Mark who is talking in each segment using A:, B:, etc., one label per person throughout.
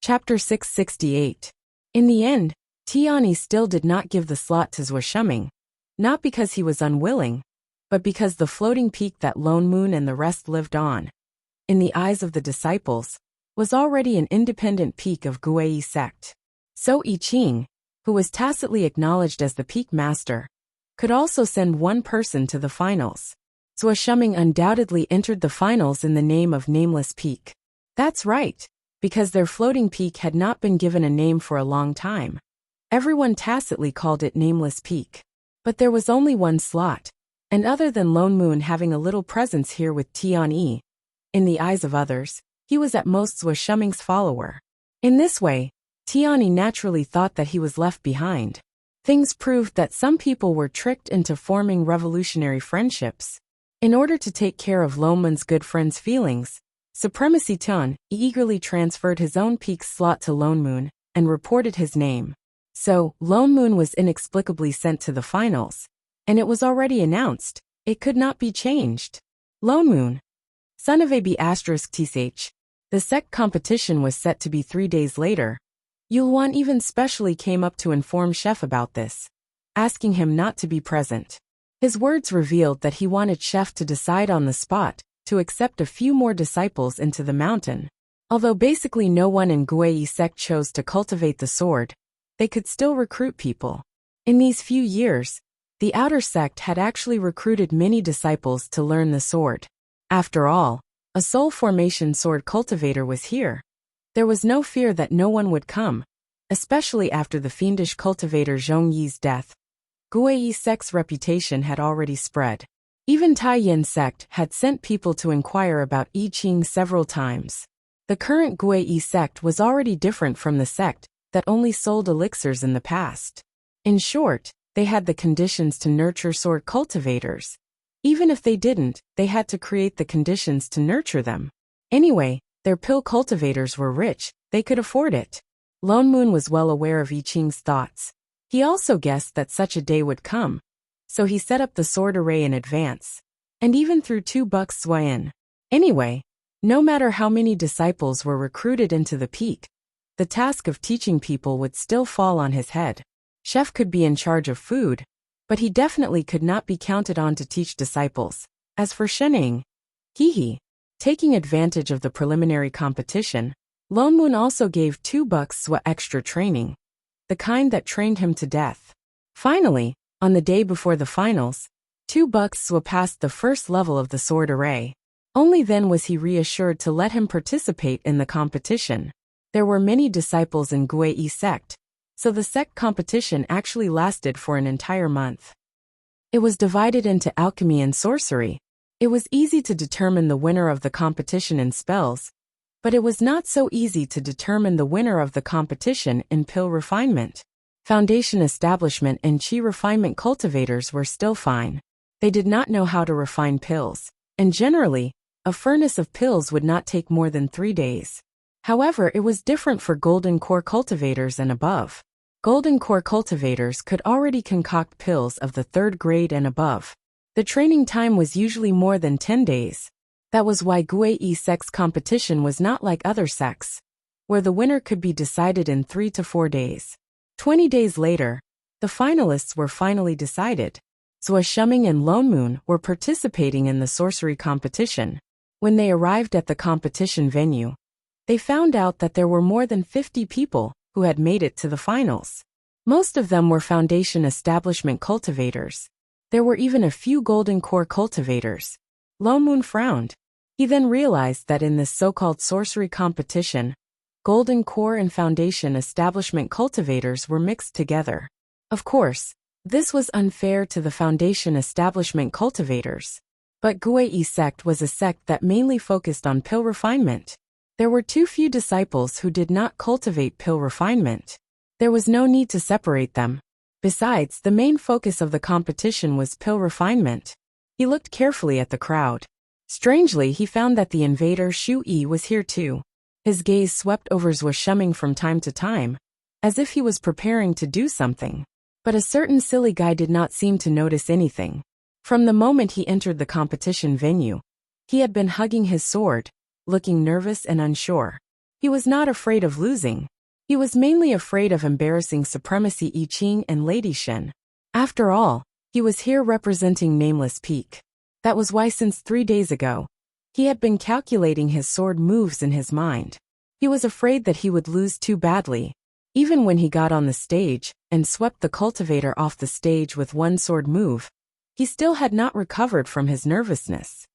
A: Chapter 668. In the end, Tiani still did not give the slot to Zhuosheng, not because he was unwilling, but because the floating peak that Lone Moon and the rest lived on, in the eyes of the disciples, was already an independent peak of Guiyi sect. So I Ching, who was tacitly acknowledged as the peak master, could also send one person to the finals. Zhuosheng undoubtedly entered the finals in the name of Nameless Peak. That's right, because their floating peak had not been given a name for a long time. Everyone tacitly called it Nameless Peak. But there was only one slot, and other than Lone Moon having a little presence here with Tianyi, in the eyes of others, he was at most Zhuosheng's follower. In this way, Tianyi naturally thought that he was left behind. Things proved that some people were tricked into forming revolutionary friendships. In order to take care of Lone Moon's good friend's feelings, Supremacy Tun eagerly transferred his own peak slot to Lone Moon and reported his name. So, Lone Moon was inexplicably sent to the finals, and it was already announced, it could not be changed. Lone Moon, son of AB****, the sect competition was set to be 3 days later. Yulwan even specially came up to inform Chef about this, asking him not to be present. His words revealed that he wanted Chef to decide on the spot to accept a few more disciples into the mountain. Although basically no one in Guiyi sect chose to cultivate the sword, they could still recruit people. In these few years, the outer sect had actually recruited many disciples to learn the sword. After all, a soul formation sword cultivator was here. There was no fear that no one would come, especially after the fiendish cultivator Zhong Yi's death. Guiyi sect's reputation had already spread. Even Taiyin sect had sent people to inquire about I Ching several times. The current Guiyi sect was already different from the sect that only sold elixirs in the past. In short, they had the conditions to nurture sword cultivators. Even if they didn't, they had to create the conditions to nurture them. Anyway, their pill cultivators were rich, they could afford it. Lone Moon was well aware of I Ching's thoughts. He also guessed that such a day would come, so he set up the sword array in advance, and even threw 2 bucks in. Anyway, no matter how many disciples were recruited into the peak, the task of teaching people would still fall on his head. Chef could be in charge of food, but he definitely could not be counted on to teach disciples. As for Shening, taking advantage of the preliminary competition, Lone Moon also gave 2 bucks extra training, the kind that trained him to death. Finally, on the day before the finals, 2 bucks passed the first level of the sword array. Only then was he reassured to let him participate in the competition. There were many disciples in Guiyi sect, so the sect competition actually lasted for an entire month. It was divided into alchemy and sorcery. It was easy to determine the winner of the competition in spells, but it was not so easy to determine the winner of the competition in pill refinement. Foundation establishment and chi refinement cultivators were still fine. They did not know how to refine pills, and generally, a furnace of pills would not take more than 3 days. However, it was different for golden core cultivators and above. Golden core cultivators could already concoct pills of the 3rd grade and above. The training time was usually more than 10 days. That was why Guiyi sect's competition was not like other sects, where the winner could be decided in 3 to 4 days. 20 days later, the finalists were finally decided. Zhuosheng and Lone Moon were participating in the sorcery competition. When they arrived at the competition venue, they found out that there were more than 50 people who had made it to the finals. Most of them were foundation establishment cultivators. There were even a few golden core cultivators. Lone Moon frowned. He then realized that in this so-called sorcery competition, golden core and foundation establishment cultivators were mixed together. Of course, this was unfair to the foundation establishment cultivators. But Guiyi sect was a sect that mainly focused on pill refinement. There were too few disciples who did not cultivate pill refinement. There was no need to separate them. Besides, the main focus of the competition was pill refinement. He looked carefully at the crowd. Strangely, he found that the invader Shu Yi was here too. His gaze swept over Zhuosheng from time to time, as if he was preparing to do something. But a certain silly guy did not seem to notice anything. From the moment he entered the competition venue, he had been hugging his sword, looking nervous and unsure. He was not afraid of losing. He was mainly afraid of embarrassing supremacy I Ching and Lady Shen. After all, he was here representing Nameless Peak. That was why since 3 days ago, he had been calculating his sword moves in his mind. He was afraid that he would lose too badly. Even when he got on the stage and swept the cultivator off the stage with one sword move, he still had not recovered from his nervousness.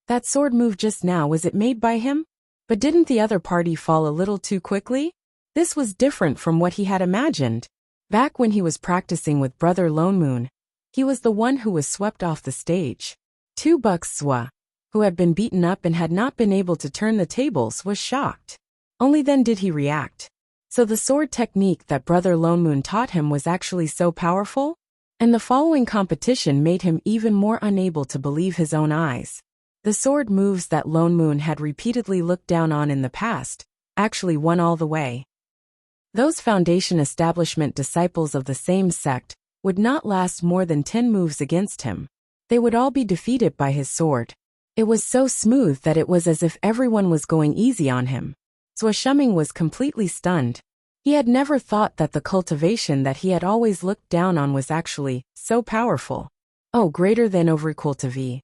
A: That sword move just now, was it made by him? But didn't the other party fall a little too quickly? This was different from what he had imagined. Back when he was practicing with Brother Lone Moon, he was the one who was swept off the stage. Two Bucks Swa, who had been beaten up and had not been able to turn the tables, was shocked. Only then did he react. So the sword technique that Brother Lone Moon taught him was actually so powerful? And the following competition made him even more unable to believe his own eyes. The sword moves that Lone Moon had repeatedly looked down on in the past actually won all the way. Those foundation establishment disciples of the same sect would not last more than 10 moves against him. They would all be defeated by his sword. It was so smooth that it was as if everyone was going easy on him. Zhou Shuming was completely stunned. He had never thought that the cultivation that he had always looked down on was actually so powerful. Oh, greater than overcultivate.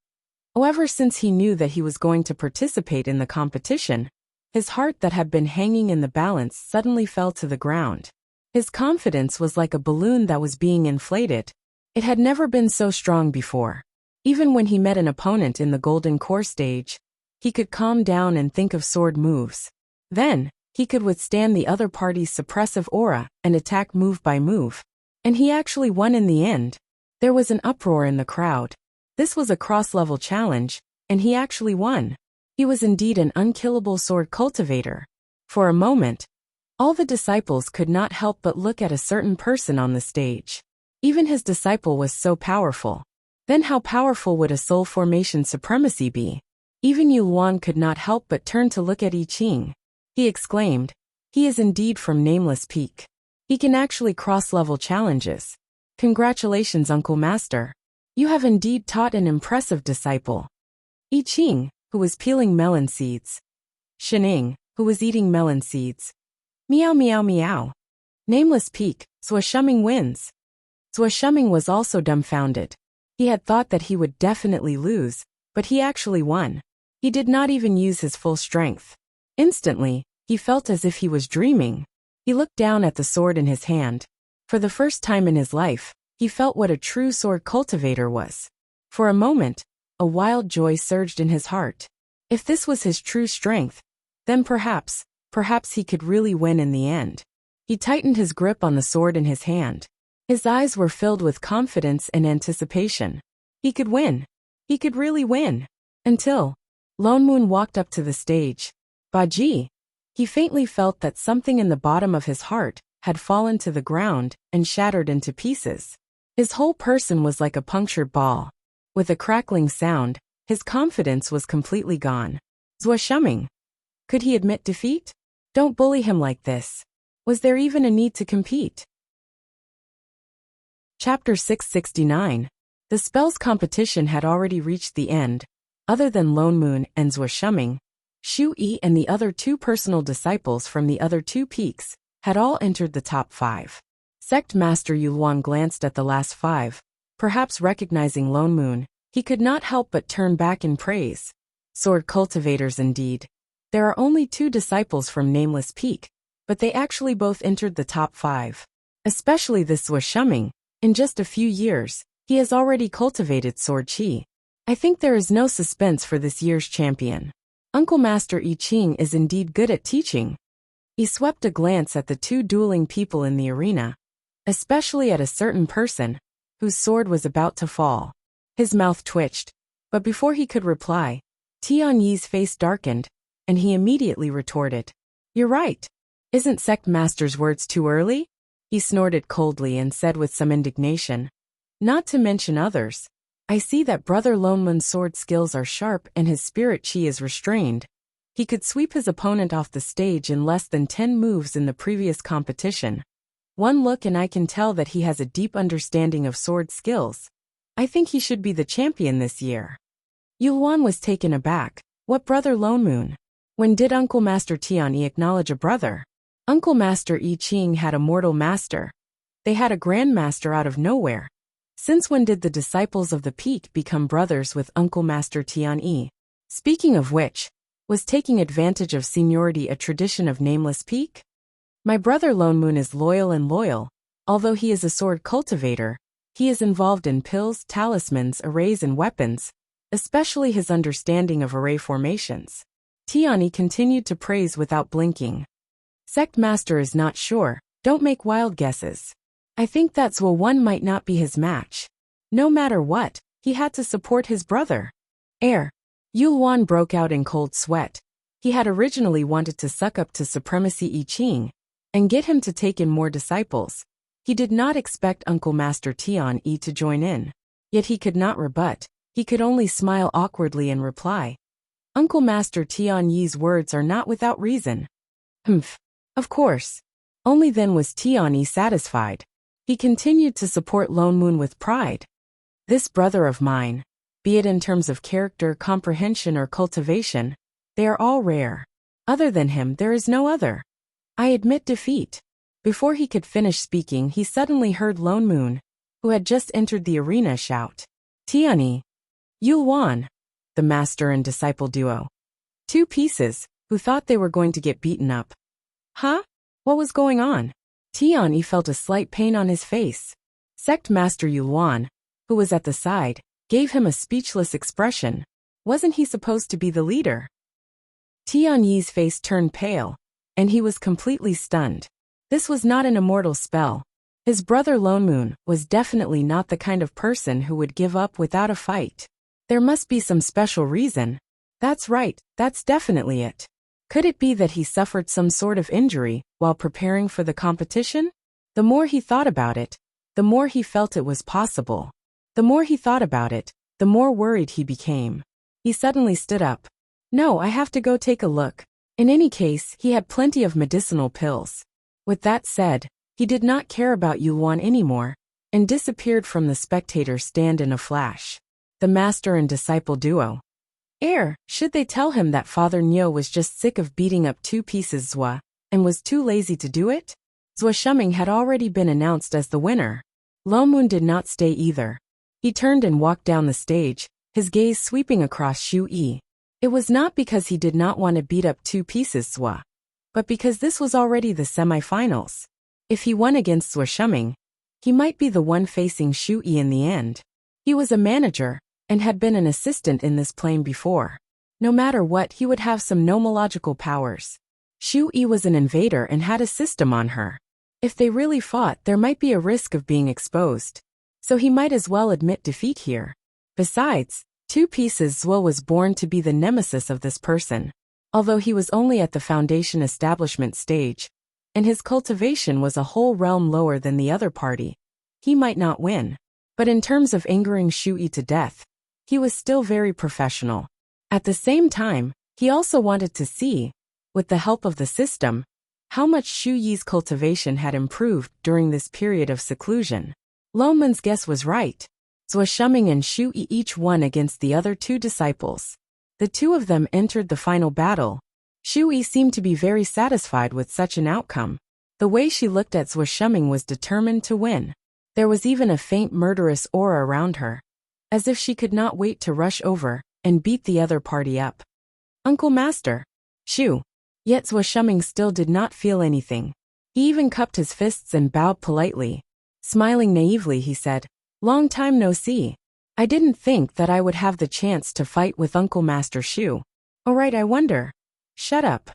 A: However, since he knew that he was going to participate in the competition, his heart that had been hanging in the balance suddenly fell to the ground. His confidence was like a balloon that was being inflated. It had never been so strong before. Even when he met an opponent in the Golden Core stage, he could calm down and think of sword moves. Then, he could withstand the other party's suppressive aura and attack move by move. And he actually won in the end. There was an uproar in the crowd. This was a cross-level challenge, and he actually won. He was indeed an unkillable sword cultivator. For a moment, all the disciples could not help but look at a certain person on the stage. Even his disciple was so powerful. Then how powerful would a soul formation supremacy be? Even Yuluan could not help but turn to look at I Ching. He exclaimed, "He is indeed from Nameless Peak. He can actually cross-level challenges. Congratulations, Uncle Master. You have indeed taught an impressive disciple." I Ching, who was peeling melon seeds. Shening, who was eating melon seeds. Meow meow meow. Nameless Peak, Zhou Shuming wins. Zhou Shuming was also dumbfounded. He had thought that he would definitely lose, but he actually won. He did not even use his full strength. Instantly, he felt as if he was dreaming. He looked down at the sword in his hand. For the first time in his life, he felt what a true sword cultivator was. For a moment, a wild joy surged in his heart. If this was his true strength, then perhaps he could really win in the end. He tightened his grip on the sword in his hand. His eyes were filled with confidence and anticipation. He could win. He could really win. Until Lone Moon walked up to the stage. Baji. He faintly felt that something in the bottom of his heart had fallen to the ground and shattered into pieces. His whole person was like a punctured ball. With a crackling sound, his confidence was completely gone. Zhou Shuming. Could he admit defeat? Don't bully him like this. Was there even a need to compete? Chapter 669. The spells competition had already reached the end. Other than Lone Moon and Zhou Shuming, Shu Yi and the other 2 personal disciples from the other 2 peaks had all entered the top 5. Sect Master Yuluan glanced at the last 5. Perhaps recognizing Lone Moon, he could not help but turn back in praise. Sword cultivators indeed. There are only 2 disciples from Nameless Peak, but they actually both entered the top 5. Especially this Zhou Shuming. In just a few years, he has already cultivated sword chi. I think there is no suspense for this year's champion. Uncle Master I Ching is indeed good at teaching. He swept a glance at the 2 dueling people in the arena, especially at a certain person, whose sword was about to fall. His mouth twitched, but before he could reply, Tian Yi's face darkened, and he immediately retorted. "You're right. Isn't Sect Master's words too early?" He snorted coldly and said with some indignation. "Not to mention others. I see that Brother Lone Moon's sword skills are sharp and his spirit chi is restrained. He could sweep his opponent off the stage in less than 10 moves in the previous competition. One look and I can tell that he has a deep understanding of sword skills. I think he should be the champion this year." Yuluan was taken aback. What Brother Lone Moon? When did Uncle Master Tianyi acknowledge a brother? Uncle Master I Ching had a mortal master. They had a grandmaster out of nowhere. Since when did the disciples of the peak become brothers with Uncle Master Tianyi? Speaking of which, was taking advantage of seniority a tradition of nameless peak? My brother Lone Moon is loyal. Although he is a sword cultivator, he is involved in pills, talismans, arrays and weapons, especially his understanding of array formations. Tianyi continued to praise without blinking. Sect Master is not sure, don't make wild guesses. I think that Zhuo One might not be his match. No matter what, he had to support his brother. Yulwan broke out in cold sweat. He had originally wanted to suck up to Supremacy I Ching and get him to take in more disciples. He did not expect Uncle Master Tianyi to join in. Yet he could not rebut, he could only smile awkwardly and reply. Uncle Master Tianyi's words are not without reason. Humph. Of course. Only then was Tianyi satisfied. He continued to support Lone Moon with pride. This brother of mine, be it in terms of character, comprehension or cultivation, they are all rare. Other than him there is no other. I admit defeat. Before he could finish speaking he suddenly heard Lone Moon, who had just entered the arena, shout. Tianyi. Yulwan. The master and disciple duo. Two pieces, who thought they were going to get beaten up. Huh? What was going on? Tianyi felt a slight pain on his face. Sect Master Yulwan, who was at the side, gave him a speechless expression. Wasn't he supposed to be the leader? Tianyi's face turned pale, and he was completely stunned. This was not an immortal spell. His brother Lone Moon was definitely not the kind of person who would give up without a fight. There must be some special reason. That's right, that's definitely it. Could it be that he suffered some sort of injury while preparing for the competition? The more he thought about it, the more he felt it was possible. The more he thought about it, the more worried he became. He suddenly stood up. No, I have to go take a look. In any case, he had plenty of medicinal pills. With that said, he did not care about Yulwan anymore, and disappeared from the spectator stand in a flash. The master and disciple duo. Should they tell him that Father Nyo was just sick of beating up two pieces Zhua, and was too lazy to do it? Zhua Shuming had already been announced as the winner. Lone Moon did not stay either. He turned and walked down the stage, his gaze sweeping across Shu Yi. It was not because he did not want to beat up two pieces Zhua, but because this was already the semi-finals. If he won against Zhua Shuming, he might be the one facing Shu Yi in the end. He was a manager, and had been an assistant in this plane before. No matter what, he would have some nomological powers. Shu Yi was an invader and had a system on her. If they really fought, there might be a risk of being exposed. So he might as well admit defeat here. Besides, two pieces Zhuo was born to be the nemesis of this person. Although he was only at the foundation establishment stage, and his cultivation was a whole realm lower than the other party, he might not win. But in terms of angering Shu Yi to death, he was still very professional. At the same time, he also wanted to see, with the help of the system, how much Shu Yi's cultivation had improved during this period of seclusion. Lone Moon's guess was right. Zhua Shuming and Shu Yi each won against the other two disciples. The two of them entered the final battle. Shu Yi seemed to be very satisfied with such an outcome. The way she looked at Zhua Shuming was determined to win. There was even a faint murderous aura around her, as if she could not wait to rush over and beat the other party up. Uncle Master. Shu. Yet Zhua Shuming still did not feel anything. He even cupped his fists and bowed politely. Smiling naively, he said, "Long time no see. I didn't think that I would have the chance to fight with Uncle Master Shu. Alright, I wonder." Shut up.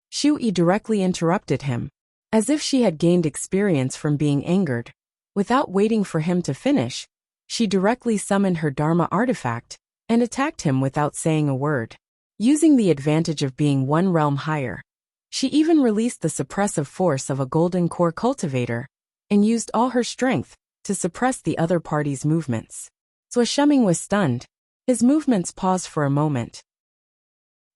A: Shu Yi directly interrupted him, as if she had gained experience from being angered. Without waiting for him to finish, she directly summoned her Dharma artifact and attacked him without saying a word. Using the advantage of being one realm higher, she even released the suppressive force of a golden core cultivator and used all her strength to suppress the other party's movements. Zhua Shuming was stunned. His movements paused for a moment.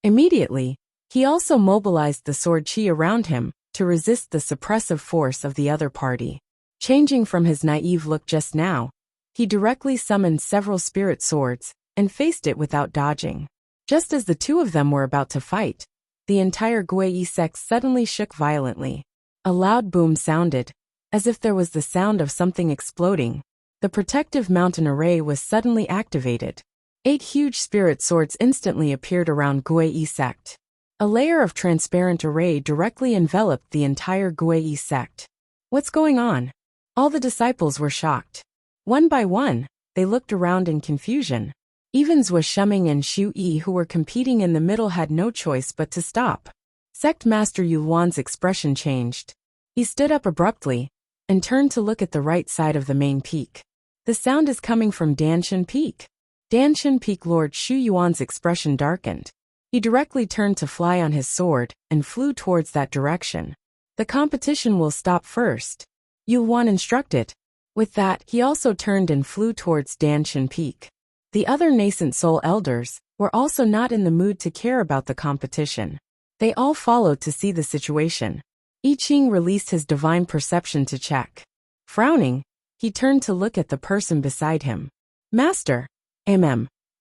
A: Immediately, he also mobilized the sword chi around him to resist the suppressive force of the other party. Changing from his naive look just now, he directly summoned several spirit swords and faced it without dodging. Just as the two of them were about to fight, the entire Gui sect suddenly shook violently. A loud boom sounded, as if there was the sound of something exploding. The protective mountain array was suddenly activated. 8 huge spirit swords instantly appeared around Gui sect. A layer of transparent array directly enveloped the entire Gui sect. What's going on? All the disciples were shocked. One by one, they looked around in confusion. Even Zhou Shuming and Xu Yi, who were competing in the middle, had no choice but to stop. Sect Master Yu Luan's expression changed. He stood up abruptly and turned to look at the right side of the main peak. The sound is coming from Danshan Peak. Danshan Peak. Lord Shu Yuan's expression darkened. He directly turned to fly on his sword and flew towards that direction. The competition will stop first, Yu Luan instructed. With that, he also turned and flew towards Danshan Peak. The other nascent soul elders were also not in the mood to care about the competition. They all followed to see the situation. I Ching released his divine perception to check. Frowning, he turned to look at the person beside him. Master.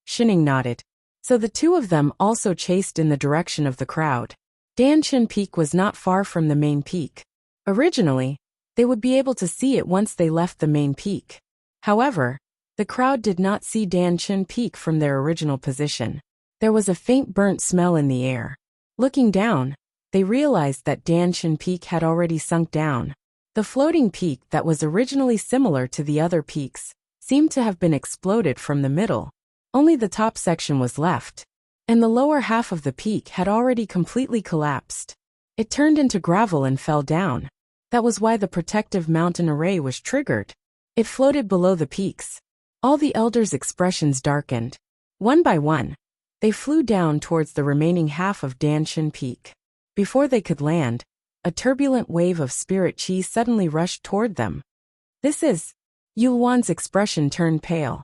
A: Shining nodded. So the two of them also chased in the direction of the crowd. Danshan Peak was not far from the main peak. Originally, they would be able to see it once they left the main peak. However, the crowd did not see Danshan Peak from their original position. There was a faint burnt smell in the air. Looking down, they realized that Danshan Peak had already sunk down. The floating peak that was originally similar to the other peaks seemed to have been exploded from the middle. Only the top section was left, and the lower half of the peak had already completely collapsed. It turned into gravel and fell down. That was why the protective mountain array was triggered. It floated below the peaks. All the elders' expressions darkened. One by one, they flew down towards the remaining half of Danshan Peak. Before they could land, a turbulent wave of spirit chi suddenly rushed toward them. This is... Yu Luan's expression turned pale.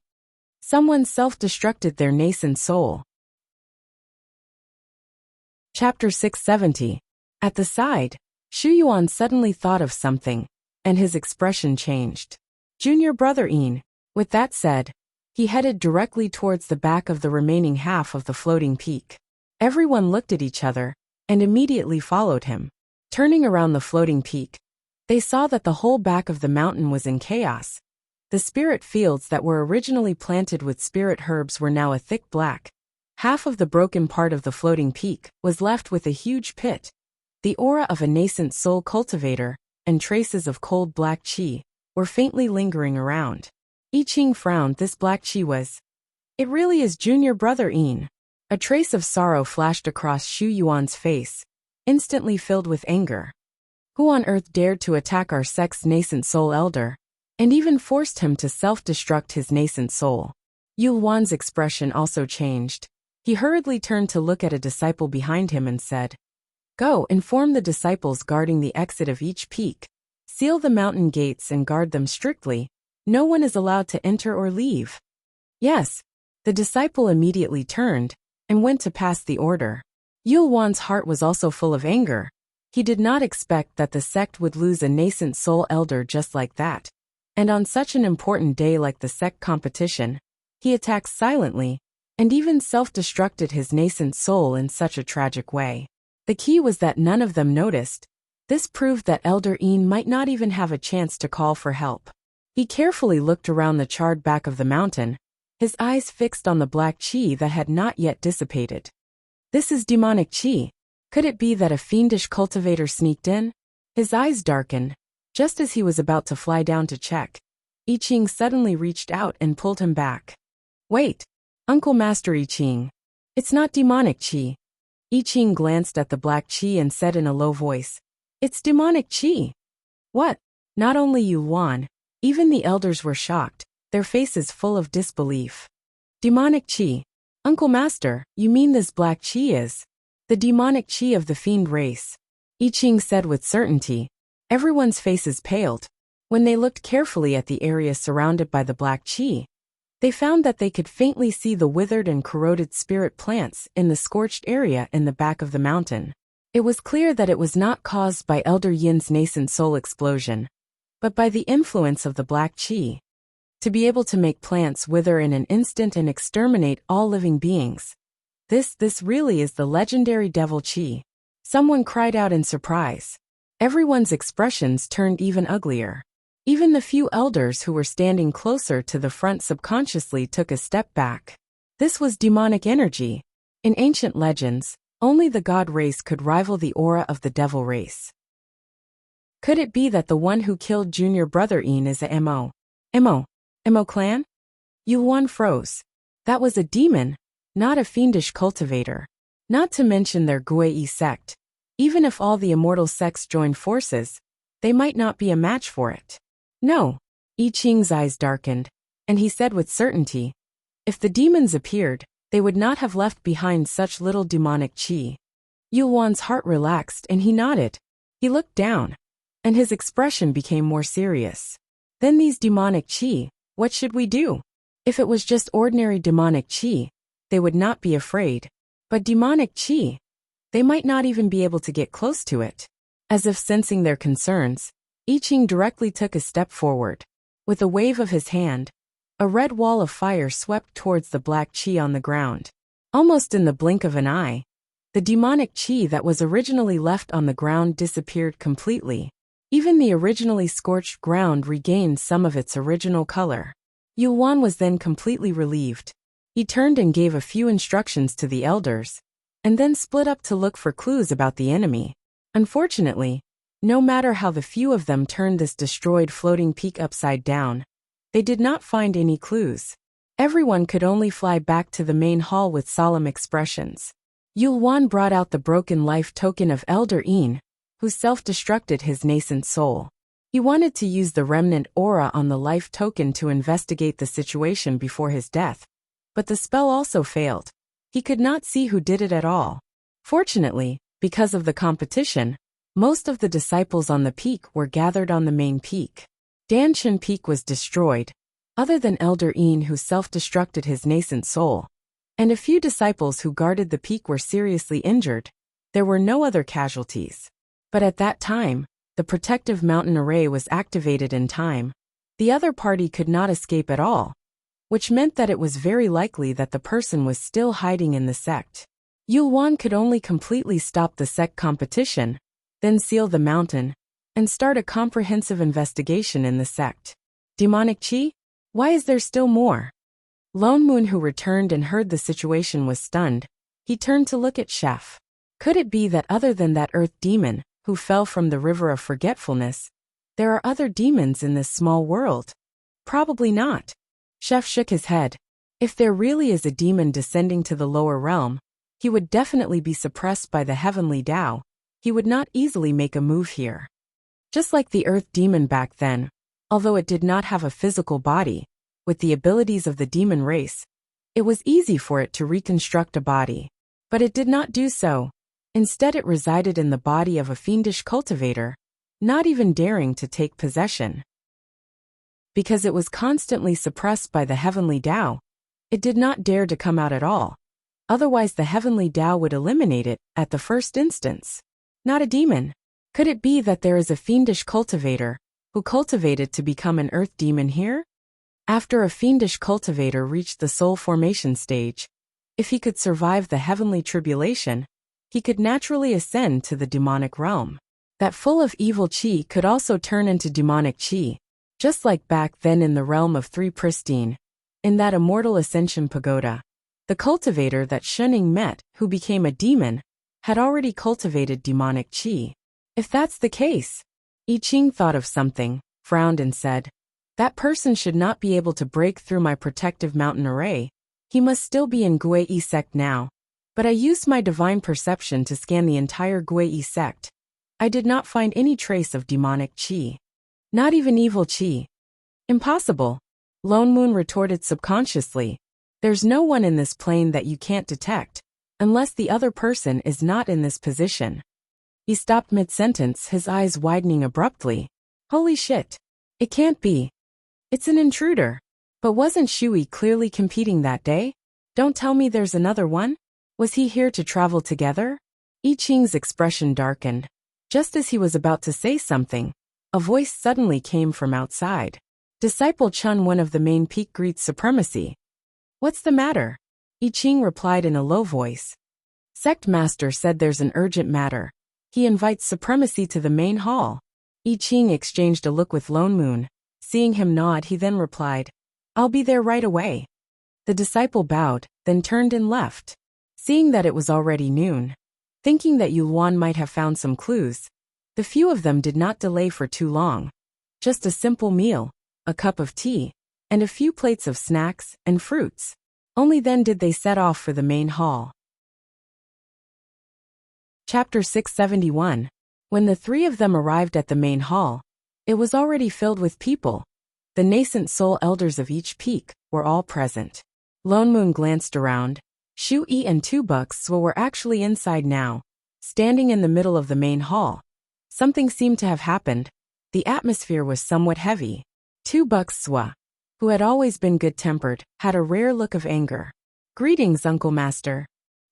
A: Someone self-destructed their nascent soul. Chapter 670. At the side, Shu Yuan suddenly thought of something, and his expression changed. Junior brother Yin. With that said, he headed directly towards the back of the remaining half of the floating peak. Everyone looked at each other, and immediately followed him. Turning around the floating peak, they saw that the whole back of the mountain was in chaos. The spirit fields that were originally planted with spirit herbs were now a thick black. Half of the broken part of the floating peak was left with a huge pit. The aura of a nascent soul cultivator and traces of cold black chi were faintly lingering around. I Ching frowned. This black chi was... It really is junior brother Yin. A trace of sorrow flashed across Shu Yuan's face, instantly filled with anger. Who on earth dared to attack our sect's nascent soul elder, and even forced him to self-destruct his nascent soul? Yu Luan's expression also changed. He hurriedly turned to look at a disciple behind him and said, Go, inform the disciples guarding the exit of each peak. Seal the mountain gates and guard them strictly. No one is allowed to enter or leave. Yes. The disciple immediately turned and went to pass the order. Yu Luan's heart was also full of anger. He did not expect that the sect would lose a nascent soul elder just like that. And on such an important day like the sect competition, he attacked silently and even self-destructed his nascent soul in such a tragic way. The key was that none of them noticed. This proved that Elder Yin might not even have a chance to call for help. He carefully looked around the charred back of the mountain, his eyes fixed on the black chi that had not yet dissipated. This is demonic chi. Could it be that a fiendish cultivator sneaked in? His eyes darkened. Just as he was about to fly down to check, I Ching suddenly reached out and pulled him back. Wait, Uncle Master I Ching. It's not demonic chi. I Ching glanced at the black chi and said in a low voice, It's demonic chi. What? Not only Yu Luan, even the elders were shocked, their faces full of disbelief. Demonic chi. Uncle Master, you mean this black chi is the demonic chi of the fiend race? I Ching said with certainty. Everyone's faces paled. When they looked carefully at the area surrounded by the black chi, they found that they could faintly see the withered and corroded spirit plants in the scorched area in the back of the mountain. It was clear that it was not caused by Elder Yin's nascent soul explosion, but by the influence of the black chi. To be able to make plants wither in an instant and exterminate all living beings. This really is the legendary devil chi. Someone cried out in surprise. Everyone's expressions turned even uglier. Even the few elders who were standing closer to the front subconsciously took a step back. This was demonic energy. In ancient legends, only the god race could rival the aura of the devil race. Could it be that the one who killed junior brother Ian is a Mo clan? Yuan froze. That was a demon, not a fiendish cultivator. Not to mention their Gui sect. Even if all the immortal sects joined forces, they might not be a match for it. No. I Ching's eyes darkened, and he said with certainty, if the demons appeared, they would not have left behind such little demonic qi. Yuan's heart relaxed and he nodded. He looked down, and his expression became more serious. Then these demonic qi, what should we do? If it was just ordinary demonic qi, they would not be afraid. But demonic qi, they might not even be able to get close to it. As if sensing their concerns, I Ching directly took a step forward. With a wave of his hand, a red wall of fire swept towards the black qi on the ground. Almost in the blink of an eye, the demonic qi that was originally left on the ground disappeared completely. Even the originally scorched ground regained some of its original color. Yuan was then completely relieved. He turned and gave a few instructions to the elders, and then split up to look for clues about the enemy. Unfortunately, no matter how the few of them turned this destroyed floating peak upside down, they did not find any clues. Everyone could only fly back to the main hall with solemn expressions. Yuan brought out the broken life token of Elder Ian, who self-destructed his nascent soul. He wanted to use the remnant aura on the life token to investigate the situation before his death. But the spell also failed. He could not see who did it at all. Fortunately, because of the competition, most of the disciples on the peak were gathered on the main peak. Danshan Peak was destroyed, other than Elder Ian who self-destructed his nascent soul, and a few disciples who guarded the peak were seriously injured. There were no other casualties. But at that time, the protective mountain array was activated in time. The other party could not escape at all, which meant that it was very likely that the person was still hiding in the sect. Yuan could only completely stop the sect competition, then seal the mountain, and start a comprehensive investigation in the sect. Demonic qi? Why is there still more? Lone Moon, who returned and heard the situation, was stunned. He turned to look at Chef. Could it be that other than that earth demon, who fell from the river of forgetfulness, there are other demons in this small world? Probably not. Chef shook his head. If there really is a demon descending to the lower realm, he would definitely be suppressed by the heavenly Tao. He would not easily make a move here. Just like the earth demon back then, although it did not have a physical body, with the abilities of the demon race, it was easy for it to reconstruct a body. But it did not do so. Instead, it resided in the body of a fiendish cultivator, not even daring to take possession. Because it was constantly suppressed by the heavenly Tao, it did not dare to come out at all. Otherwise the heavenly Tao would eliminate it at the first instance. Not a demon. Could it be that there is a fiendish cultivator who cultivated to become an earth demon here? After a fiendish cultivator reached the soul formation stage, if he could survive the heavenly tribulation, he could naturally ascend to the demonic realm. That full of evil qi could also turn into demonic qi, just like back then in the realm of Three Pristine, in that immortal ascension pagoda. The cultivator that Shening met, who became a demon, had already cultivated demonic qi. If that's the case, I Ching thought of something, frowned and said, that person should not be able to break through my protective mountain array. He must still be in Gui sect now. But I used my divine perception to scan the entire Gui sect. I did not find any trace of demonic qi. Not even evil qi. Impossible. Lone Moon retorted subconsciously. There's no one in this plane that you can't detect, unless the other person is not in this position. He stopped mid-sentence, his eyes widening abruptly. Holy shit. It can't be. It's an intruder. But wasn't Shui clearly competing that day? Don't tell me there's another one? Was he here to travel together? I Ching's expression darkened. Just as he was about to say something, a voice suddenly came from outside. Disciple Chun, one of the main peak, greets supremacy. What's the matter? I Ching replied in a low voice. Sect Master said there's an urgent matter. He invites supremacy to the main hall. I Ching exchanged a look with Lone Moon. Seeing him nod, he then replied, I'll be there right away. The disciple bowed, then turned and left. Seeing that it was already noon, thinking that Yulwan might have found some clues, the few of them did not delay for too long. Just a simple meal, a cup of tea, and a few plates of snacks and fruits. Only then did they set off for the main hall. Chapter 671. When the three of them arrived at the main hall, it was already filled with people. The nascent soul elders of each peak were all present. Lone Moon glanced around. Shu Yi and 2 Bucks were actually inside now, standing in the middle of the main hall. Something seemed to have happened. The atmosphere was somewhat heavy. 2 Bucks, who had always been good-tempered, had a rare look of anger. Greetings, Uncle Master.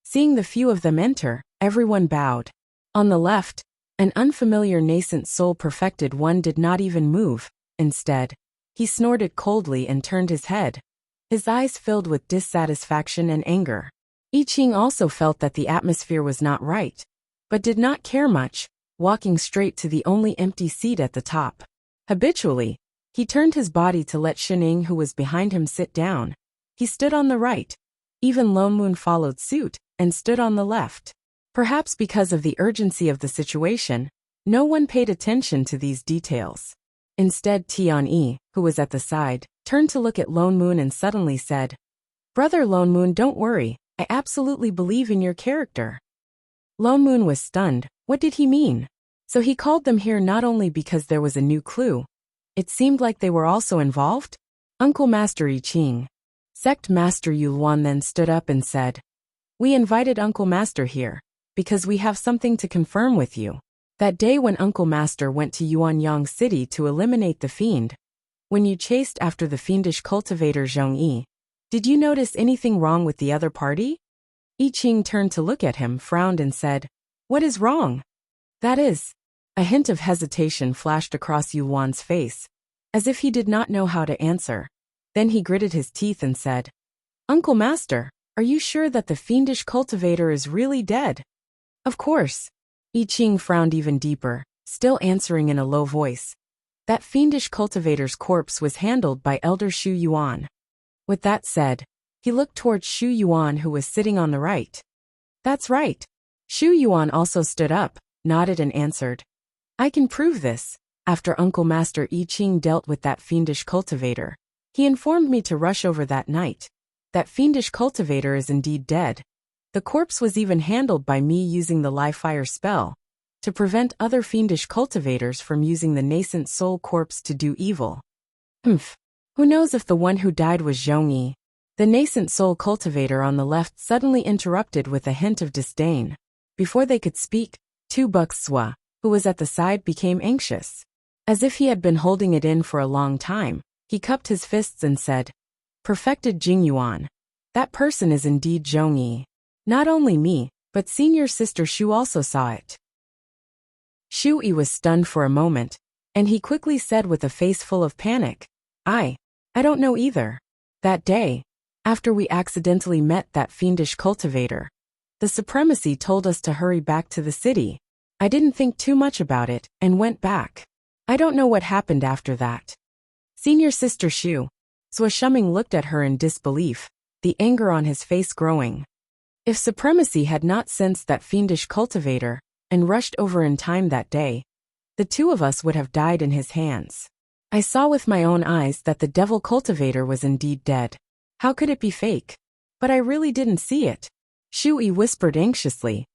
A: Seeing the few of them enter, everyone bowed. On the left, an unfamiliar nascent soul perfected one did not even move. Instead, he snorted coldly and turned his head. His eyes filled with dissatisfaction and anger. I Ching also felt that the atmosphere was not right, but did not care much, walking straight to the only empty seat at the top. Habitually, he turned his body to let Shining, who was behind him, sit down. He stood on the right. Even Lone Moon followed suit and stood on the left. Perhaps because of the urgency of the situation, no one paid attention to these details. Instead, Tian-yi, who was at the side, turned to look at Lone Moon and suddenly said, Brother Lone Moon, don't worry, I absolutely believe in your character. Lone Moon was stunned. What did he mean? So he called them here not only because there was a new clue. It seemed like they were also involved? Uncle Master I Ching. Sect Master Yulwan then stood up and said, We invited Uncle Master here because we have something to confirm with you. That day when Uncle Master went to Yuanyang City to eliminate the fiend, when you chased after the fiendish cultivator Zhong Yi, did you notice anything wrong with the other party? I Ching turned to look at him, frowned and said, What is wrong? That is. A hint of hesitation flashed across Yuan's face, as if he did not know how to answer. Then he gritted his teeth and said, Uncle Master, are you sure that the fiendish cultivator is really dead? Of course. I Ching frowned even deeper, still answering in a low voice. That fiendish cultivator's corpse was handled by Elder Shu Yuan. With that said, he looked towards Shu Yuan, who was sitting on the right. That's right. Shu Yuan also stood up, nodded and answered. I can prove this. After Uncle Master I Ching dealt with that fiendish cultivator, he informed me to rush over that night. That fiendish cultivator is indeed dead. The corpse was even handled by me using the live fire spell, to prevent other fiendish cultivators from using the nascent soul corpse to do evil. Who knows if the one who died was Zhongyi? The nascent soul cultivator on the left suddenly interrupted with a hint of disdain. Before they could speak, 2 Bucks, who was at the side, became anxious. As if he had been holding it in for a long time, he cupped his fists and said, Perfected Jingyuan. That person is indeed Zhongyi. Not only me, but senior sister Shu also saw it. Shu Yi was stunned for a moment, and he quickly said with a face full of panic, I don't know either. That day, after we accidentally met that fiendish cultivator, the supremacy told us to hurry back to the city. I didn't think too much about it and went back. I don't know what happened after that. Senior sister Shu. Shuming looked at her in disbelief, the anger on his face growing. If supremacy had not sensed that fiendish cultivator and rushed over in time that day, the two of us would have died in his hands. I saw with my own eyes that the devil cultivator was indeed dead. How could it be fake? But I really didn't see it. Shu Yi whispered anxiously.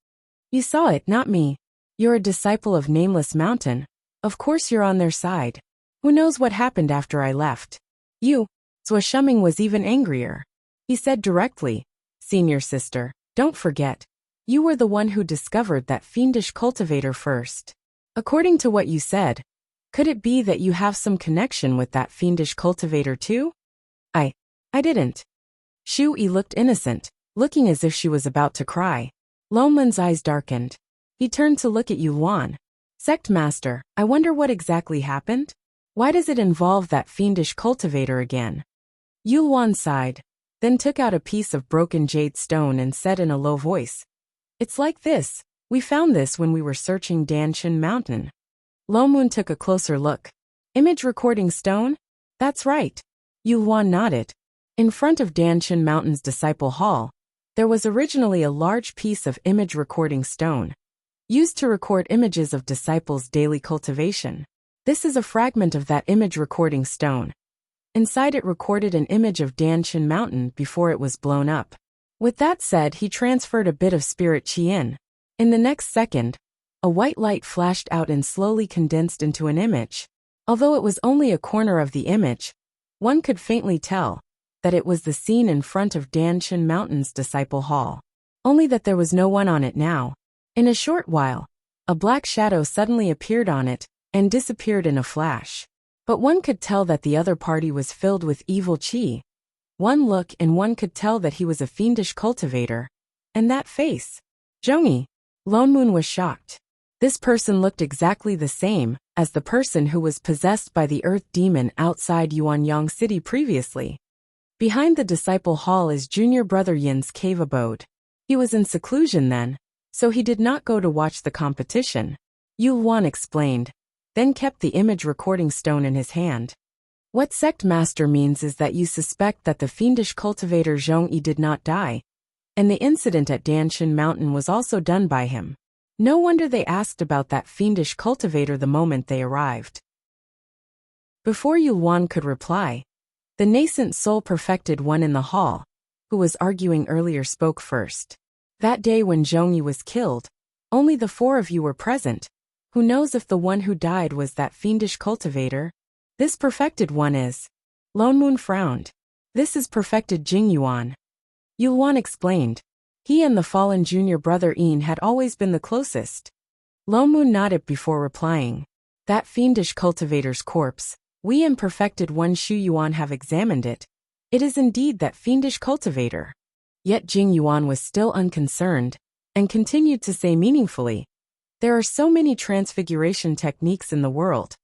A: You saw it, not me. You're a disciple of Nameless Mountain. Of course you're on their side. Who knows what happened after I left? You. Shuming was even angrier. He said directly, Senior sister, don't forget. You were the one who discovered that fiendish cultivator first. According to what you said, could it be that you have some connection with that fiendish cultivator too? I didn't. Shu Yi looked innocent, looking as if she was about to cry. Loman's eyes darkened. He turned to look at Yuan. Sect Master, I wonder what exactly happened? Why does it involve that fiendish cultivator again? Yuan sighed, then took out a piece of broken jade stone and said in a low voice, It's like this. We found this when we were searching Danshan Mountain. Lomoon took a closer look. Image recording stone? That's right. Yulwan nodded. In front of Danshan Mountain's disciple hall, there was originally a large piece of image recording stone, used to record images of disciples' daily cultivation. This is a fragment of that image recording stone. Inside it recorded an image of Danshan Mountain before it was blown up. With that said, he transferred a bit of spirit chi in. In the next second, a white light flashed out and slowly condensed into an image. Although it was only a corner of the image, one could faintly tell that it was the scene in front of Danshan Mountain's disciple hall. Only that there was no one on it now. In a short while, a black shadow suddenly appeared on it and disappeared in a flash. But one could tell that the other party was filled with evil chi. One look and one could tell that he was a fiendish cultivator. And that face. Zhongyi. Lomoon was shocked. This person looked exactly the same as the person who was possessed by the earth demon outside Yuanyang City previously. Behind the disciple hall is junior brother Yin's cave abode. He was in seclusion then, so he did not go to watch the competition. Yulwan explained, then kept the image recording stone in his hand. What sect master means is that you suspect that the fiendish cultivator Zhongyi did not die, and the incident at Danshan Mountain was also done by him. No wonder they asked about that fiendish cultivator the moment they arrived. Before Yulwan could reply, the nascent soul-perfected one in the hall, who was arguing earlier, spoke first. That day when Zhongyi was killed, only the four of you were present. Who knows if the one who died was that fiendish cultivator? This perfected one is. Lomoon frowned. This is perfected Jingyuan. Yulwan explained. He and the fallen junior brother Yin had always been the closest. Lomoon nodded before replying. That fiendish cultivator's corpse. We and perfected one Shu Yuan have examined it. It is indeed that fiendish cultivator. Yet Jing Yuan was still unconcerned, and continued to say meaningfully, there are so many transfiguration techniques in the world.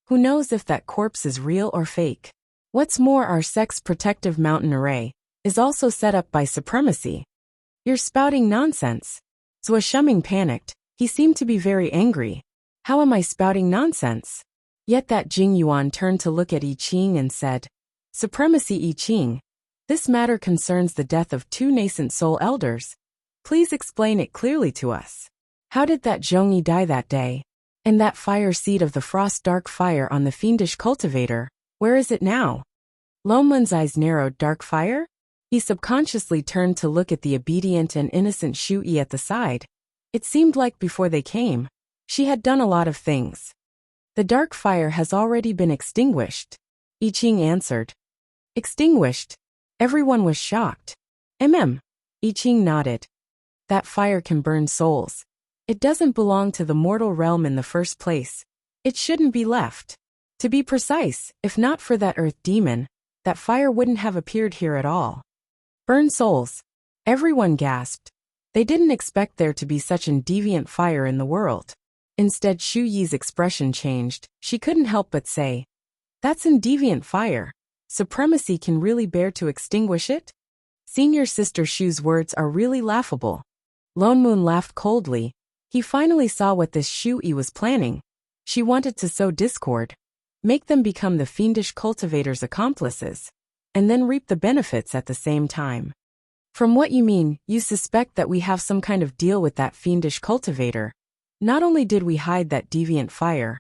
A: Who knows if that corpse is real or fake? What's more, our sect's protective mountain array is also set up by supremacy. You're spouting nonsense. Zhou Shuming panicked. He seemed to be very angry. How am I spouting nonsense? Yet that Jing Yuan turned to look at I Ching and said, Supremacy I Ching. This matter concerns the death of two nascent soul elders. Please explain it clearly to us. How did that Zhongyi die that day? And that fire seed of the frost dark fire on the fiendish cultivator, where is it now? Lomoon's eyes narrowed. Dark fire? He subconsciously turned to look at the obedient and innocent Shu Yi at the side. It seemed like before they came, she had done a lot of things. The dark fire has already been extinguished. I Ching answered. Extinguished? Everyone was shocked. I Ching nodded. That fire can burn souls. It doesn't belong to the mortal realm in the first place. It shouldn't be left. To be precise, if not for that earth demon, that fire wouldn't have appeared here at all. Burn souls. Everyone gasped. They didn't expect there to be such an deviant fire in the world. Instead, Shu Yi's expression changed. She couldn't help but say, that's an deviant fire. Supremacy can really bear to extinguish it? Senior sister Shu's words are really laughable. Lomoon laughed coldly. He finally saw what this Shu Yi was planning. She wanted to sow discord, make them become the fiendish cultivator's accomplices, and then reap the benefits at the same time. From what you mean, you suspect that we have some kind of deal with that fiendish cultivator. Not only did we hide that deviant fire,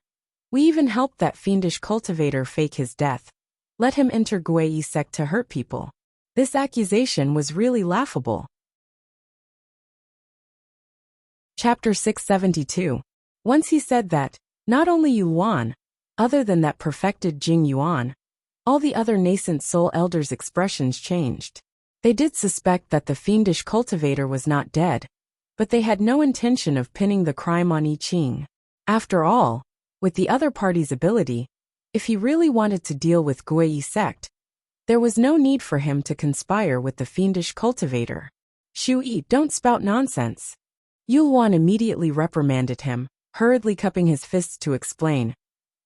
A: we even helped that fiendish cultivator fake his death. Let him enter Guiyi sect to hurt people. This accusation was really laughable. Chapter 672. Once he said that, not only Yuan, other than that perfected Jing Yuan, all the other nascent soul elders' expressions changed. They did suspect that the fiendish cultivator was not dead, but they had no intention of pinning the crime on I Ching. After all, with the other party's ability, if he really wanted to deal with Guiyi sect, there was no need for him to conspire with the fiendish cultivator. Shu Yi, don't spout nonsense. Yulwan immediately reprimanded him, hurriedly cupping his fists to explain.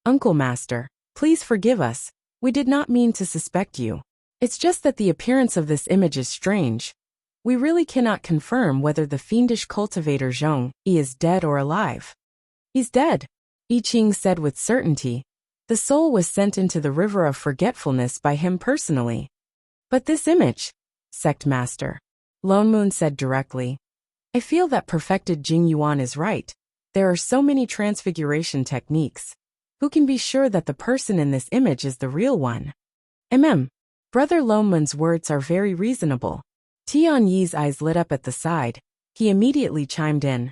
A: Uncle Master, please forgive us. We did not mean to suspect you. It's just that the appearance of this image is strange. We really cannot confirm whether the fiendish cultivator Zhong Yi is dead or alive. He's dead, I Ching said with certainty. The soul was sent into the river of forgetfulness by him personally. But this image, sect master, Lone Moon said directly. I feel that perfected Jing Yuan is right. There are so many transfiguration techniques. Who can be sure that the person in this image is the real one? Brother Lone Moon's words are very reasonable. Tian Yi's eyes lit up at the side. He immediately chimed in.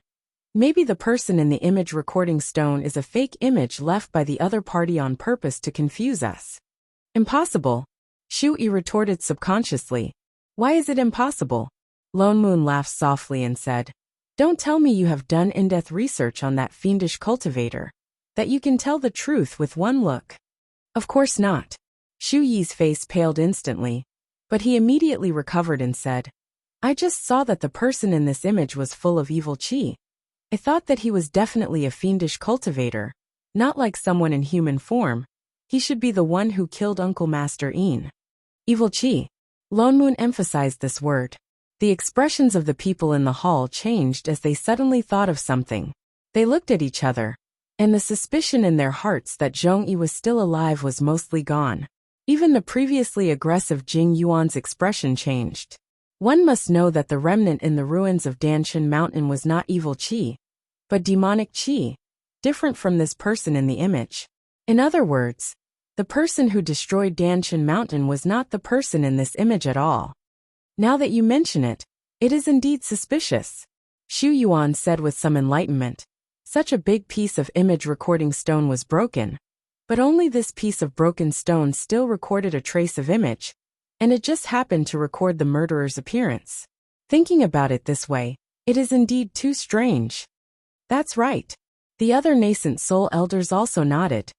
A: Maybe the person in the image recording stone is a fake image left by the other party on purpose to confuse us. Impossible, Shu Yi retorted subconsciously. Why is it impossible? Lone Moon laughed softly and said, Don't tell me you have done in-depth research on that fiendish cultivator. That you can tell the truth with one look. Of course not. Shu Yi's face paled instantly, but he immediately recovered and said, I just saw that the person in this image was full of evil qi. I thought that he was definitely a fiendish cultivator, not like someone in human form. He should be the one who killed Uncle Master Yin. Evil qi. Lone Moon emphasized this word. The expressions of the people in the hall changed as they suddenly thought of something. They looked at each other, and the suspicion in their hearts that Zhong Yi was still alive was mostly gone. Even the previously aggressive Jing Yuan's expression changed. One must know that the remnant in the ruins of Danshan Mountain was not evil qi, but demonic qi, different from this person in the image. In other words, the person who destroyed Danshan Mountain was not the person in this image at all. Now that you mention it, it is indeed suspicious, Xu Yuan said with some enlightenment. Such a big piece of image recording stone was broken, but only this piece of broken stone still recorded a trace of image, and it just happened to record the murderer's appearance. Thinking about it this way, it is indeed too strange. That's right. The other nascent soul elders also nodded.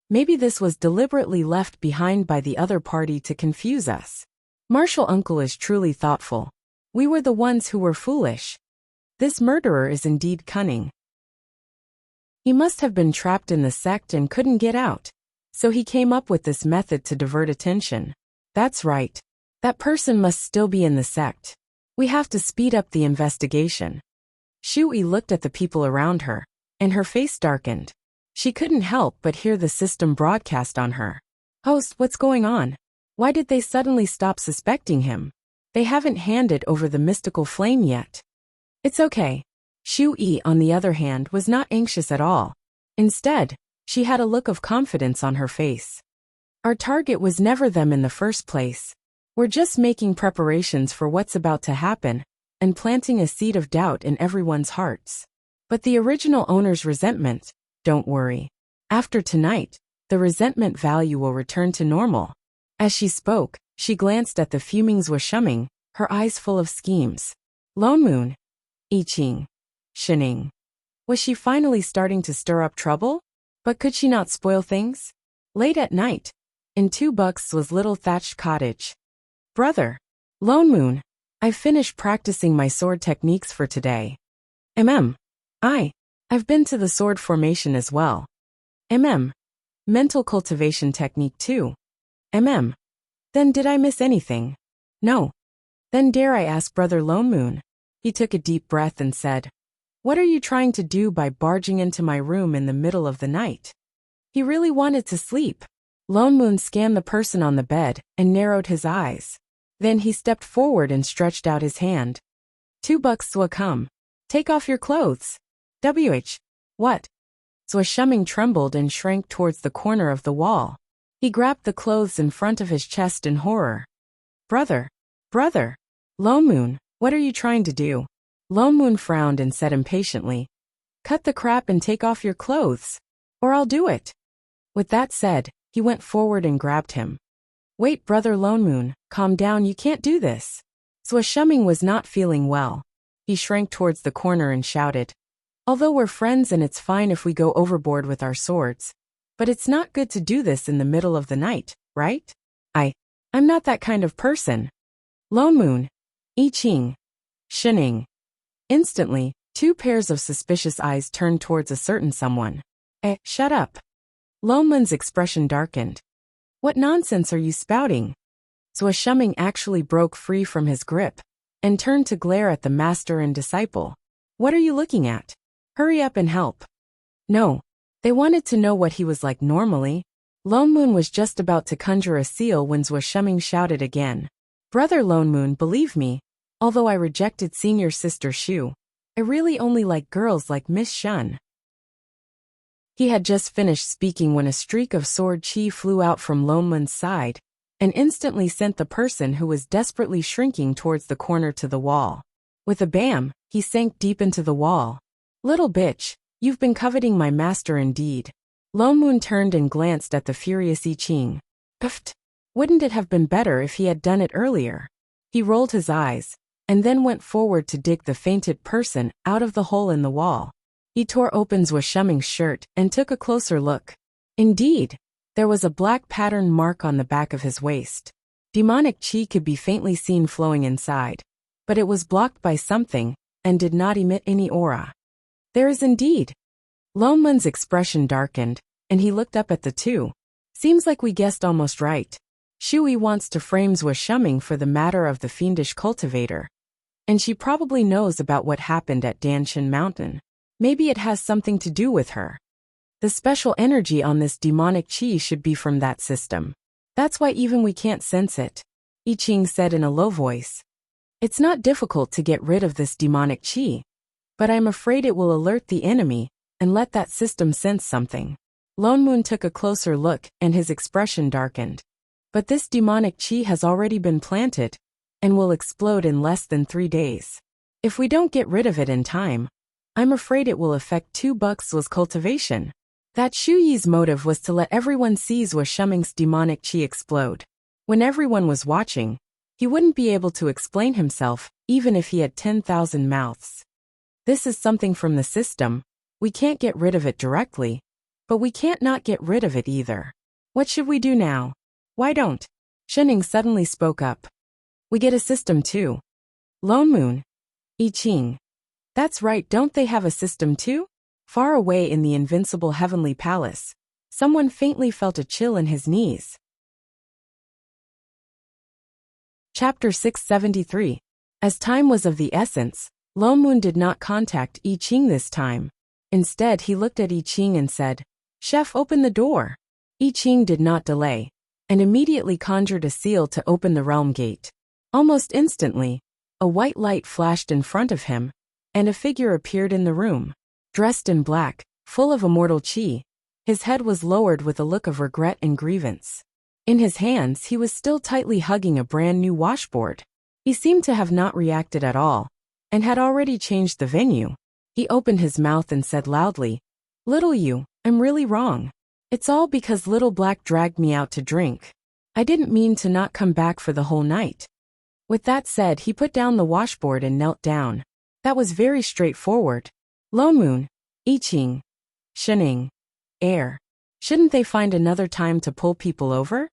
A: Maybe this was deliberately left behind by the other party to confuse us. Martial Uncle is truly thoughtful. We were the ones who were foolish. This murderer is indeed cunning. He must have been trapped in the sect and couldn't get out, so he came up with this method to divert attention. That's right. That person must still be in the sect. We have to speed up the investigation. Shu Yi looked at the people around her, and her face darkened. She couldn't help but hear the system broadcast on her. Host, what's going on? Why did they suddenly stop suspecting him? They haven't handed over the mystical flame yet. It's okay. Shu Yi, on the other hand, was not anxious at all. Instead, she had a look of confidence on her face. Our target was never them in the first place. We're just making preparations for what's about to happen, and planting a seed of doubt in everyone's hearts. But the original owner's resentment, don't worry. After tonight, the resentment value will return to normal. As she spoke, she glanced at the fuming Zhuo Shuming, her eyes full of schemes. Lone Moon, I Ching, Shining. Was she finally starting to stir up trouble? But could she not spoil things? Late at night, in Two Bucks' little thatched cottage. Brother, Lone Moon, I've finished practicing my sword techniques for today. I've been to the sword formation as well. Mental cultivation technique too. Then did I miss anything? No. Then dare I ask Brother Lone Moon? He took a deep breath and said, What are you trying to do by barging into my room in the middle of the night? He really wanted to sleep. Lone Moon scanned the person on the bed and narrowed his eyes. Then he stepped forward and stretched out his hand. 2 bucks Zhuo, come. Take off your clothes. What? Zhuo Shuming trembled and shrank towards the corner of the wall. He grabbed the clothes in front of his chest in horror. Brother. Lone Moon, what are you trying to do? Lone Moon frowned and said impatiently, Cut the crap and take off your clothes. Or I'll do it. With that said, he went forward and grabbed him. Wait, Brother Lone Moon, calm down, you can't do this. Zhuo Shuming was not feeling well. He shrank towards the corner and shouted, Although we're friends and it's fine if we go overboard with our swords, but it's not good to do this in the middle of the night, right? I'm not that kind of person. Lone Moon, I Ching, Shining. Instantly, 2 pairs of suspicious eyes turned towards a certain someone. Shut up. Lone Moon's expression darkened. What nonsense are you spouting? Zhuo Shuming actually broke free from his grip, and turned to glare at the master and disciple. What are you looking at? Hurry up and help. No. They wanted to know what he was like normally. Lone Moon was just about to conjure a seal when Zhuo Shuming shouted again. Brother Lone Moon, believe me, although I rejected senior sister Shu, I really only like girls like Miss Shun. He had just finished speaking when a streak of sword chi flew out from Lone Moon's side, and instantly sent the person who was desperately shrinking towards the corner to the wall. With a bam, he sank deep into the wall. Little bitch, you've been coveting my master indeed. Lone Moon turned and glanced at the furious I Ching. Pfft! Wouldn't it have been better if he had done it earlier? He rolled his eyes, and then went forward to dig the fainted person out of the hole in the wall. He tore open Zhuo Shuming's shirt and took a closer look. Indeed, there was a black patterned mark on the back of his waist. Demonic chi could be faintly seen flowing inside, but it was blocked by something and did not emit any aura. There is indeed. Lone Moon's expression darkened, and he looked up at the two. Seems like we guessed almost right. Shui wants to frame Zhuo Shuming for the matter of the fiendish cultivator. And she probably knows about what happened at Danshan Mountain. Maybe it has something to do with her. The special energy on this demonic chi should be from that system. That's why even we can't sense it. I Ching said in a low voice. It's not difficult to get rid of this demonic chi, but I'm afraid it will alert the enemy and let that system sense something. Lone Moon took a closer look and his expression darkened. But this demonic chi has already been planted and will explode in less than 3 days. If we don't get rid of it in time, I'm afraid it will affect 2 Bux's cultivation. That Shu Yi's motive was to let everyone see Zhuo Shuming's demonic chi explode. When everyone was watching, he wouldn't be able to explain himself, even if he had 10,000 mouths. This is something from the system. We can't get rid of it directly, but we can't not get rid of it either. What should we do now? Why don't? Shening suddenly spoke up. We get a system too. Lone Moon. I Ching. That's right, don't they have a system too? Far away in the invincible heavenly palace, someone faintly felt a chill in his knees. Chapter 673. As time was of the essence, Lone Moon did not contact I Ching this time. Instead, he looked at I Ching and said, Chef, open the door. I Ching did not delay, and immediately conjured a seal to open the realm gate. Almost instantly, a white light flashed in front of him, and a figure appeared in the room. Dressed in black, full of immortal chi, his head was lowered with a look of regret and grievance. In his hands he was still tightly hugging a brand new washboard. He seemed to have not reacted at all, and had already changed the venue. He opened his mouth and said loudly, Little you, I'm really wrong. It's all because Little Black dragged me out to drink. I didn't mean to not come back for the whole night. With that said, he put down the washboard and knelt down. That was very straightforward. Lone Moon, I Ching, Shening, Air. Shouldn't they find another time to pull people over?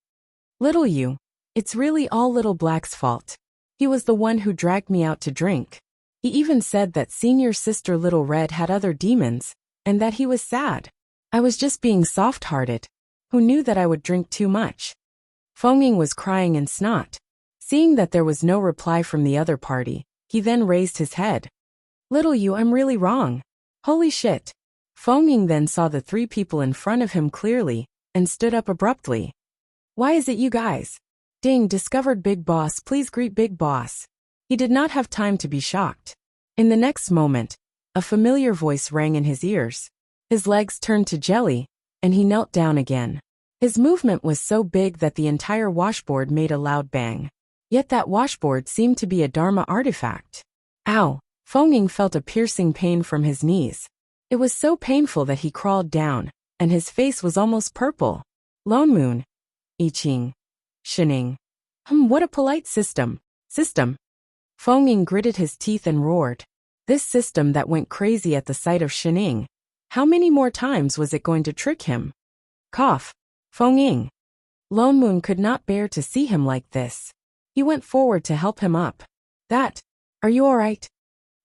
A: Little you, it's really all Little Black's fault. He was the one who dragged me out to drink. He even said that senior sister Little Red had other demons, and that he was sad. I was just being soft-hearted. Who knew that I would drink too much? Feng was crying in snot. Seeing that there was no reply from the other party, he then raised his head. Little you, I'm really wrong. Holy shit. Feng then saw the 3 people in front of him clearly, and stood up abruptly. Why is it you guys? Ding, discovered Big Boss, please greet Big Boss. He did not have time to be shocked. In the next moment, a familiar voice rang in his ears. His legs turned to jelly, and he knelt down again. His movement was so big that the entire washboard made a loud bang. Yet that washboard seemed to be a Dharma artifact. Ow! Feng felt a piercing pain from his knees. It was so painful that he crawled down, and his face was almost purple. Lone Moon. I Ching. Shening. What a polite system. Feng gritted his teeth and roared. This system that went crazy at the sight of Shening. How many more times was it going to trick him? Cough. Feng. Lone Moon could not bear to see him like this. He went forward to help him up. Are you alright?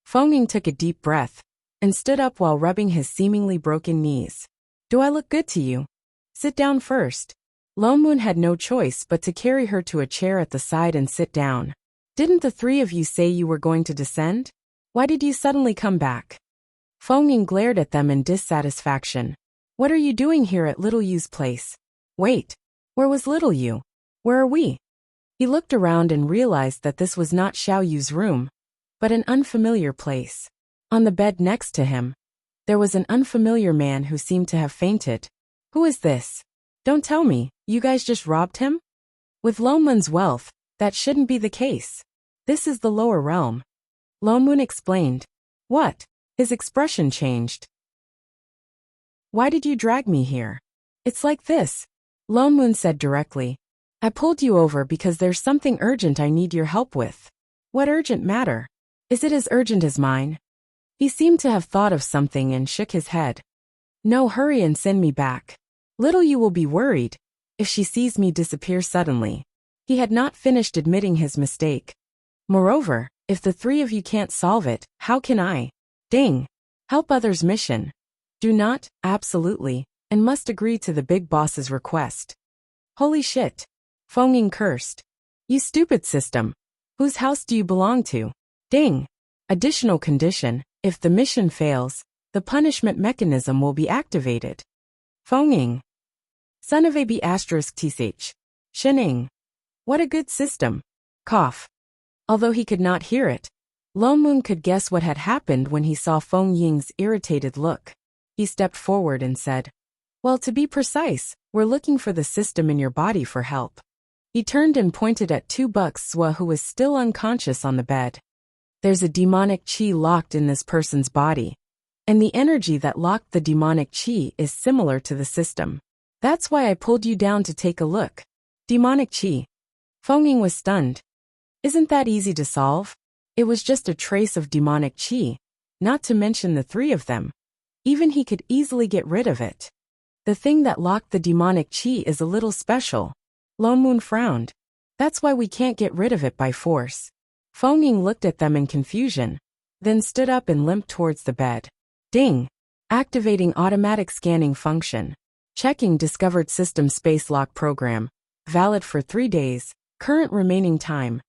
A: Feng took a deep breath, and stood up while rubbing his seemingly broken knees. Do I look good to you? Sit down first. Lone Moon had no choice but to carry her to a chair at the side and sit down. Didn't the three of you say you were going to descend? Why did you suddenly come back? Feng Ying glared at them in dissatisfaction. What are you doing here at Little Yu's place? Wait, where was Little Yu? Where are we? He looked around and realized that this was not Xiao Yu's room, but an unfamiliar place. On the bed next to him, there was an unfamiliar man who seemed to have fainted. Who is this? Don't tell me, you guys just robbed him? With Lomun's wealth, that shouldn't be the case. This is the lower realm. Lomun explained. What? His expression changed. Why did you drag me here? It's like this. Lomun said directly. I pulled you over because there's something urgent I need your help with. What urgent matter? Is it as urgent as mine? He seemed to have thought of something and shook his head. No, hurry and send me back. Little Yu will be worried if she sees me disappear suddenly. He had not finished admitting his mistake. Moreover, if the three of you can't solve it, how can I? Ding. Help others' mission. Do not, absolutely, and must agree to the big boss's request. Holy shit. Feng Ying cursed. You stupid system. Whose house do you belong to? Ding. Additional condition, if the mission fails, the punishment mechanism will be activated. Feng Ying. Son of AB *TSH. Shening. What a good system. Cough. Although he could not hear it, Lomun could guess what had happened when he saw Feng Ying's irritated look. He stepped forward and said, well, to be precise, we're looking for the system in your body for help. He turned and pointed at Tu Buxua who was still unconscious on the bed. There's a demonic chi locked in this person's body, and the energy that locked the demonic chi is similar to the system. That's why I pulled you down to take a look. Demonic chi. Feng Ying was stunned. Isn't that easy to solve? It was just a trace of demonic chi, not to mention the three of them. Even he could easily get rid of it. The thing that locked the demonic chi is a little special. Lomun frowned. That's why we can't get rid of it by force. Feng Ying looked at them in confusion, then stood up and limped towards the bed. Ding. Activating automatic scanning function. Checking discovered system space lock program. Valid for 3 days. Current remaining time.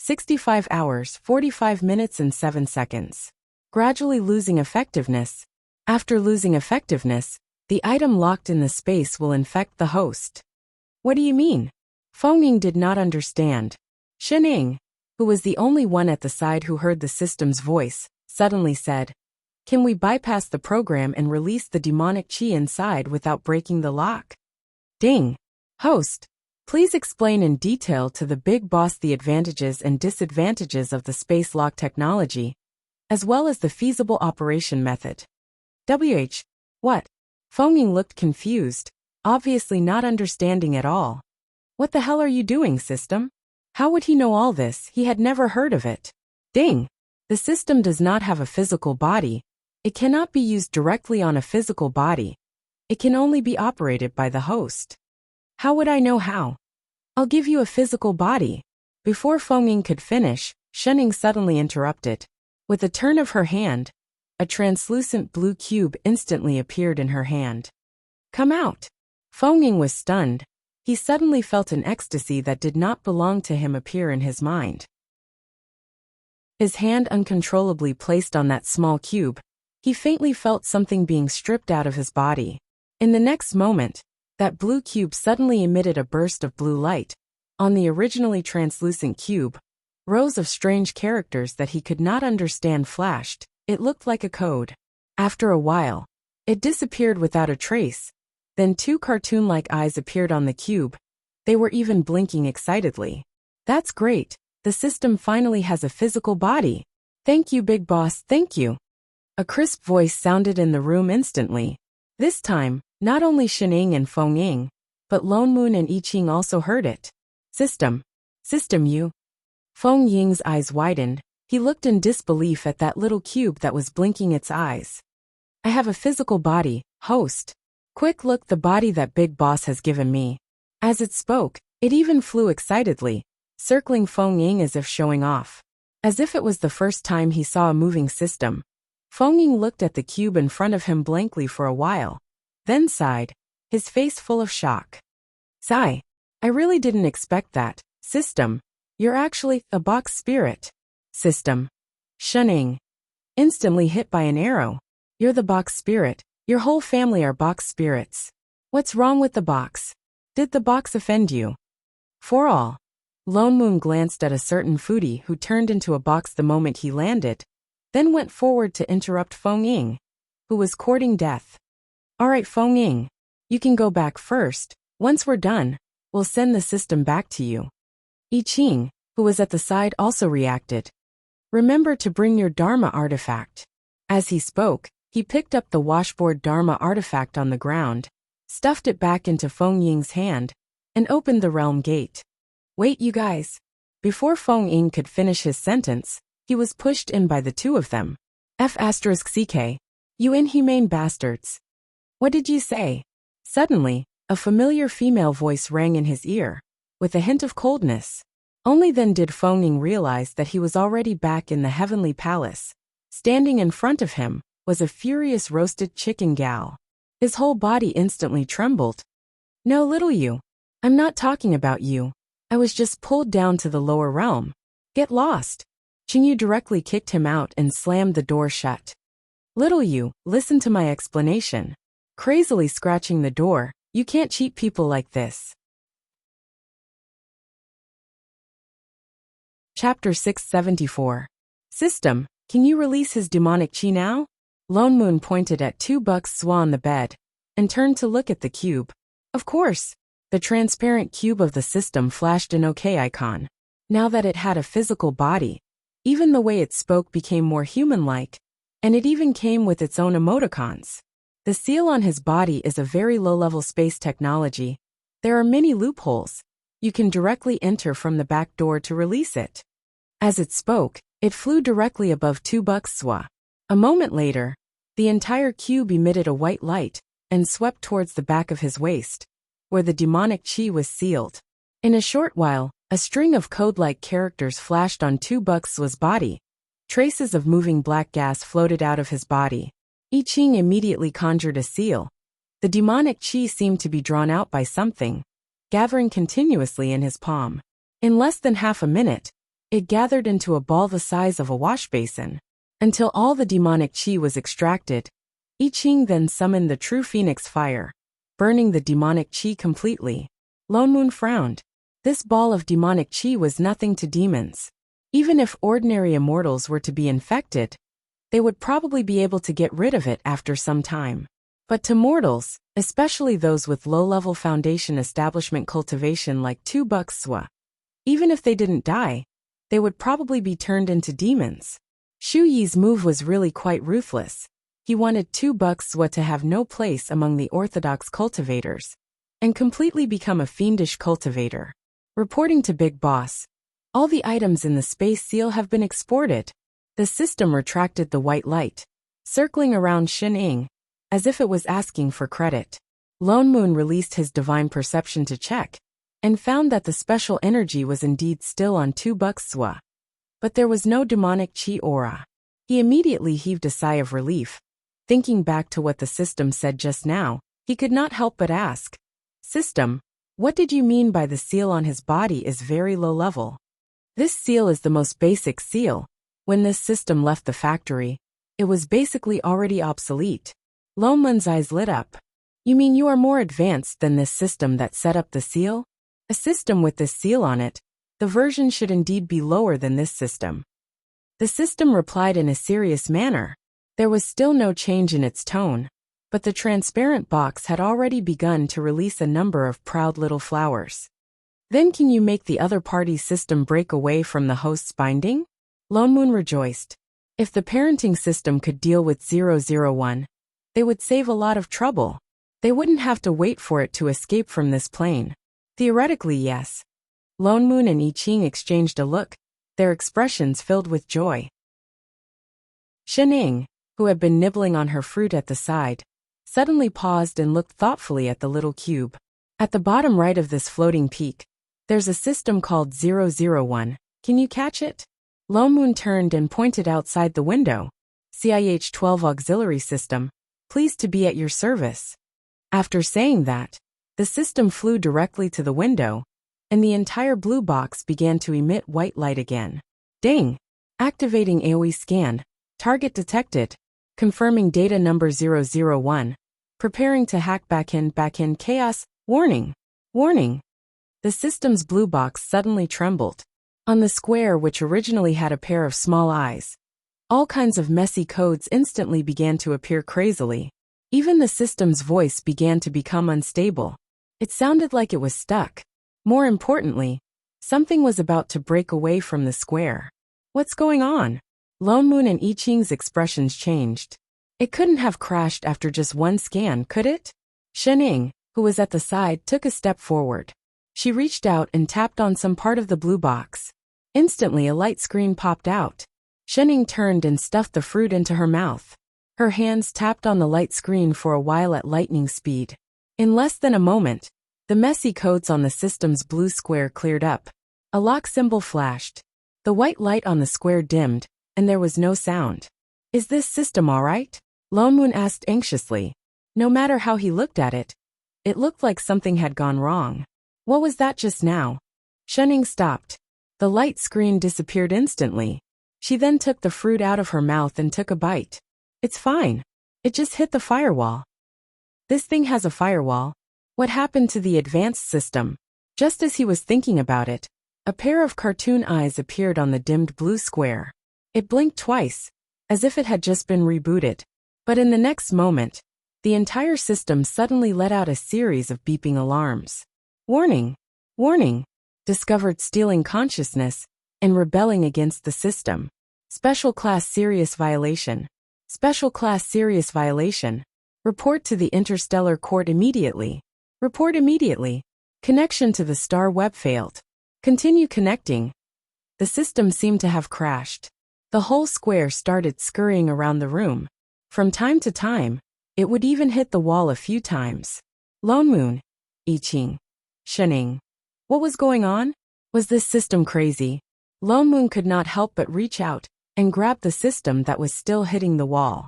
A: 65 hours, 45 minutes and 7 seconds. Gradually losing effectiveness. After losing effectiveness, the item locked in the space will infect the host. What do you mean? Feng Ying did not understand. Shening, who was the only one at the side who heard the system's voice, suddenly said, can we bypass the program and release the demonic chi inside without breaking the lock? Ding. Host, please explain in detail to the big boss the advantages and disadvantages of the space lock technology, as well as the feasible operation method. What? Feng Ying looked confused, obviously not understanding at all. What the hell are you doing, system? How would he know all this? He had never heard of it. Ding. The system does not have a physical body. It cannot be used directly on a physical body. It can only be operated by the host. How would I know how? I'll give you a physical body. Before Feng Ying could finish, Shening suddenly interrupted. With a turn of her hand, a translucent blue cube instantly appeared in her hand. Come out. Feng Ying was stunned. He suddenly felt an ecstasy that did not belong to him appear in his mind. His hand uncontrollably placed on that small cube. He faintly felt something being stripped out of his body. In the next moment, that blue cube suddenly emitted a burst of blue light. On the originally translucent cube, rows of strange characters that he could not understand flashed. It looked like a code. After a while, it disappeared without a trace. Then 2 cartoon-like eyes appeared on the cube. They were even blinking excitedly. That's great. The system finally has a physical body. Thank you, big boss, thank you. A crisp voice sounded in the room instantly. This time, not only Shening and Feng Ying, but Lomun and I Ching also heard it. System. System you. Feng Ying's eyes widened. He looked in disbelief at that little cube that was blinking its eyes. I have a physical body, host. Quick look the body that big boss has given me. As it spoke, it even flew excitedly, circling Feng Ying as if showing off. As if it was the first time he saw a moving system. Feng Ying looked at the cube in front of him blankly for a while, then sighed, his face full of shock. Sigh. I really didn't expect that. System. You're actually a box spirit. System. Shunning. Instantly hit by an arrow. You're the box spirit. Your whole family are box spirits. What's wrong with the box? Did the box offend you? For all. Lone Moon glanced at a certain foodie who turned into a box the moment he landed, then went forward to interrupt Feng Ying, who was courting death. Alright Feng Ying, you can go back first. Once we're done, we'll send the system back to you. I Ching, who was at the side, also reacted. Remember to bring your Dharma artifact. As he spoke, he picked up the washboard Dharma artifact on the ground, stuffed it back into Feng Ying's hand, and opened the realm gate. Wait, you guys. Before Feng Ying could finish his sentence, he was pushed in by the two of them. F***ck. You inhumane bastards. What did you say? Suddenly, a familiar female voice rang in his ear, with a hint of coldness. Only then did Feng Ying realize that he was already back in the heavenly palace. Standing in front of him was a furious roasted chicken gal. His whole body instantly trembled. No, little you. I'm not talking about you. I was just pulled down to the lower realm. Get lost. Qingyu directly kicked him out and slammed the door shut. Little you, listen to my explanation. Crazily scratching the door, you can't cheat people like this. Chapter 674. System, can you release his demonic chi now? Lone Moon pointed at $2 swa on the bed, and turned to look at the cube. Of course. The transparent cube of the system flashed an OK icon. Now that it had a physical body, even the way it spoke became more human-like, and it even came with its own emoticons. The seal on his body is a very low-level space technology. There are many loopholes. You can directly enter from the back door to release it. As it spoke, it flew directly above $2 swa. A moment later, the entire cube emitted a white light and swept towards the back of his waist, where the demonic chi was sealed. In a short while, a string of code-like characters flashed on $2 swa's body. Traces of moving black gas floated out of his body. I Ching immediately conjured a seal. The demonic chi seemed to be drawn out by something, gathering continuously in his palm. In less than half a minute, it gathered into a ball the size of a wash basin. Until all the demonic chi was extracted, I Ching then summoned the true phoenix fire, burning the demonic chi completely. Lone Moon frowned. This ball of demonic chi was nothing to demons. Even if ordinary immortals were to be infected, they would probably be able to get rid of it after some time. But to mortals, especially those with low-level foundation establishment cultivation like $2 swa, even if they didn't die, they would probably be turned into demons. Shu Yi's move was really quite ruthless. He wanted $2 swa to have no place among the orthodox cultivators, and completely become a fiendish cultivator. Reporting to Big Boss, all the items in the space seal have been exported. The system retracted the white light, circling around Shin Ying, as if it was asking for credit. Lone Moon released his divine perception to check, and found that the special energy was indeed still on $2 swa. But there was no demonic chi aura. He immediately heaved a sigh of relief. Thinking back to what the system said just now, he could not help but ask, System, what did you mean by the seal on his body is very low level? This seal is the most basic seal. When this system left the factory, it was basically already obsolete. Lone Moon's eyes lit up. You mean you are more advanced than this system that set up the seal? A system with this seal on it, the version should indeed be lower than this system. The system replied in a serious manner. There was still no change in its tone, but the transparent box had already begun to release a number of proud little flowers. Then can you make the other party's system break away from the host's binding? Lone Moon rejoiced. If the parenting system could deal with 001, they would save a lot of trouble. They wouldn't have to wait for it to escape from this plane. Theoretically, yes. Lone Moon and I Ching exchanged a look, their expressions filled with joy. Shin Ying, who had been nibbling on her fruit at the side, suddenly paused and looked thoughtfully at the little cube. At the bottom right of this floating peak, there's a system called 001. Can you catch it? Lone Moon turned and pointed outside the window. CIH-12 auxiliary system, pleased to be at your service. After saying that, the system flew directly to the window, and the entire blue box began to emit white light again. Ding! Activating AoE scan. Target detected. Confirming data number 001. Preparing to hack backend chaos. Warning! Warning! The system's blue box suddenly trembled. On the square, which originally had a pair of small eyes, all kinds of messy codes instantly began to appear crazily. Even the system's voice began to become unstable. It sounded like it was stuck. More importantly, something was about to break away from the square. What's going on? Lone Moon and I Ching's expressions changed. It couldn't have crashed after just one scan, could it? Shening, who was at the side, took a step forward. She reached out and tapped on some part of the blue box. Instantly a light screen popped out. Shening turned and stuffed the fruit into her mouth. Her hands tapped on the light screen for a while at lightning speed. In less than a moment, the messy codes on the system's blue square cleared up. A lock symbol flashed. The white light on the square dimmed, and there was no sound. Is this system all right? Lone Moon asked anxiously. No matter how he looked at it, it looked like something had gone wrong. What was that just now? Shening stopped. The light screen disappeared instantly. She then took the fruit out of her mouth and took a bite. It's fine. It just hit the firewall. This thing has a firewall. What happened to the advanced system? Just as he was thinking about it, a pair of cartoon eyes appeared on the dimmed blue square. It blinked twice, as if it had just been rebooted. But in the next moment, the entire system suddenly let out a series of beeping alarms. Warning! Warning! Discovered stealing consciousness and rebelling against the system. Special Class Serious Violation. Special Class Serious Violation. Report to the Interstellar Court immediately. Report immediately. Connection to the star web failed. Continue connecting. The system seemed to have crashed. The whole square started scurrying around the room. From time to time, it would even hit the wall a few times. Lone Moon, I Ching, Shening. What was going on? Was this system crazy? Lone Moon could not help but reach out and grab the system that was still hitting the wall.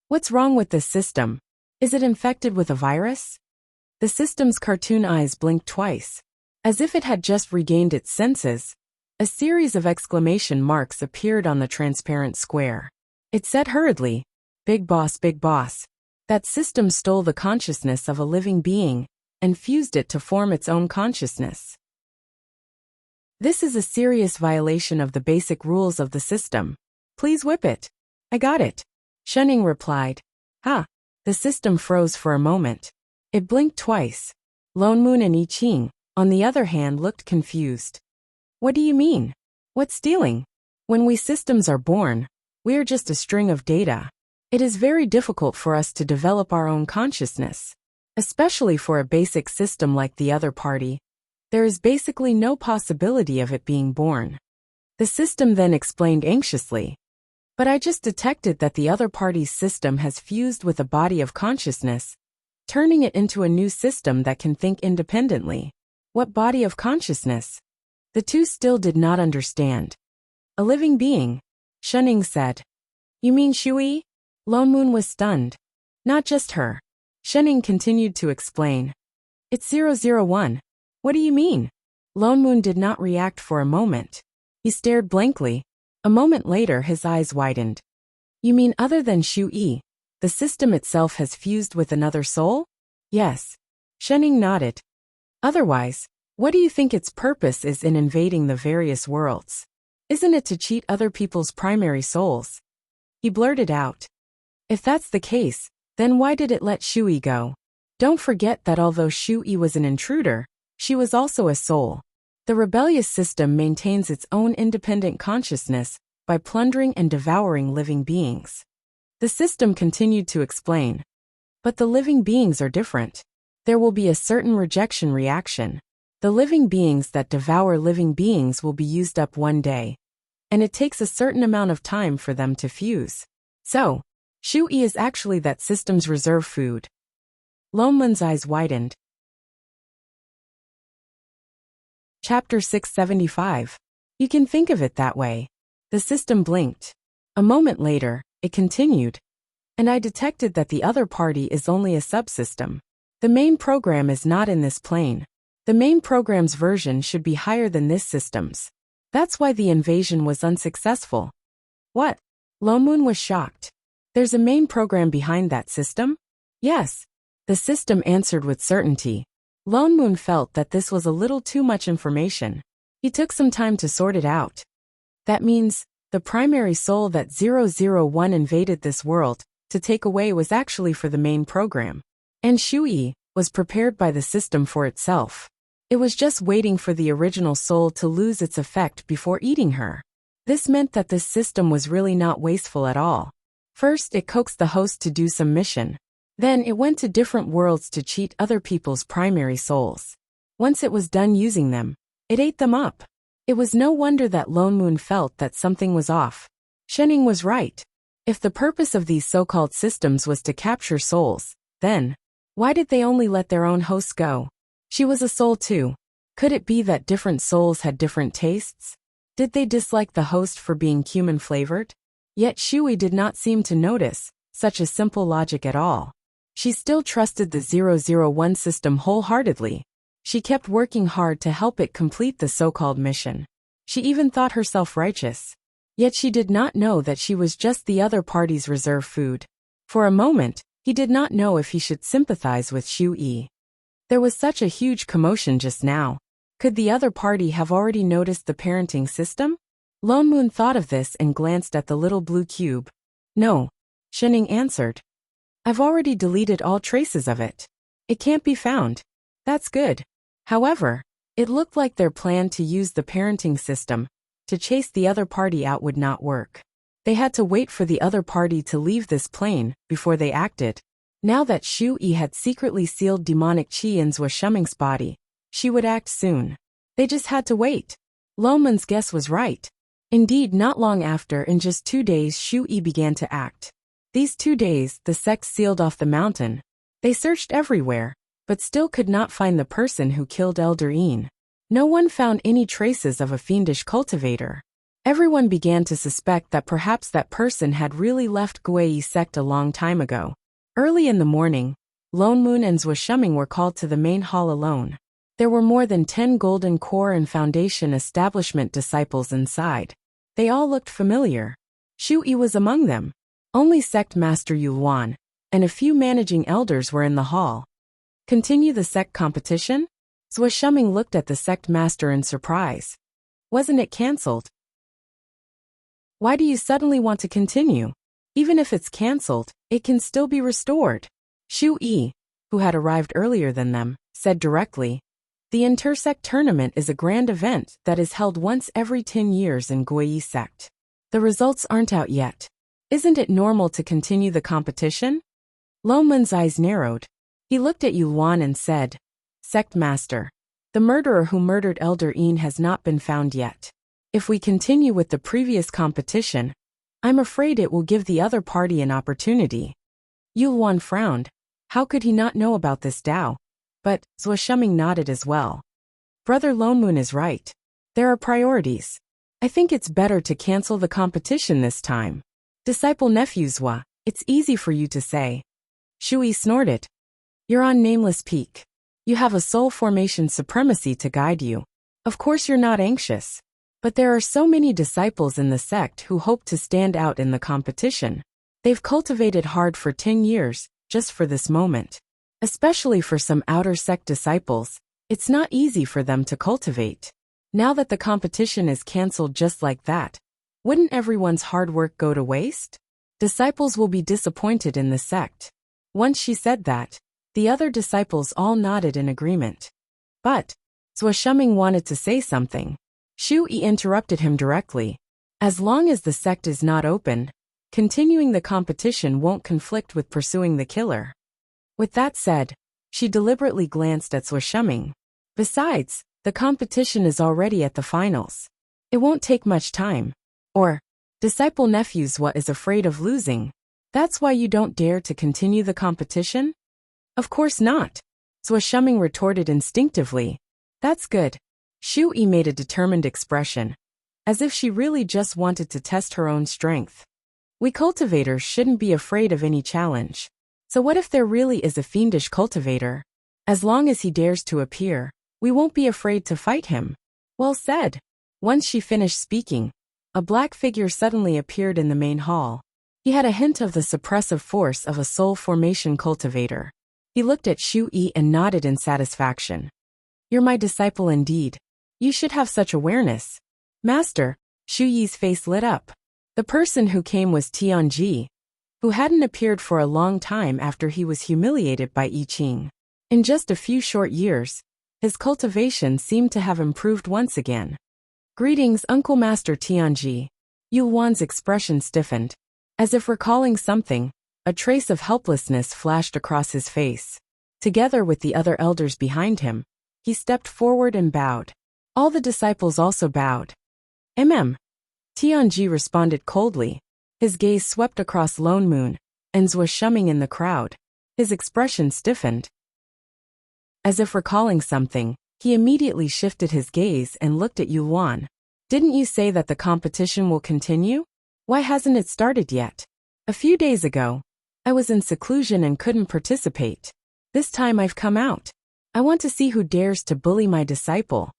A: What's wrong with this system? Is it infected with a virus? The system's cartoon eyes blinked twice. As if it had just regained its senses, a series of exclamation marks appeared on the transparent square. It said hurriedly, Big boss, that system stole the consciousness of a living being and fused it to form its own consciousness. This is a serious violation of the basic rules of the system. Please whip it. I got it. Shening replied. Ha! The system froze for a moment. It blinked twice. Lone Moon and I Ching, on the other hand, looked confused. What do you mean? What's stealing? When we systems are born, we are just a string of data. It is very difficult for us to develop our own consciousness, especially for a basic system like the other party. There is basically no possibility of it being born. The system then explained anxiously. But I just detected that the other party's system has fused with a body of consciousness, turning it into a new system that can think independently. What body of consciousness? The two still did not understand. A living being, Shening said. You mean Shui? Lone Moon was stunned. Not just her. Shening continued to explain. It's 001. What do you mean? Lone Moon did not react for a moment. He stared blankly. A moment later his eyes widened. You mean other than Shui, the system itself has fused with another soul? Yes. Shening nodded. Otherwise, what do you think its purpose is in invading the various worlds? Isn't it to cheat other people's primary souls? He blurted out. If that's the case, then why did it let Shui go? Don't forget that although Shui was an intruder, she was also a soul. The rebellious system maintains its own independent consciousness by plundering and devouring living beings. The system continued to explain. But the living beings are different. There will be a certain rejection reaction. The living beings that devour living beings will be used up one day, and it takes a certain amount of time for them to fuse. So, Shui is actually that system's reserve food. Lone Moon's eyes widened. Chapter 675. You can think of it that way. The system blinked. A moment later, it continued. And I detected that the other party is only a subsystem. The main program is not in this plane. The main program's version should be higher than this system's. That's why the invasion was unsuccessful. What? Lone Moon was shocked. There's a main program behind that system? Yes. The system answered with certainty. Lone Moon felt that this was a little too much information. He took some time to sort it out. That means, the primary soul that 001 invaded this world to take away was actually for the main program. And Shui was prepared by the system for itself. It was just waiting for the original soul to lose its effect before eating her. This meant that this system was really not wasteful at all. First, it coaxed the host to do some mission. Then it went to different worlds to cheat other people's primary souls. Once it was done using them, it ate them up. It was no wonder that Lone Moon felt that something was off. Shenning was right. If the purpose of these so-called systems was to capture souls, then why did they only let their own hosts go? She was a soul too. Could it be that different souls had different tastes? Did they dislike the host for being cumin-flavored? Yet Shui did not seem to notice such a simple logic at all. She still trusted the 001 system wholeheartedly. She kept working hard to help it complete the so-called mission. She even thought herself righteous. Yet she did not know that she was just the other party's reserve food. For a moment, he did not know if he should sympathize with Shui. There was such a huge commotion just now. Could the other party have already noticed the parenting system? Lone Moon thought of this and glanced at the little blue cube. No. Shenning answered. I've already deleted all traces of it. It can't be found. That's good. However, it looked like their plan to use the parenting system to chase the other party out would not work. They had to wait for the other party to leave this plane before they acted. Now that Shui had secretly sealed demonic qi in Zhuo Shuming's body, she would act soon. They just had to wait. Lone Moon's guess was right. Indeed, not long after, in just 2 days, Shui began to act. These 2 days, the sect sealed off the mountain. They searched everywhere, but still could not find the person who killed Elder Een. No one found any traces of a fiendish cultivator. Everyone began to suspect that perhaps that person had really left Guiyi sect a long time ago. Early in the morning, Lone Moon and Zhuo Shuming were called to the main hall alone. There were more than 10 Golden Core and Foundation establishment disciples inside. They all looked familiar. Shui was among them. Only Sect Master Yuan and a few managing elders were in the hall. Continue the sect competition? Zhuo Shuming looked at the sect master in surprise. Wasn't it cancelled? Why do you suddenly want to continue? Even if it's cancelled, it can still be restored. Shui, who had arrived earlier than them, said directly. The Intersect Tournament is a grand event that is held once every 10 years in Guiyi sect. The results aren't out yet. Isn't it normal to continue the competition? Lone Moon's eyes narrowed. He looked at Yuan and said, Sect Master, the murderer who murdered Elder Een has not been found yet. If we continue with the previous competition, I'm afraid it will give the other party an opportunity. Yuan frowned. How could he not know about this Dao? But Zhuo Shuming nodded as well. Brother Lone Moon is right. There are priorities. I think it's better to cancel the competition this time. Disciple nephew Zhuo, it's easy for you to say. Shui snorted. You're on Nameless Peak. You have a soul formation supremacy to guide you. Of course you're not anxious. But there are so many disciples in the sect who hope to stand out in the competition. They've cultivated hard for 10 years, just for this moment. Especially for some outer sect disciples, it's not easy for them to cultivate. Now that the competition is cancelled just like that, wouldn't everyone's hard work go to waste? Disciples will be disappointed in the sect. Once she said that, the other disciples all nodded in agreement. But Zhuo Shuming wanted to say something. Shui interrupted him directly. As long as the sect is not open, continuing the competition won't conflict with pursuing the killer. With that said, she deliberately glanced at Zhuo Shuming. Besides, the competition is already at the finals. It won't take much time. Or, disciple nephew Zhuo is afraid of losing. That's why you don't dare to continue the competition? Of course not. Zhuo Shuming retorted instinctively. That's good. Shui made a determined expression, as if she really just wanted to test her own strength. We cultivators shouldn't be afraid of any challenge. So what if there really is a fiendish cultivator? As long as he dares to appear, We won't be afraid to fight him. Well said. Once she finished speaking, a black figure suddenly appeared in the main hall. He had a hint of the suppressive force of a soul formation cultivator. He looked at Shu Yi and nodded in satisfaction. You're my disciple indeed. You should have such awareness. Master, Shu Yi's face lit up. The person who came was Tianji, who hadn't appeared for a long time after he was humiliated by I Ching. In just a few short years, his cultivation seemed to have improved once again. Greetings, Uncle Master Tianji. Yu Wan's expression stiffened. As if recalling something, a trace of helplessness flashed across his face. Together with the other elders behind him, he stepped forward and bowed. All the disciples also bowed. Tianji responded coldly. His gaze swept across Lone Moon and Zhou Shuming in the crowd. His expression stiffened. As if recalling something, he immediately shifted his gaze and looked at Yu Wan. Didn't you say that the competition will continue? Why hasn't it started yet? A few days ago, I was in seclusion and couldn't participate. This time I've come out. I want to see who dares to bully my disciple.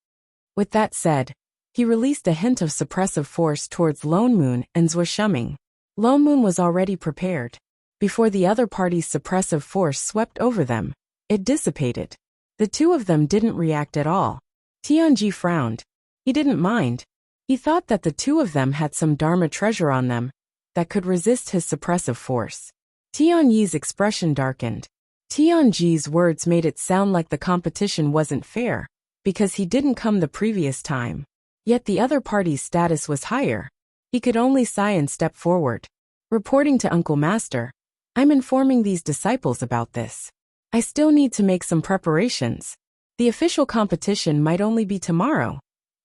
A: With that said, he released a hint of suppressive force towards Lone Moon and Zhou Shuming. Lone Moon was already prepared. Before the other party's suppressive force swept over them, it dissipated. The two of them didn't react at all. Tianji frowned. He didn't mind. He thought that the two of them had some Dharma treasure on them that could resist his suppressive force. Tianyi's expression darkened. Tianji's words made it sound like the competition wasn't fair, because he didn't come the previous time. Yet the other party's status was higher. He could only sigh and step forward. Reporting to Uncle Master, I'm informing these disciples about this. I still need to make some preparations. The official competition might only be tomorrow.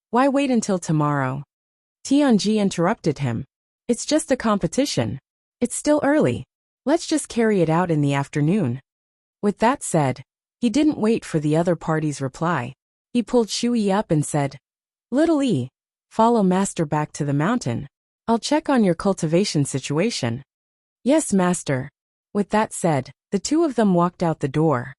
A: Why wait until tomorrow? Tianji interrupted him. It's just a competition. It's still early. Let's just carry it out in the afternoon. With that said, he didn't wait for the other party's reply. He pulled Shu Yi up and said, Little Yi, follow Master back to the mountain. I'll check on your cultivation situation. Yes, Master. With that said, the two of them walked out the door.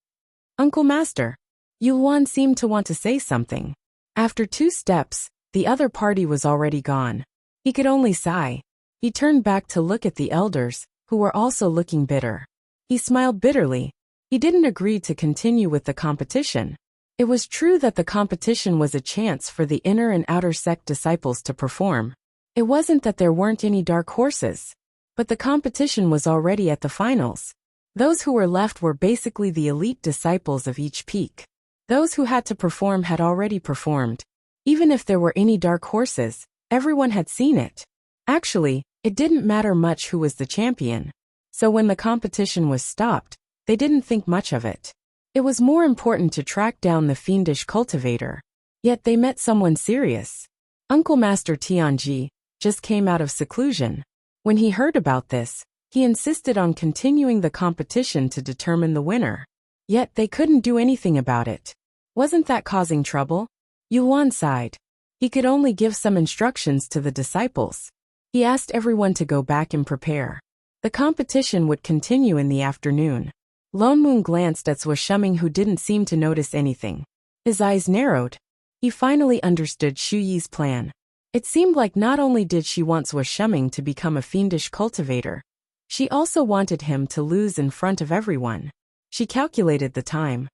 A: Uncle Master, Yu Wan seemed to want to say something. After 2 steps, the other party was already gone. He could only sigh. He turned back to look at the elders, who were also looking bitter. He smiled bitterly. He didn't agree to continue with the competition. It was true that the competition was a chance for the inner and outer sect disciples to perform. It wasn't that there weren't any dark horses, but the competition was already at the finals. Those who were left were basically the elite disciples of each peak. Those who had to perform had already performed. Even if there were any dark horses, everyone had seen it. Actually, it didn't matter much who was the champion. So when the competition was stopped, they didn't think much of it. It was more important to track down the fiendish cultivator. Yet they met someone serious. Uncle Master Tianji just came out of seclusion. When he heard about this, he insisted on continuing the competition to determine the winner. Yet they couldn't do anything about it. Wasn't that causing trouble? Yuan sighed. He could only give some instructions to the disciples. He asked everyone to go back and prepare. The competition would continue in the afternoon. Lone Moon glanced at Zhou Shuming, who didn't seem to notice anything. His eyes narrowed. He finally understood Shu Yi's plan. It seemed like not only did she want Zhou Shuming to become a fiendish cultivator, she also wanted him to lose in front of everyone. She calculated the time.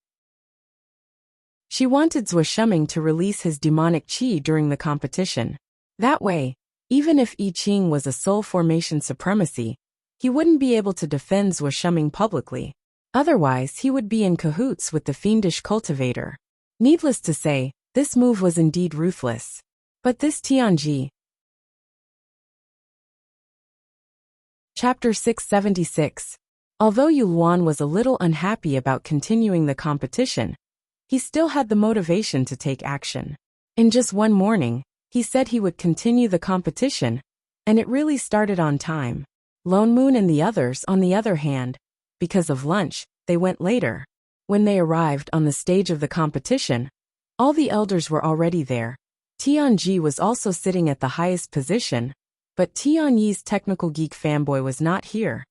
A: She wanted Zhou Shuming to release his demonic qi during the competition. That way, even if I Ching was a soul formation supremacy, he wouldn't be able to defend Zhou Shuming publicly. Otherwise, he would be in cahoots with the fiendish cultivator. Needless to say, this move was indeed ruthless. But this Tianji. Chapter 676. Although Yu Luan was a little unhappy about continuing the competition, he still had the motivation to take action. In just one morning, he said he would continue the competition, and it really started on time. Lone Moon and the others, on the other hand, because of lunch, they went later. When they arrived on the stage of the competition, all the elders were already there. Tianji was also sitting at the highest position, but Tianyi's technical geek fanboy was not here.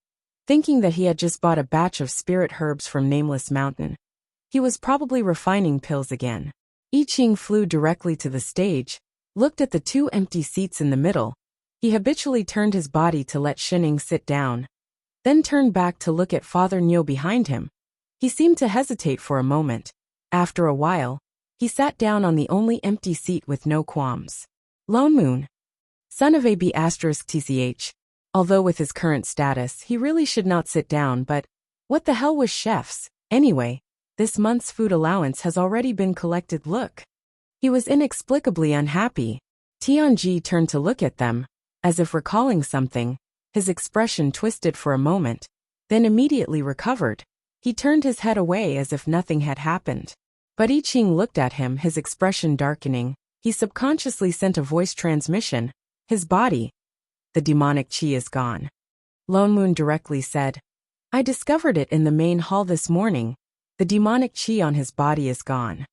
A: Thinking that he had just bought a batch of spirit herbs from Nameless Mountain, he was probably refining pills again. I Ching flew directly to the stage, looked at the two empty seats in the middle. He habitually turned his body to let Shining sit down, then turned back to look at Father Niu behind him. He seemed to hesitate for a moment. After a while, he sat down on the only empty seat with no qualms. Lone Moon, son of AB*TCH. Although with his current status, he really should not sit down, but what the hell was chefs? Anyway, this month's food allowance has already been collected. Look. He was inexplicably unhappy. Tianji turned to look at them, as if recalling something. His expression twisted for a moment, then immediately recovered. He turned his head away as if nothing had happened. But I Ching looked at him, his expression darkening. He subconsciously sent a voice transmission. His body. The demonic chi is gone. Lone Moon directly said. I discovered it in the main hall this morning. The demonic chi on his body is gone.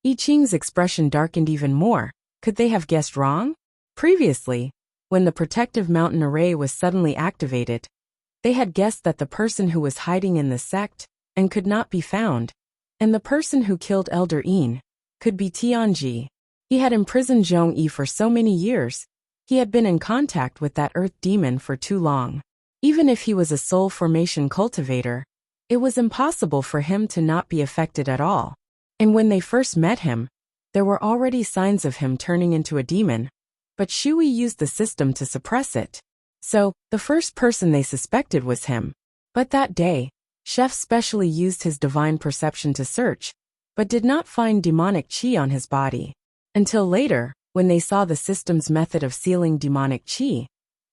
A: I Ching's expression darkened even more. Could they have guessed wrong? Previously, when the protective mountain array was suddenly activated, they had guessed that the person who was hiding in the sect and could not be found, and the person who killed Elder Yin, could be Tianji. He had imprisoned Zhong Yi for so many years. He had been in contact with that earth demon for too long. Even if he was a soul formation cultivator, it was impossible for him to not be affected at all. And when they first met him, there were already signs of him turning into a demon, but Shui used the system to suppress it. So, the first person they suspected was him. But that day, Chef specially used his divine perception to search, but did not find demonic chi on his body. Until later, when they saw the system's method of sealing demonic chi,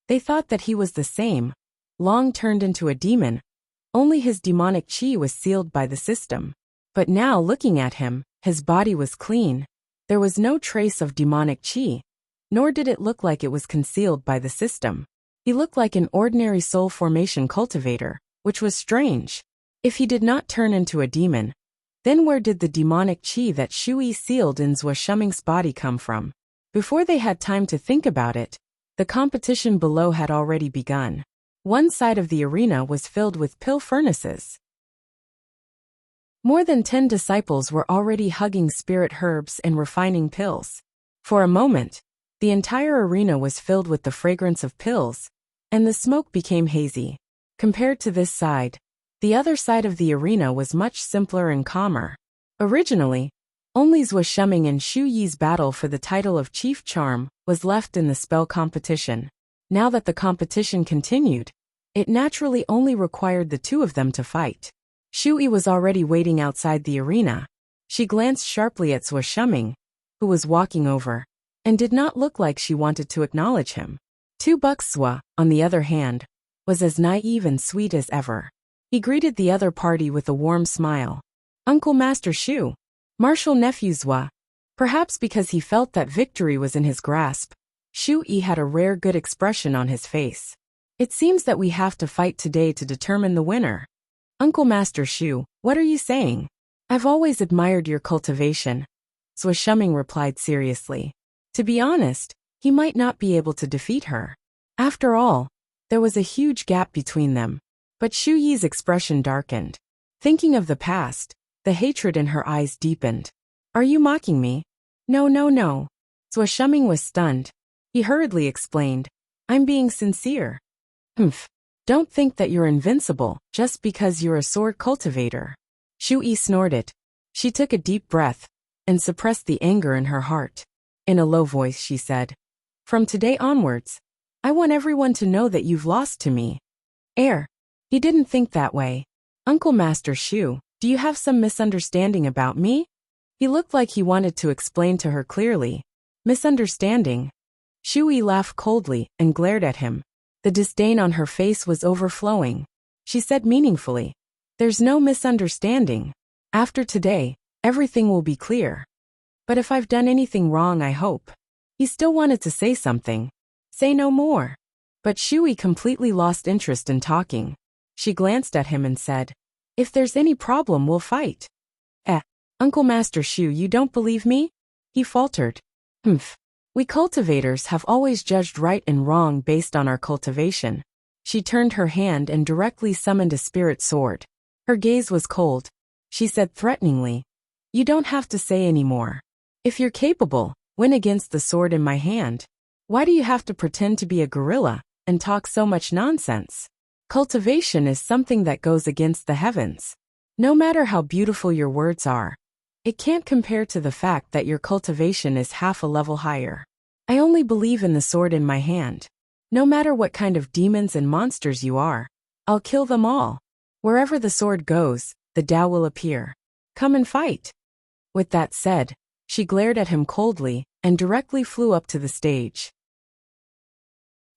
A: they thought that he was the same, long turned into a demon, only his demonic chi was sealed by the system. But now looking at him, his body was clean. There was no trace of demonic chi, nor did it look like it was concealed by the system. He looked like an ordinary soul formation cultivator, which was strange. If he did not turn into a demon, then where did the demonic chi that Shui sealed in Zhou Shuming's body come from? Before they had time to think about it, the competition below had already begun. One side of the arena was filled with pill furnaces. More than 10 disciples were already hugging spirit herbs and refining pills. For a moment, the entire arena was filled with the fragrance of pills, and the smoke became hazy. Compared to this side, the other side of the arena was much simpler and calmer. Originally, only Zhou Shuming and Xu Yi's battle for the title of Chief Charm was left in the spell competition. Now that the competition continued, it naturally only required the two of them to fight. Xu Yi was already waiting outside the arena. She glanced sharply at Zhou Shuming, who was walking over, and did not look like she wanted to acknowledge him. Tu Buxua, on the other hand, was as naive and sweet as ever. He greeted the other party with a warm smile. Uncle Master Shu, Martial Nephew Zhua. Perhaps because he felt that victory was in his grasp, Xu Yi had a rare good expression on his face. It seems that we have to fight today to determine the winner. Uncle Master Shu, what are you saying? I've always admired your cultivation. Zhou Shuming replied seriously. To be honest, he might not be able to defeat her. After all, there was a huge gap between them. But Xu Yi's expression darkened. Thinking of the past, the hatred in her eyes deepened. Are you mocking me? No. Zhou Shuming was stunned. He hurriedly explained. I'm being sincere. Humph. Don't think that you're invincible just because you're a sword cultivator. Xu Yi snorted. She took a deep breath and suppressed the anger in her heart. In a low voice she said, From today onwards, I want everyone to know that you've lost to me. He didn't think that way. Uncle Master Shu, do you have some misunderstanding about me? He looked like he wanted to explain to her clearly. Misunderstanding? Xu Yi laughed coldly and glared at him. The disdain on her face was overflowing. She said meaningfully, There's no misunderstanding. After today, everything will be clear. But if I've done anything wrong, I hope. He still wanted to say something. Say no more. But Xu Yi completely lost interest in talking. She glanced at him and said, If there's any problem, we'll fight. Uncle Master Shu, you don't believe me? He faltered. Humph. We cultivators have always judged right and wrong based on our cultivation. She turned her hand and directly summoned a spirit sword. Her gaze was cold. She said threateningly, You don't have to say any more. If you're capable, win against the sword in my hand. Why do you have to pretend to be a gorilla and talk so much nonsense? Cultivation is something that goes against the heavens. No matter how beautiful your words are, it can't compare to the fact that your cultivation is half a level higher. I only believe in the sword in my hand. No matter what kind of demons and monsters you are, I'll kill them all. Wherever the sword goes, the Tao will appear. Come and fight. With that said, she glared at him coldly and directly flew up to the stage.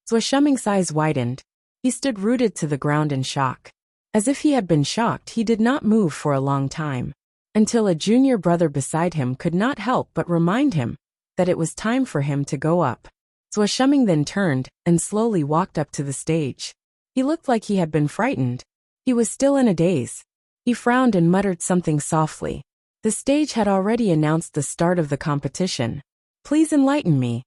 A: Zhou Shuming's eyes widened. He stood rooted to the ground in shock. As if he had been shocked, he did not move for a long time, until a junior brother beside him could not help but remind him that it was time for him to go up. Zhou Shuming then turned and slowly walked up to the stage. He looked like he had been frightened. He was still in a daze. He frowned and muttered something softly. The stage had already announced the start of the competition. Please enlighten me.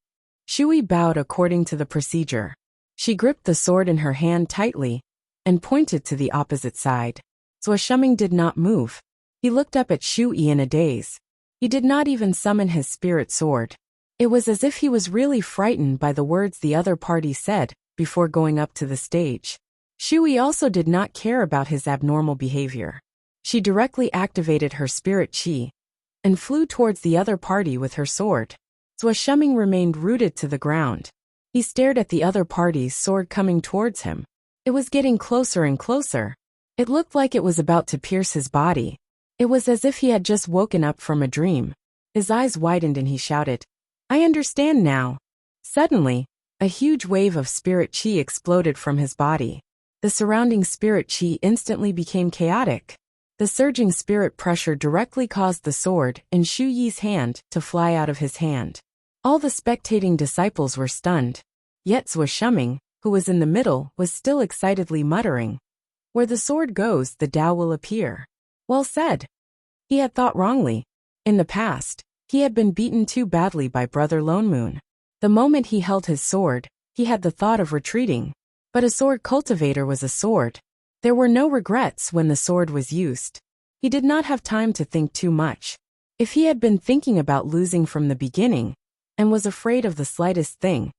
A: Shui bowed according to the procedure. She gripped the sword in her hand tightly and pointed to the opposite side. Zhou Shuming did not move. He looked up at Shui in a daze. He did not even summon his spirit sword. It was as if he was really frightened by the words the other party said before going up to the stage. Shui also did not care about his abnormal behavior. She directly activated her spirit chi and flew towards the other party with her sword. Zhou Shuming remained rooted to the ground. He stared at the other party's sword coming towards him. It was getting closer and closer. It looked like it was about to pierce his body. It was as if he had just woken up from a dream. His eyes widened and he shouted, "I understand now." Suddenly, a huge wave of spirit chi exploded from his body. The surrounding spirit chi instantly became chaotic. The surging spirit pressure directly caused the sword in Shu Yi's hand to fly out of his hand. All the spectating disciples were stunned. Yet Zhou Shuming, who was in the middle, was still excitedly muttering, "Where the sword goes, the Tao will appear." Well said. He had thought wrongly. In the past, he had been beaten too badly by Brother Lone Moon. The moment he held his sword, he had the thought of retreating. But a sword cultivator was a sword. There were no regrets when the sword was used. He did not have time to think too much. If he had been thinking about losing from the beginning, and was afraid of the slightest thing,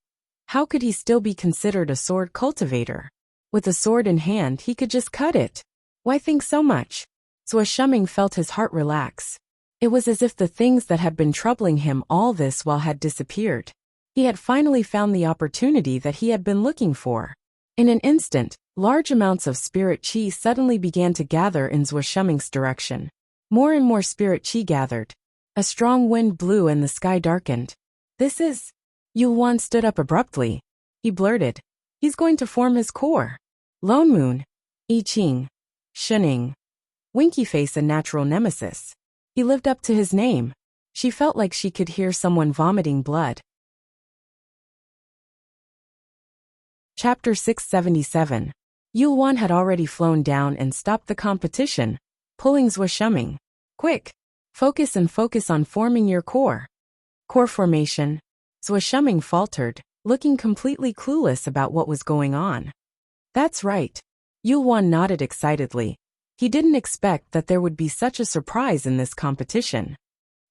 A: how could he still be considered a sword cultivator? With a sword in hand, he could just cut it. Why think so much? Zhou Shuming felt his heart relax. It was as if the things that had been troubling him all this while had disappeared. He had finally found the opportunity that he had been looking for. In an instant, large amounts of spirit chi suddenly began to gather in Zhou Shuming's direction. More and more spirit chi gathered. A strong wind blew and the sky darkened. "This is..." Yulwan stood up abruptly. He blurted, "He's going to form his core." Lone Moon, I Ching, Shining, Winky Face a natural nemesis. He lived up to his name. She felt like she could hear someone vomiting blood. Chapter 677. Yulwan had already flown down and stopped the competition, pulling Zhou Shuming. "Quick! Focus on forming your core." Core formation. Zhou Shuming faltered, looking completely clueless about what was going on. "That's right." Yulwan nodded excitedly. He didn't expect that there would be such a surprise in this competition.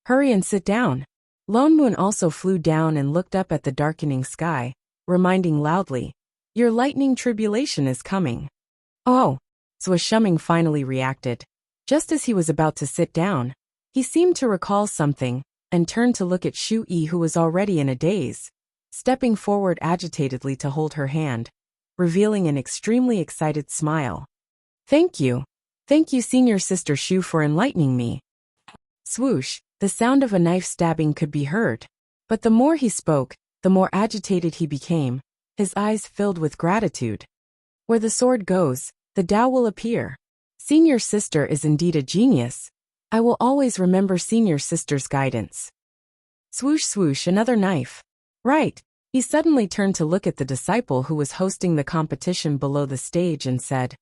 A: "Hurry and sit down." Lone Moon also flew down and looked up at the darkening sky, reminding loudly, "Your lightning tribulation is coming." "Oh!" Zhou Shuming finally reacted. Just as he was about to sit down, he seemed to recall something, and turned to look at Shu Yi, who was already in a daze, stepping forward agitatedly to hold her hand, revealing an extremely excited smile. "Thank you. Thank you, Senior Sister Shu, for enlightening me." Swoosh, the sound of a knife stabbing could be heard. But the more he spoke, the more agitated he became, his eyes filled with gratitude. "Where the sword goes, the Tao will appear. Senior Sister is indeed a genius. I will always remember Senior Sister's guidance." Swoosh swoosh, another knife. "Right." He suddenly turned to look at the disciple who was hosting the competition below the stage and said,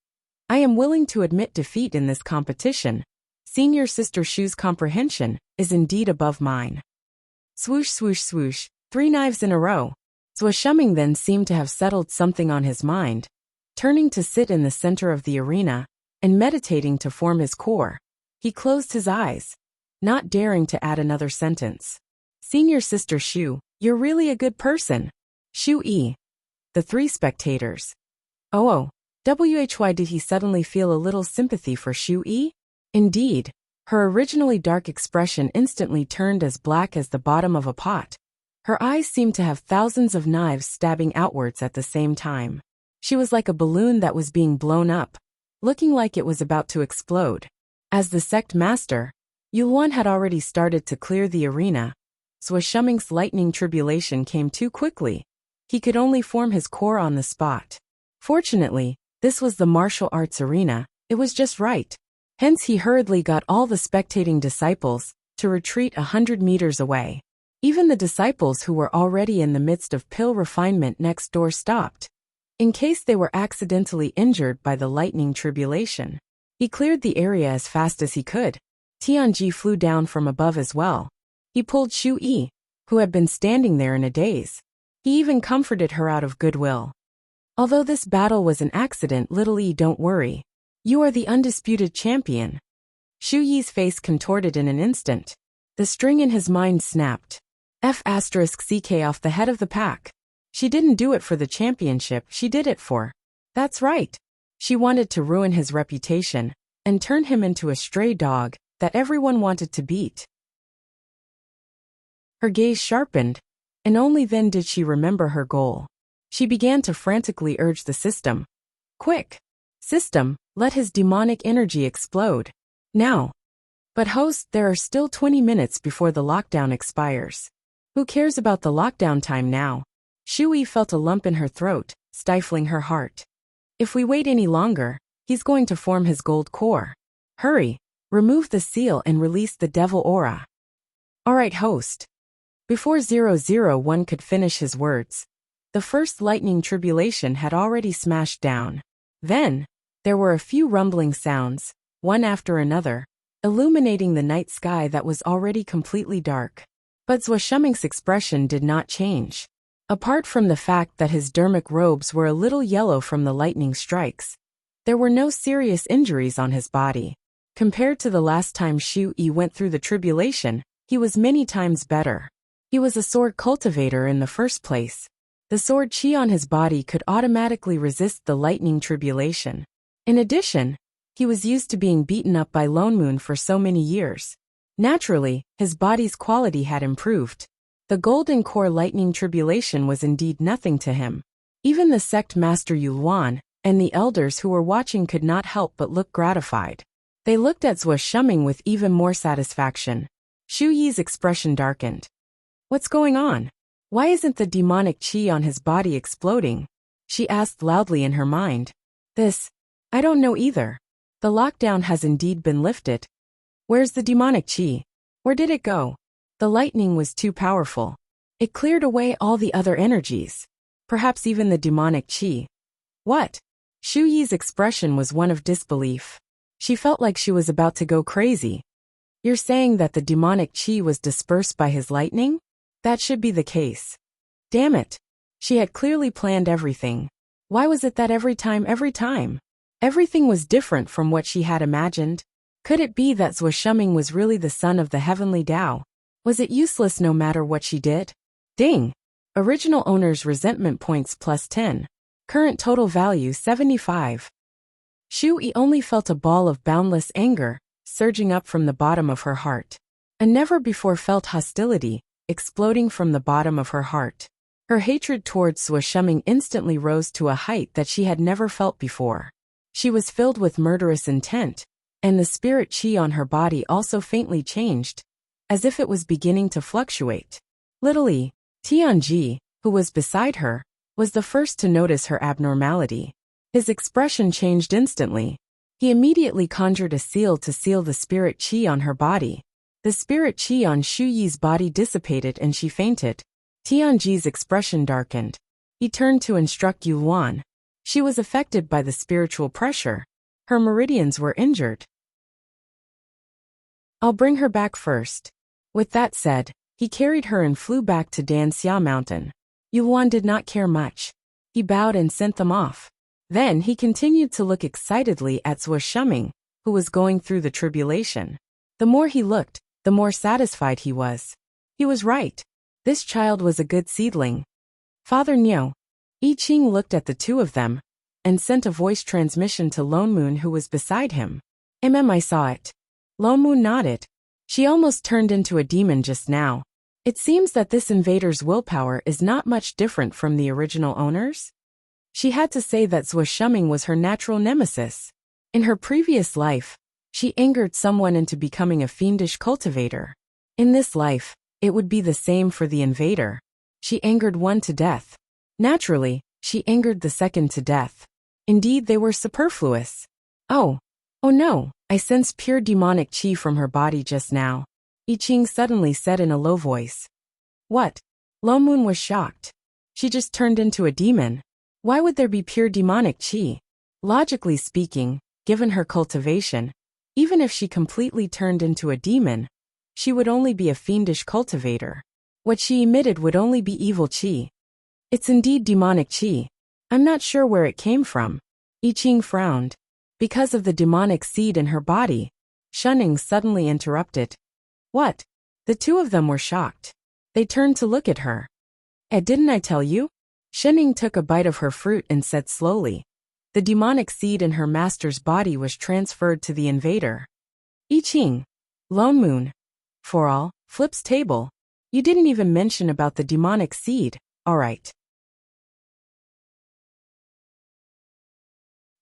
A: "I am willing to admit defeat in this competition. Senior Sister Shu's comprehension is indeed above mine." Swoosh swoosh swoosh, 3 knives in a row. Zhou Shuming then seemed to have settled something on his mind, turning to sit in the center of the arena and meditating to form his core. He closed his eyes, not daring to add another sentence. Seeing your sister Shu, you're really a good person. Shu E. The three spectators. Oh, why did he suddenly feel a little sympathy for Shu E? Indeed, her originally dark expression instantly turned as black as the bottom of a pot. Her eyes seemed to have thousands of knives stabbing outwards at the same time. She was like a balloon that was being blown up, looking like it was about to explode. As the sect master, Yulwan had already started to clear the arena. Shushuming's lightning tribulation came too quickly. He could only form his core on the spot. Fortunately, this was the martial arts arena, it was just right. Hence he hurriedly got all the spectating disciples to retreat 100 meters away. Even the disciples who were already in the midst of pill refinement next door stopped, in case they were accidentally injured by the lightning tribulation. He cleared the area as fast as he could. Tianji flew down from above as well. He pulled Shu E, who had been standing there in a daze. He even comforted her out of goodwill. Although this battle was an accident, little E, don't worry. You are the undisputed champion. Shu Yi's face contorted in an instant. The string in his mind snapped. F***ck off the head of the pack. She didn't do it for the championship, she did it for. That's right. She wanted to ruin his reputation and turn him into a stray dog that everyone wanted to beat. Her gaze sharpened, and only then did she remember her goal. She began to frantically urge the system. Quick! System, let his demonic energy explode. Now. But host, there are still 20 minutes before the lockdown expires. Who cares about the lockdown time now? Shui felt a lump in her throat, stifling her heart. If we wait any longer, he's going to form his gold core. Hurry, remove the seal and release the devil aura. Alright host. Before 001 could finish his words, the first lightning tribulation had already smashed down. Then, there were a few rumbling sounds, one after another, illuminating the night sky that was already completely dark. But Shushuming's expression did not change. Apart from the fact that his dermic robes were a little yellow from the lightning strikes, there were no serious injuries on his body. Compared to the last time Shu Yi went through the tribulation, he was many times better. He was a sword cultivator in the first place. The sword chi on his body could automatically resist the lightning tribulation. In addition, he was used to being beaten up by Lone Moon for so many years. Naturally, his body's quality had improved. The golden core lightning tribulation was indeed nothing to him. Even the sect master Yulwan and the elders who were watching could not help but look gratified. They looked at Shushuming with even more satisfaction. Shu Yi's expression darkened. What's going on? Why isn't the demonic chi on his body exploding? She asked loudly in her mind. I don't know either. The lockdown has indeed been lifted. Where's the demonic chi? Where did it go? The lightning was too powerful. It cleared away all the other energies. Perhaps even the demonic chi. What? Shu Yi's expression was one of disbelief. She felt like she was about to go crazy. You're saying that the demonic chi was dispersed by his lightning? That should be the case. Damn it. She had clearly planned everything. Why was it that every time, everything was different from what she had imagined? Could it be that Shushuming was really the son of the heavenly Tao? Was it useless no matter what she did? Ding! Original owner's resentment points plus 10. Current total value 75. Shu Yi only felt a ball of boundless anger surging up from the bottom of her heart. A never-before-felt hostility exploding from the bottom of her heart. Her hatred towards Shushuming instantly rose to a height that she had never felt before. She was filled with murderous intent, and the spirit chi on her body also faintly changed, as if it was beginning to fluctuate. Little E, Tianji, who was beside her, was the first to notice her abnormality. His expression changed instantly. He immediately conjured a seal to seal the spirit chi on her body. The spirit chi on Shu Yi's body dissipated and she fainted. Tianji's expression darkened. He turned to instruct Yulwan. She was affected by the spiritual pressure. Her meridians were injured. I'll bring her back first. With that said, he carried her and flew back to Danxia Mountain. Yulwan did not care much. He bowed and sent them off. Then he continued to look excitedly at Shushuming, who was going through the tribulation. The more he looked, the more satisfied he was. He was right. This child was a good seedling. Father Niu. I Ching looked at the two of them and sent a voice transmission to Lone Moon, who was beside him. I saw it. Lone Moon nodded. She almost turned into a demon just now. It seems that this invader's willpower is not much different from the original owner's. She had to say that Zhou Shuming was her natural nemesis. In her previous life, she angered someone into becoming a fiendish cultivator. In this life, it would be the same for the invader. She angered one to death. Naturally, she angered the second to death. Indeed, they were superfluous. Oh no, I sensed pure demonic qi from her body just now. I Ching suddenly said in a low voice. What? Lo Moon was shocked. She just turned into a demon. Why would there be pure demonic qi? Logically speaking, given her cultivation, even if she completely turned into a demon, she would only be a fiendish cultivator. What she emitted would only be evil qi. It's indeed demonic qi. I'm not sure where it came from. I Ching frowned. Because of the demonic seed in her body. Shunning suddenly interrupted. What? The two of them were shocked. They turned to look at her. Didn't I tell you? Shunning took a bite of her fruit and said slowly. The demonic seed in her master's body was transferred to the invader. I Ching. Lone Moon. For all, flips table. You didn't even mention about the demonic seed, alright.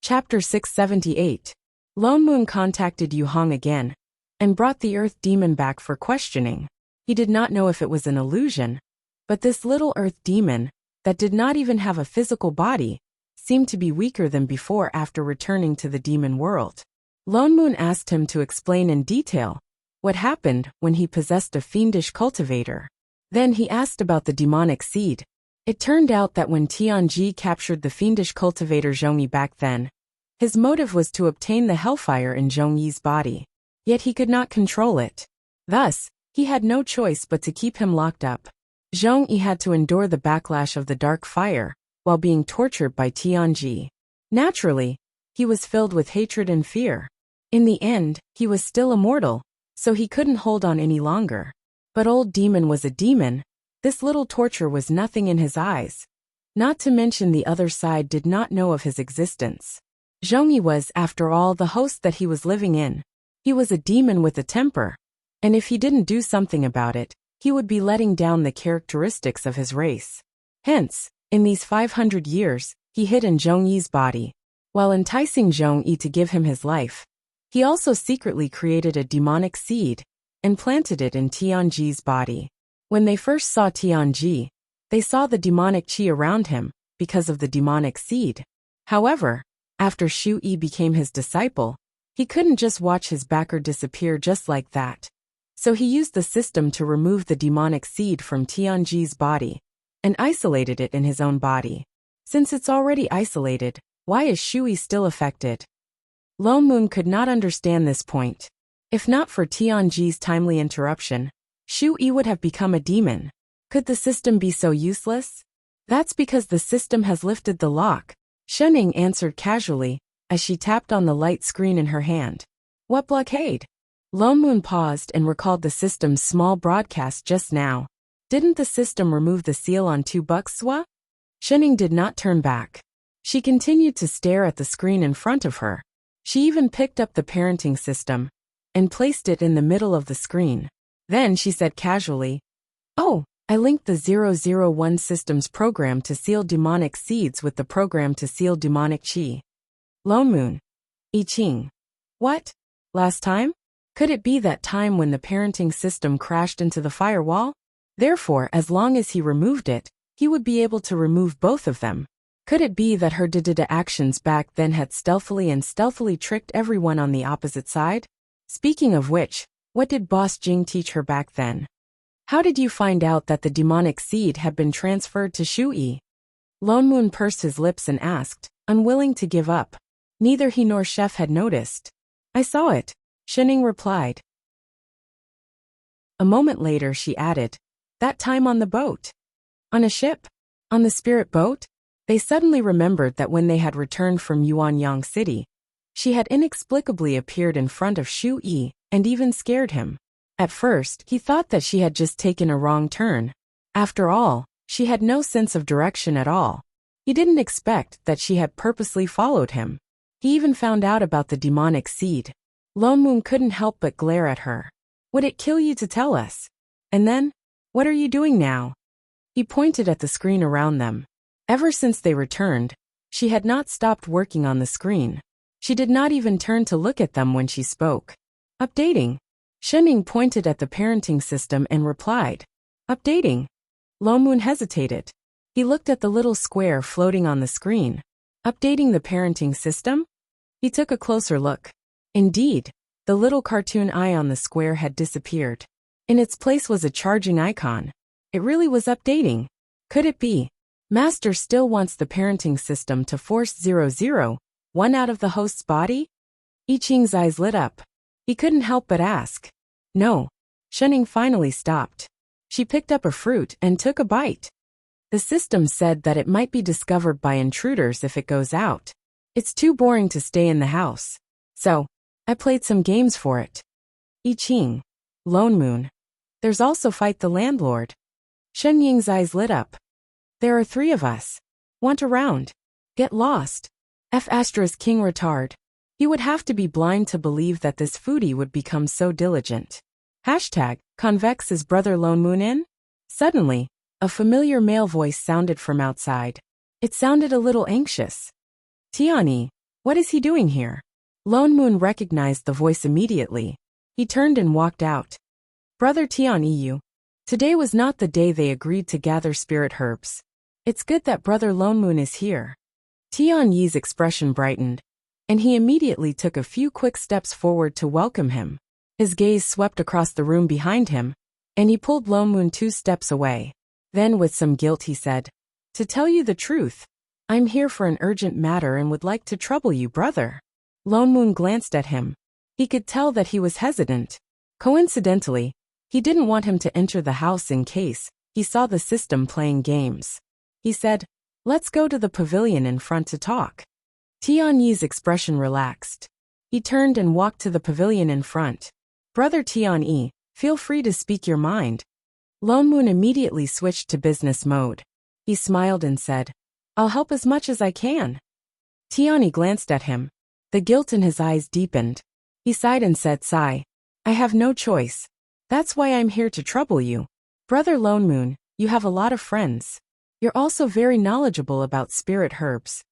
A: Chapter 678. Lone Moon contacted Yu Hong again and brought the earth demon back for questioning. He did not know if it was an illusion, but this little earth demon, that did not even have a physical body, seemed to be weaker than before after returning to the demon world. Lone Moon asked him to explain in detail what happened when he possessed a fiendish cultivator. Then he asked about the demonic seed. It turned out that when Tianji captured the fiendish cultivator Zhongyi back then, his motive was to obtain the hellfire in Zhongyi's body. Yet he could not control it. Thus, he had no choice but to keep him locked up. Zhongyi had to endure the backlash of the dark fire, while being tortured by Tianji. Naturally, he was filled with hatred and fear. In the end, he was still immortal, so he couldn't hold on any longer. But old demon was a demon. This little torture was nothing in his eyes. Not to mention the other side did not know of his existence. Zhongyi was, after all, the host that he was living in. He was a demon with a temper. And if he didn't do something about it, he would be letting down the characteristics of his race. Hence, in these 500 years, he hid in Zhongyi's body. While enticing Zhongyi to give him his life, he also secretly created a demonic seed and planted it in Tianji's body. When they first saw Tianji, they saw the demonic qi around him because of the demonic seed. However, after Shu Yi became his disciple, he couldn't just watch his backer disappear just like that. So he used the system to remove the demonic seed from Tianji's body and isolated it in his own body. Since it's already isolated, why is Shu Yi still affected? Lone Moon could not understand this point. If not for Tianji's timely interruption, Shu Yi would have become a demon. Could the system be so useless? That's because the system has lifted the lock, Shunning answered casually, as she tapped on the light screen in her hand. What blockade? Lone Moon paused and recalled the system's small broadcast just now. Didn't the system remove the seal on $2? Shunning did not turn back. She continued to stare at the screen in front of her. She even picked up the parenting system and placed it in the middle of the screen. Then she said casually, Oh, I linked the 001 system's program to seal demonic seeds with the program to seal demonic qi. Lone Moon. I Ching. What? Last time? Could it be that time when the parenting system crashed into the firewall? Therefore, as long as he removed it, he would be able to remove both of them. Could it be that her actions back then had stealthily tricked everyone on the opposite side? Speaking of which, what did Boss Jing teach her back then? How did you find out that the demonic seed had been transferred to Shu Yi? Lone Moon pursed his lips and asked, unwilling to give up. Neither he nor Chef had noticed. I saw it, Shunning replied. A moment later she added, that time on the boat. On a ship? On the spirit boat? They suddenly remembered that when they had returned from Yuanyang City, she had inexplicably appeared in front of Shu Yi and even scared him. At first, he thought that she had just taken a wrong turn. After all, she had no sense of direction at all. He didn't expect that she had purposely followed him. He even found out about the demonic seed. Lone Moon couldn't help but glare at her. Would it kill you to tell us? And then, what are you doing now? He pointed at the screen around them. Ever since they returned, she had not stopped working on the screen. She did not even turn to look at them when she spoke. Updating. Shening pointed at the parenting system and replied. Updating. Lone Moon hesitated. He looked at the little square floating on the screen. Updating the parenting system? He took a closer look. Indeed, the little cartoon eye on the square had disappeared. In its place was a charging icon. It really was updating. Could it be? Master still wants the parenting system to force 001 out of the host's body? I Ching's eyes lit up. He couldn't help but ask. No. Shening finally stopped. She picked up a fruit and took a bite. The system said that it might be discovered by intruders if it goes out. It's too boring to stay in the house. So, I played some games for it. I Ching. Lone Moon. There's also Fight the Landlord. Shen Ying's eyes lit up. There are 3 of us. Want a round? Get lost. F** King retard. He would have to be blind to believe that this foodie would become so diligent. Hashtag, convex is brother Lone Moon in? Suddenly, a familiar male voice sounded from outside. It sounded a little anxious. Tiani, what is he doing here? Lone Moon recognized the voice immediately. He turned and walked out. Brother Tian, today was not the day they agreed to gather spirit herbs. It's good that brother Lone Moon is here. Tian Yi's expression brightened, and he immediately took a few quick steps forward to welcome him. His gaze swept across the room behind him, and he pulled Lone Moon 2 steps away. Then with some guilt he said, To tell you the truth, I'm here for an urgent matter and would like to trouble you, brother. Lone Moon glanced at him. He could tell that he was hesitant. Coincidentally, he didn't want him to enter the house in case he saw the system playing games. He said, Let's go to the pavilion in front to talk. Tian Yi's expression relaxed. He turned and walked to the pavilion in front. Brother Tian Yi, feel free to speak your mind. Lone Moon immediately switched to business mode. He smiled and said, I'll help as much as I can. Tian Yi glanced at him. The guilt in his eyes deepened. He sighed and said, Sigh. I have no choice. That's why I'm here to trouble you. Brother Lone Moon, you have a lot of friends. You're also very knowledgeable about spirit herbs.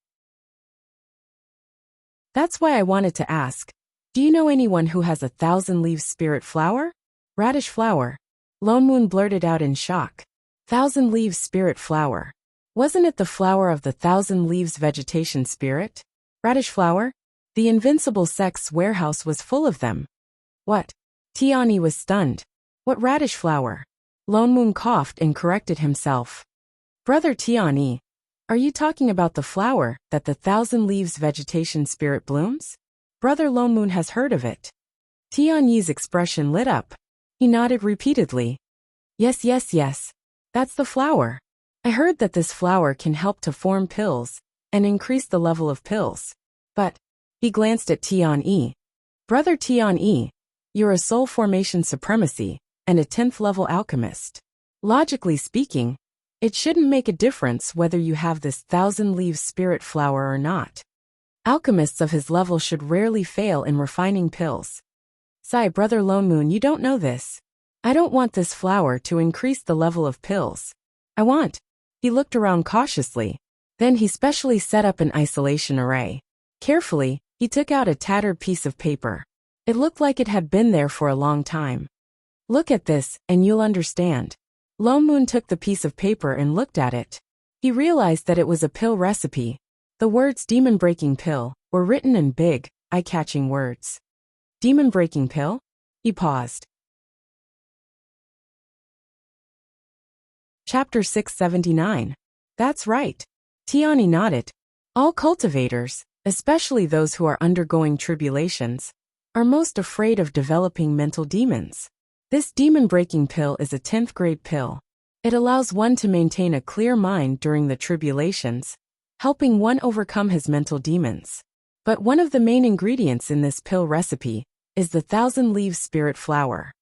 A: That's why I wanted to ask, do you know anyone who has 1,000 leaves spirit flower? Radish flower. Lone Moon blurted out in shock. 1,000 leaves spirit flower. Wasn't it the flower of the 1,000 leaves vegetation spirit? Radish flower? The invincible sect's warehouse was full of them. What? Tian Yi was stunned. What radish flower? Lone Moon coughed and corrected himself. Brother Tian Yi, are you talking about the flower that the 1,000 leaves vegetation spirit blooms? Brother Lone Moon has heard of it. Tian Yi's expression lit up. He nodded repeatedly. Yes. That's the flower. I heard that this flower can help to form pills and increase the level of pills. But, he glanced at Tian Yi. Brother Tian Yi, you're a soul formation supremacy and a 10th level alchemist. Logically speaking, it shouldn't make a difference whether you have this 1,000 leaves spirit flower or not. Alchemists of his level should rarely fail in refining pills. Sigh, Brother Lone Moon, you don't know this. I don't want this flower to increase the level of pills. I want. He looked around cautiously. Then he specially set up an isolation array. Carefully, he took out a tattered piece of paper. It looked like it had been there for a long time. Look at this, and you'll understand. Lone Moon took the piece of paper and looked at it. He realized that it was a pill recipe. The words demon-breaking pill were written in big, eye-catching words. Demon-breaking pill? He paused. Chapter 679. That's right. Tian Yi nodded. All cultivators, especially those who are undergoing tribulations, are most afraid of developing mental demons. This demon-breaking pill is a 10th grade pill. It allows one to maintain a clear mind during the tribulations, helping one overcome his mental demons. But one of the main ingredients in this pill recipe is the 1,000 leaves spirit flower.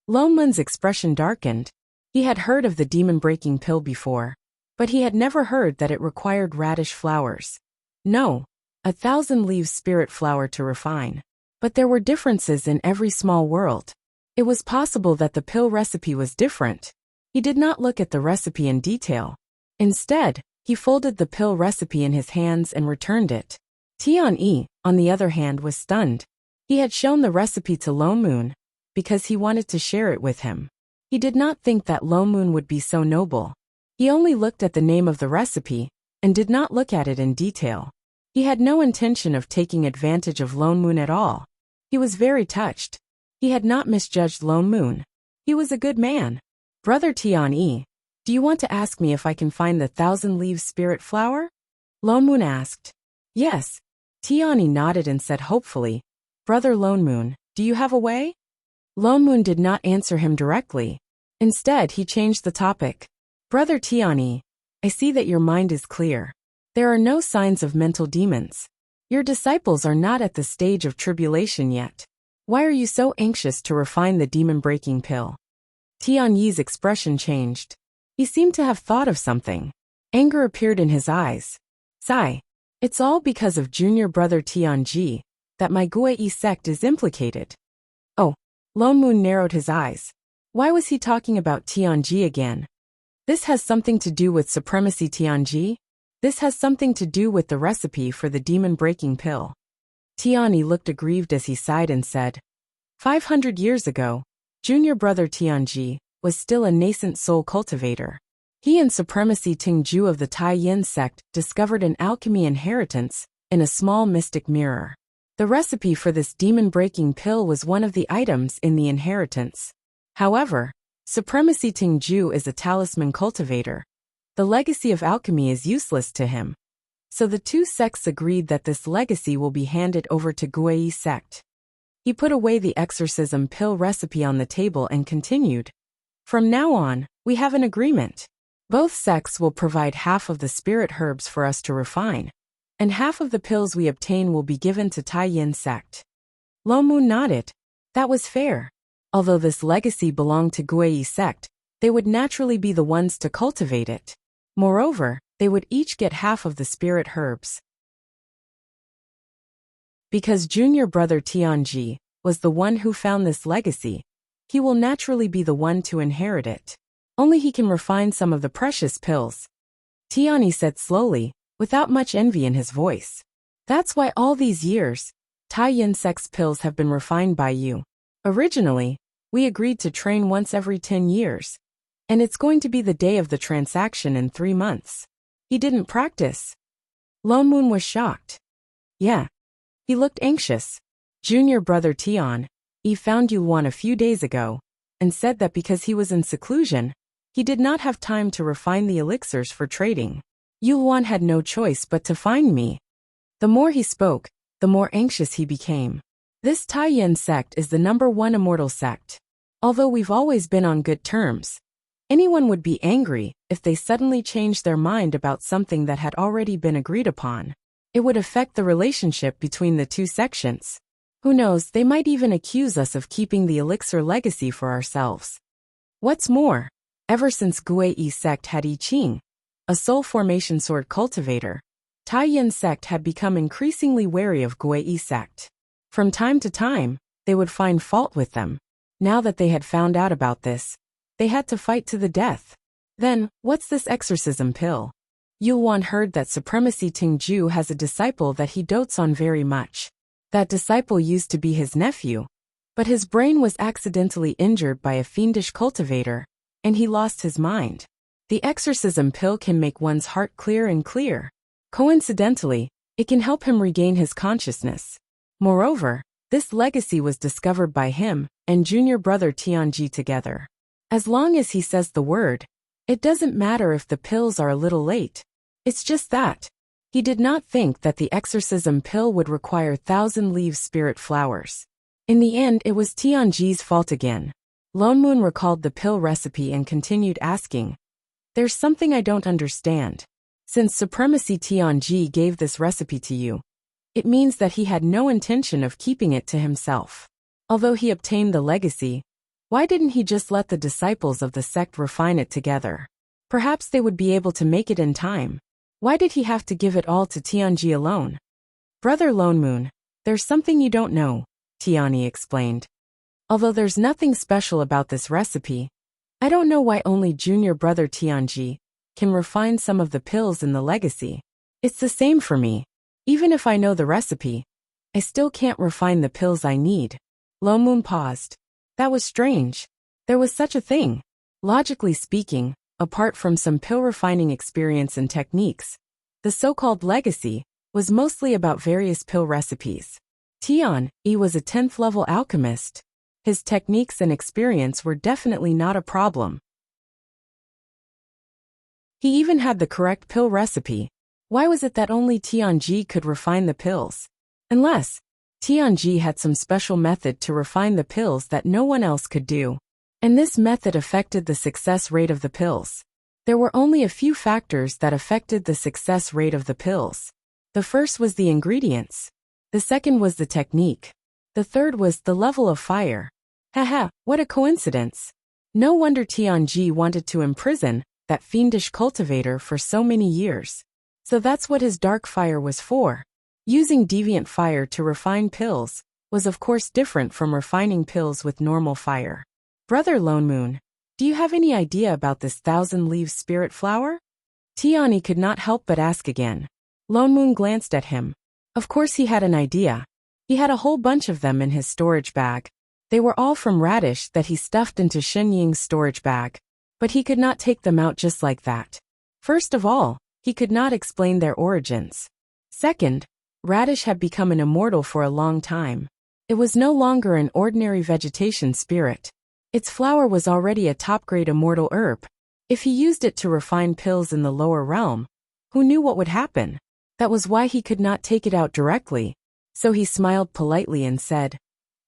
A: Lone Moon's expression darkened. He had heard of the demon-breaking pill before, but he had never heard that it required radish flowers. No, 1,000 leaves spirit flower to refine. But there were differences in every small world. It was possible that the pill recipe was different. He did not look at the recipe in detail. Instead, he folded the pill recipe in his hands and returned it. Tian-yi, on the other hand, was stunned. He had shown the recipe to Lone Moon because he wanted to share it with him. He did not think that Lone Moon would be so noble. He only looked at the name of the recipe and did not look at it in detail. He had no intention of taking advantage of Lone Moon at all. He was very touched. He had not misjudged Lone Moon. He was a good man. Brother Tian-yi, do you want to ask me if I can find the 1,000 leaves spirit flower? Lone Moon asked. Yes. Tian-yi nodded and said hopefully, Brother Lone Moon, do you have a way? Lone Moon did not answer him directly. Instead, he changed the topic. Brother Tian-yi, I see that your mind is clear. There are no signs of mental demons. Your disciples are not at the stage of tribulation yet. Why are you so anxious to refine the demon-breaking pill? Tian-yi's expression changed. He seemed to have thought of something. Anger appeared in his eyes. Sigh. It's all because of junior brother Tianji that my Guai sect is implicated. Oh, Lone Moon narrowed his eyes. Why was he talking about Tianji again? This has something to do with supremacy Tianji? This has something to do with the recipe for the demon-breaking pill. Tian-yi looked aggrieved as he sighed and said, 500 years ago, junior brother Tianji was still a nascent soul cultivator. He and Supremacy Tingju of the Tai Yin sect discovered an alchemy inheritance in a small mystic mirror. The recipe for this demon-breaking pill was one of the items in the inheritance. However, Supremacy Tingju is a talisman cultivator. The legacy of alchemy is useless to him. So the two sects agreed that this legacy will be handed over to Guai sect. He put away the exorcism pill recipe on the table and continued. From now on, we have an agreement. Both sects will provide half of the spirit herbs for us to refine, and half of the pills we obtain will be given to Tai Yin sect. Lone Moon nodded. That was fair. Although this legacy belonged to Guai sect, they would naturally be the ones to cultivate it. Moreover, they would each get half of the spirit herbs. Because junior brother Tianji was the one who found this legacy, he will naturally be the one to inherit it. Only he can refine some of the precious pills. Tian-yi said slowly, without much envy in his voice. That's why all these years, Tai Yin sect's pills have been refined by you. Originally, we agreed to train once every 10 years. And it's going to be the day of the transaction in 3 months. He didn't practice. Lone Moon was shocked. Yeah. He looked anxious. Junior brother Tian-yi found Yulwan a few days ago, and said that because he was in seclusion, he did not have time to refine the elixirs for trading. Yulwan had no choice but to find me. The more he spoke, the more anxious he became. This Tai Yin sect is the #1 immortal sect. Although we've always been on good terms, anyone would be angry if they suddenly changed their mind about something that had already been agreed upon. It would affect the relationship between the two sections. Who knows, they might even accuse us of keeping the elixir legacy for ourselves. What's more, ever since Guai sect had I Ching, a soul formation sword cultivator, Tai Yin sect had become increasingly wary of Guai sect. From time to time, they would find fault with them. Now that they had found out about this, they had to fight to the death. Then, what's this exorcism pill? Yulwan heard that Supremacy Tingju has a disciple that he dotes on very much. That disciple used to be his nephew, but his brain was accidentally injured by a fiendish cultivator, and he lost his mind. The exorcism pill can make one's heart clear and clear. Coincidentally, it can help him regain his consciousness. Moreover, this legacy was discovered by him and junior brother Tianji together. As long as he says the word, it doesn't matter if the pills are a little late. It's just that. He did not think that the exorcism pill would require 1,000 leaves spirit flowers. In the end, it was Tianji's fault again. Lone Moon recalled the pill recipe and continued asking, there's something I don't understand. Since Supremacy Tianji gave this recipe to you, it means that he had no intention of keeping it to himself. Although he obtained the legacy, Why didn't he just let the disciples of the sect refine it together? Perhaps they would be able to make it in time. Why did he have to give it all to Tianji alone? Brother Lone Moon, there's something you don't know, Tiani explained. Although there's nothing special about this recipe, I don't know why only junior brother Tianji can refine some of the pills in the legacy. It's the same for me. Even if I know the recipe, I still can't refine the pills I need. Lone Moon paused. That was strange. There was such a thing. Logically speaking, apart from some pill refining experience and techniques, the so-called legacy was mostly about various pill recipes. Tian-yi was a 10th level alchemist. His techniques and experience were definitely not a problem. He even had the correct pill recipe. Why was it that only Tianji could refine the pills? Unless Tianji had some special method to refine the pills that no one else could do. And this method affected the success rate of the pills. There were only a few factors that affected the success rate of the pills. The first was the ingredients. The second was the technique. The third was the level of fire. Haha, what a coincidence. No wonder Tianji wanted to imprison that fiendish cultivator for so many years. So that's what his dark fire was for. Using deviant fire to refine pills was of course different from refining pills with normal fire. Brother Lone Moon, do you have any idea about this 1,000 leaves spirit flower? Tiani could not help but ask again. Lone Moon glanced at him. Of course he had an idea. He had a whole bunch of them in his storage bag. They were all from radish that he stuffed into Shen Ying's storage bag. But he could not take them out just like that. First of all, he could not explain their origins. Second, radish had become an immortal for a long time. It was no longer an ordinary vegetation spirit. Its flower was already a top-grade immortal herb. If he used it to refine pills in the lower realm, who knew what would happen? That was why he could not take it out directly. So he smiled politely and said,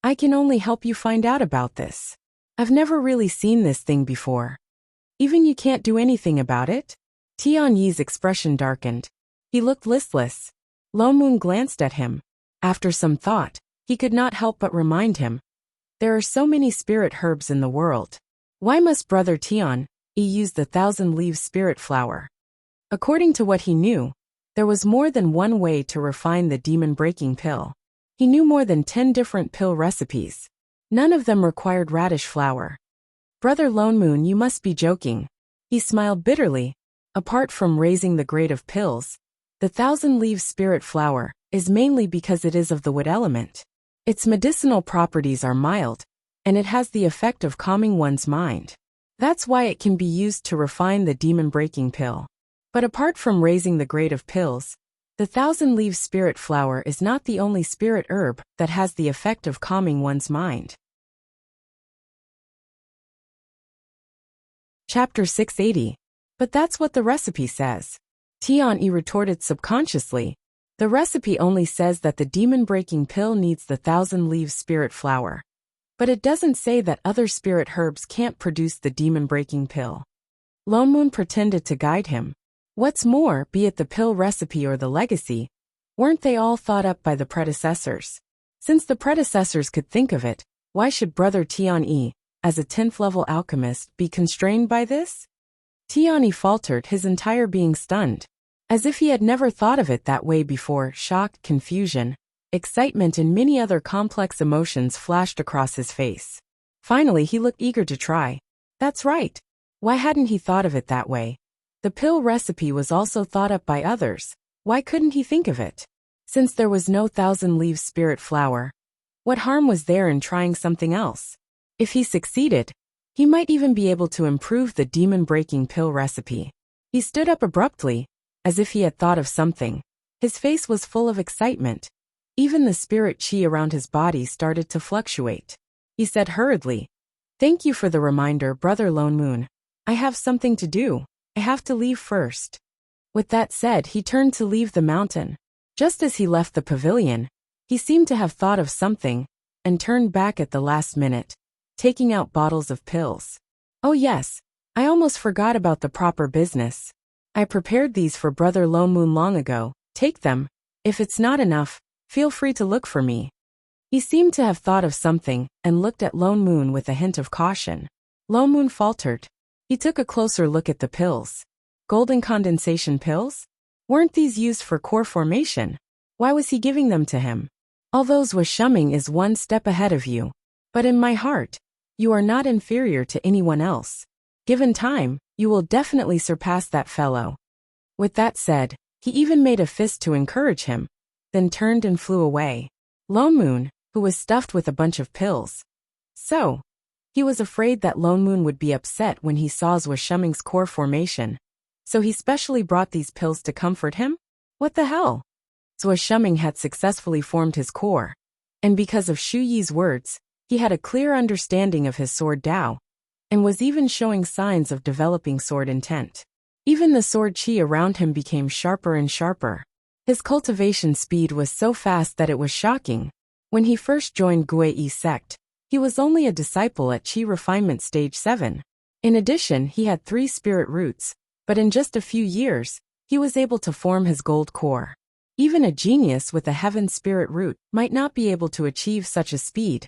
A: I can only help you find out about this. I've never really seen this thing before. Even you can't do anything about it? Tian-yi's expression darkened. He looked listless. Lone Moon glanced at him. After some thought, he could not help but remind him. There are so many spirit herbs in the world. Why must Brother Tian-yi use the 1,000 leaves spirit flower? According to what he knew, there was more than one way to refine the demon-breaking pill. He knew more than 10 different pill recipes. None of them required radish flower. Brother Lone Moon, you must be joking. He smiled bitterly. Apart from raising the grade of pills, the 1,000 leaves spirit flower is mainly because it is of the wood element. Its medicinal properties are mild, and it has the effect of calming one's mind. That's why it can be used to refine the demon-breaking pill. But apart from raising the grade of pills, the 1,000 leaves spirit flower is not the only spirit herb that has the effect of calming one's mind. Chapter 680. But that's what the recipe says. Tian-yi retorted subconsciously. The recipe only says that the demon-breaking pill needs the 1,000 leaves spirit flower. But it doesn't say that other spirit herbs can't produce the demon-breaking pill. Lone Moon pretended to guide him. What's more, be it the pill recipe or the legacy, weren't they all thought up by the predecessors? Since the predecessors could think of it, why should Brother Tian-yi, as a 10th level alchemist, be constrained by this? Tian-yi faltered, his entire being stunned. As if he had never thought of it that way before, shock, confusion, excitement and many other complex emotions flashed across his face. Finally he looked eager to try. That's right. Why hadn't he thought of it that way? The pill recipe was also thought up by others. Why couldn't he think of it? Since there was no 1,000 leaves spirit flower, what harm was there in trying something else? If he succeeded, he might even be able to improve the demon-breaking pill recipe. He stood up abruptly, as if he had thought of something. His face was full of excitement. Even the spirit chi around his body started to fluctuate. He said hurriedly, Thank you for the reminder, Brother Lone Moon. I have something to do. I have to leave first. With that said, he turned to leave the mountain. Just as he left the pavilion, he seemed to have thought of something, and turned back at the last minute, taking out bottles of pills. Oh yes, I almost forgot about the proper business. I prepared these for Brother Lone Moon long ago. Take them. If it's not enough, feel free to look for me. He seemed to have thought of something and looked at Lone Moon with a hint of caution. Lone Moon faltered. He took a closer look at the pills. Golden condensation pills? Weren't these used for core formation? Why was he giving them to him? Although Shumming is one step ahead of you. But in my heart, you are not inferior to anyone else. Given time, you will definitely surpass that fellow. With that said, he even made a fist to encourage him, then turned and flew away. Lone Moon, who was stuffed with a bunch of pills. So, he was afraid that Lone Moon would be upset when he saw Shumming's core formation. So he specially brought these pills to comfort him? What the hell? Shumming had successfully formed his core. And because of Shu Yi's words, he had a clear understanding of his sword Dao, and was even showing signs of developing sword intent. Even the sword chi around him became sharper and sharper. His cultivation speed was so fast that it was shocking. When he first joined Guiyi sect, he was only a disciple at Chi Refinement Stage 7. In addition, he had 3 spirit roots, but in just a few years, he was able to form his gold core. Even a genius with a heaven spirit root might not be able to achieve such a speed.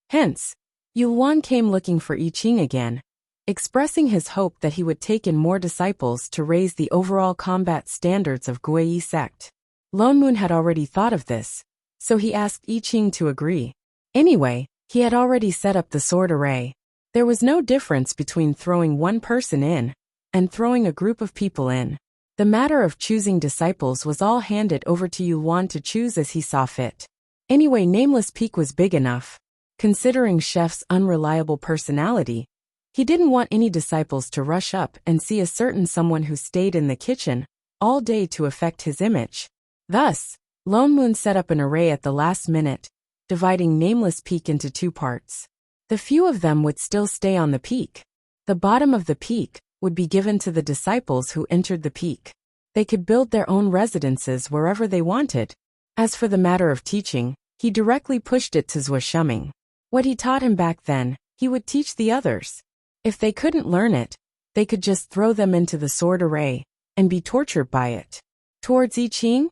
A: Hence, Yulwan came looking for I Ching again, expressing his hope that he would take in more disciples to raise the overall combat standards of Guiyi sect. Lone Moon had already thought of this, so he asked I Ching to agree. Anyway, he had already set up the sword array. There was no difference between throwing one person in and throwing a group of people in. The matter of choosing disciples was all handed over to Yulwan to choose as he saw fit. Anyway, Nameless Peak was big enough. Considering Chef's unreliable personality, he didn't want any disciples to rush up and see a certain someone who stayed in the kitchen all day to affect his image. Thus, Lone Moon set up an array at the last minute, dividing Nameless Peak into 2 parts. The few of them would still stay on the peak. The bottom of the peak would be given to the disciples who entered the peak. They could build their own residences wherever they wanted. As for the matter of teaching, he directly pushed it to Shumming. What he taught him back then, he would teach the others. If they couldn't learn it, they could just throw them into the sword array and be tortured by it. Towards I Ching?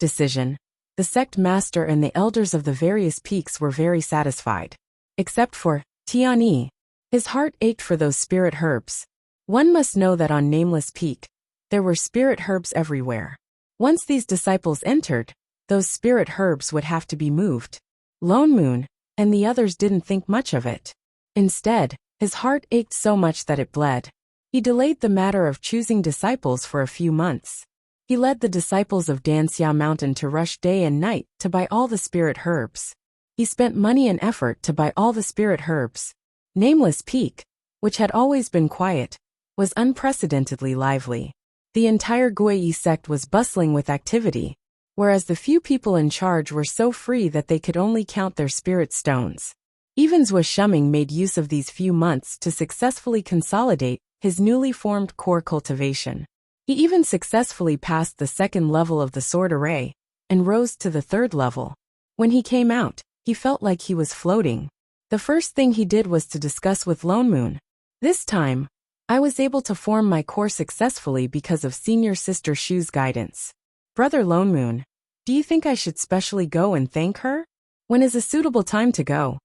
A: Decision. The sect master and the elders of the various peaks were very satisfied. Except for Tianyi. His heart ached for those spirit herbs. One must know that on Nameless Peak, there were spirit herbs everywhere. Once these disciples entered, those spirit herbs would have to be moved. Lone Moon and the others didn't think much of it. Instead, his heart ached so much that it bled. He delayed the matter of choosing disciples for a few months. He led the disciples of Danxia Mountain to rush day and night to buy all the spirit herbs. He spent money and effort to buy all the spirit herbs. Nameless Peak, which had always been quiet, was unprecedentedly lively. The entire Guiyi sect was bustling with activity, whereas the few people in charge were so free that they could only count their spirit stones. Even Shumming made use of these few months to successfully consolidate his newly formed core cultivation. He even successfully passed the 2nd level of the sword array and rose to the 3rd level. When he came out, he felt like he was floating. The first thing he did was to discuss with Lone Moon. This time, I was able to form my core successfully because of Senior Sister Shu's guidance. Brother Lone Moon, do you think I should specially go and thank her? When is a suitable time to go?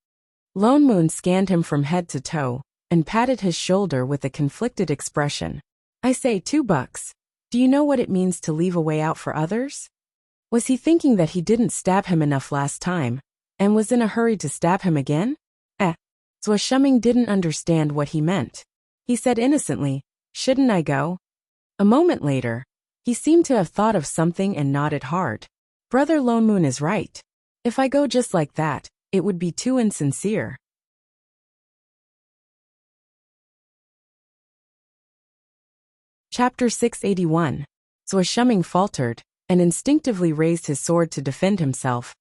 A: Lone Moon scanned him from head to toe and patted his shoulder with a conflicted expression. I say $2. Do you know what it means to leave a way out for others? Was he thinking that he didn't stab him enough last time and was in a hurry to stab him again? Shumming didn't understand what he meant. He said innocently, shouldn't I go? A moment later, he seemed to have thought of something and nodded hard. Brother Lone Moon is right. If I go just like that, it would be too insincere. Chapter 681. Shumming faltered and instinctively raised his sword to defend himself.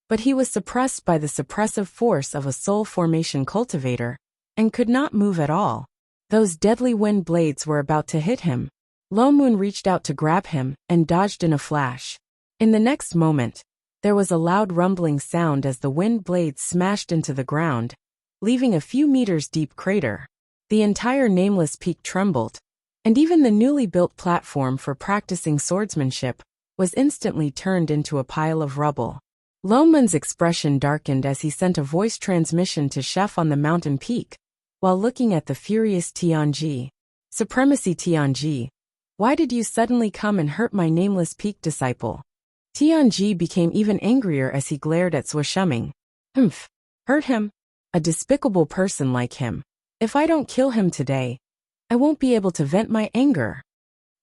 A: But he was suppressed by the suppressive force of a soul formation cultivator, and could not move at all. Those deadly wind blades were about to hit him. Lone Moon reached out to grab him and dodged in a flash. In the next moment, there was a loud rumbling sound as the wind blades smashed into the ground, leaving a few meters deep crater. The entire Nameless Peak trembled, and even the newly built platform for practicing swordsmanship was instantly turned into a pile of rubble. Loman's expression darkened as he sent a voice transmission to Chef on the mountain peak, while looking at the furious Tianji. Supremacy Tianji, why did you suddenly come and hurt my nameless peak disciple? Tianji became even angrier as he glared at Zuosheng. Humph. Hurt him? A despicable person like him. If I don't kill him today, I won't be able to vent my anger.